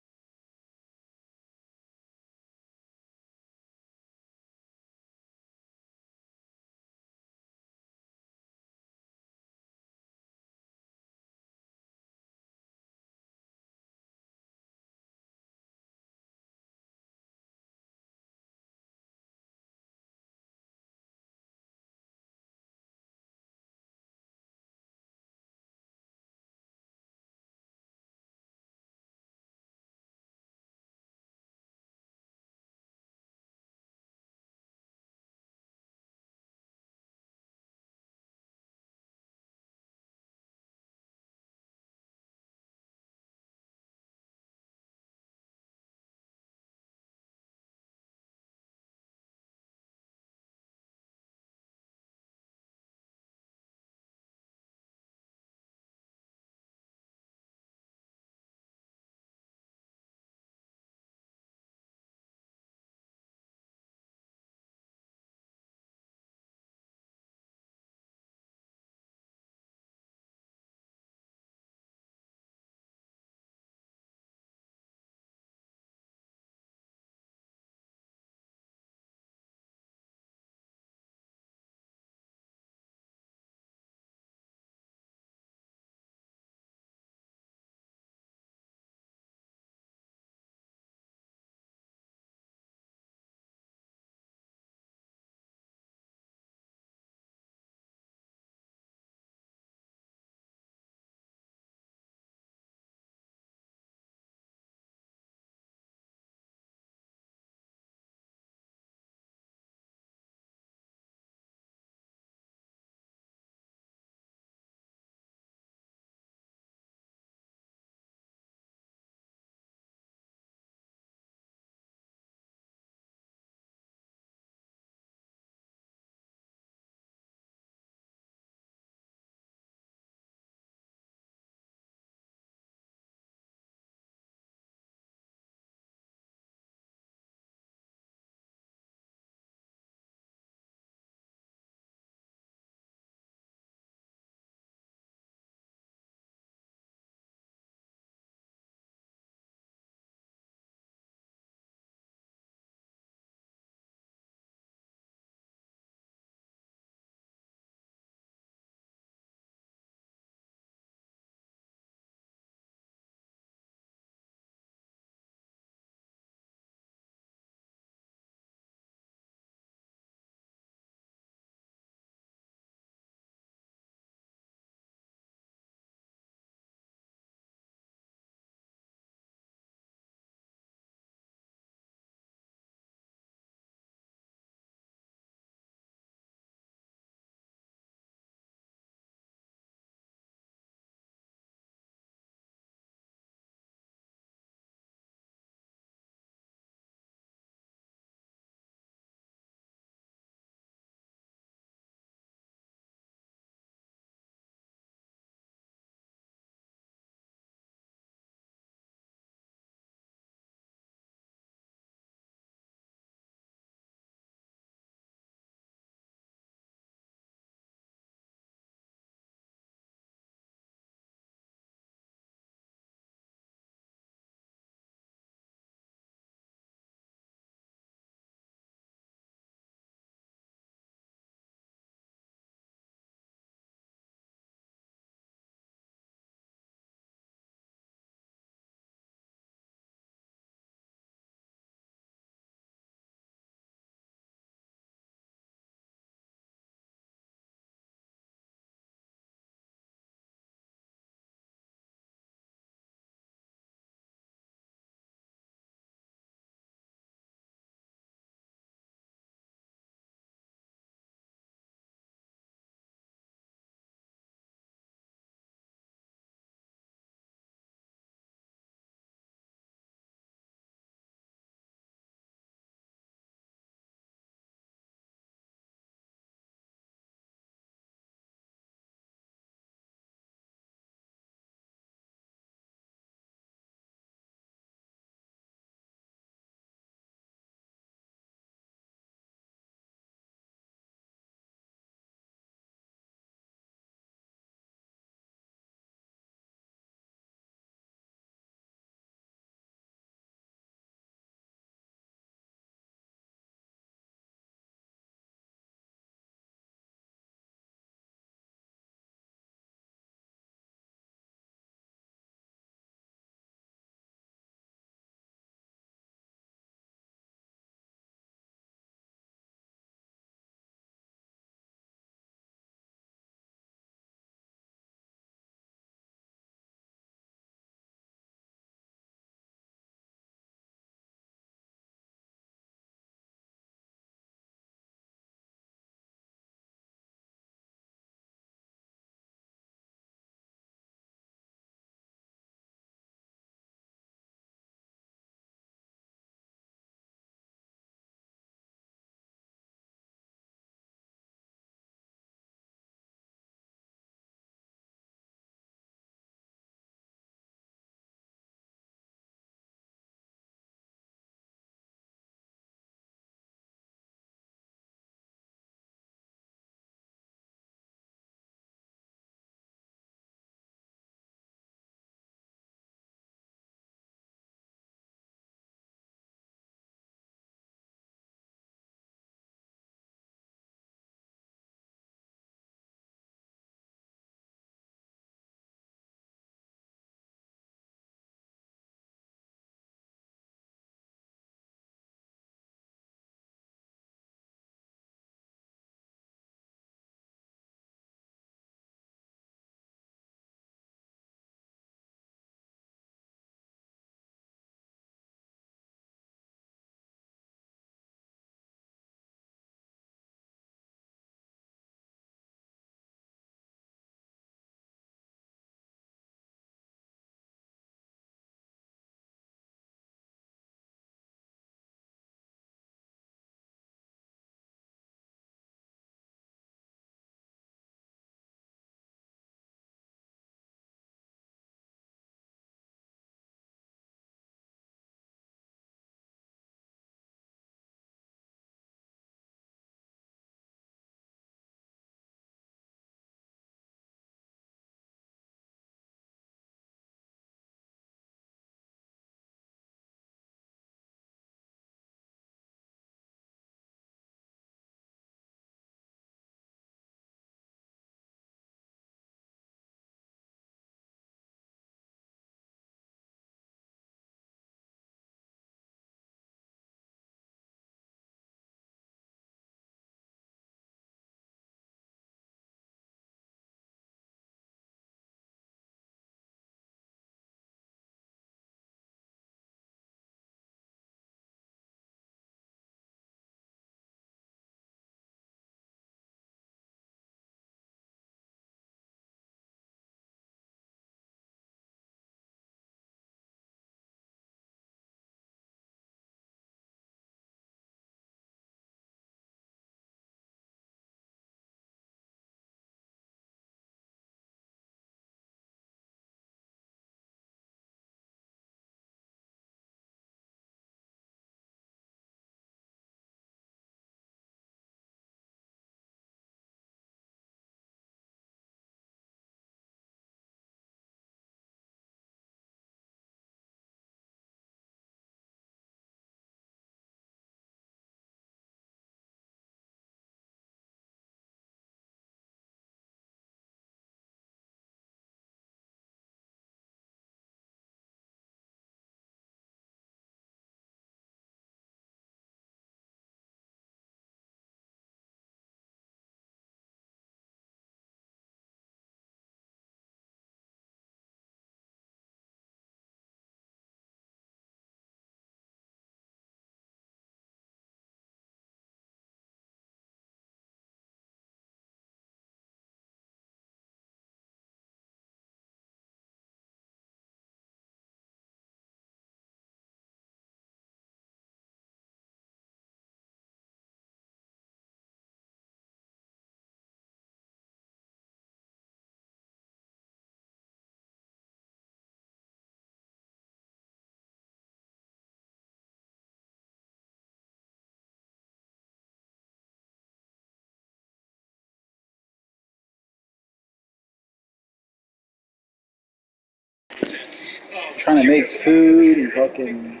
trying to make food and fucking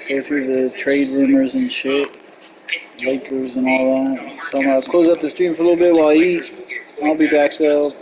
go through the trade rumors and shit. Lakers and all that. So I'm going to close up the stream for a little bit while I eat. I'll be back though.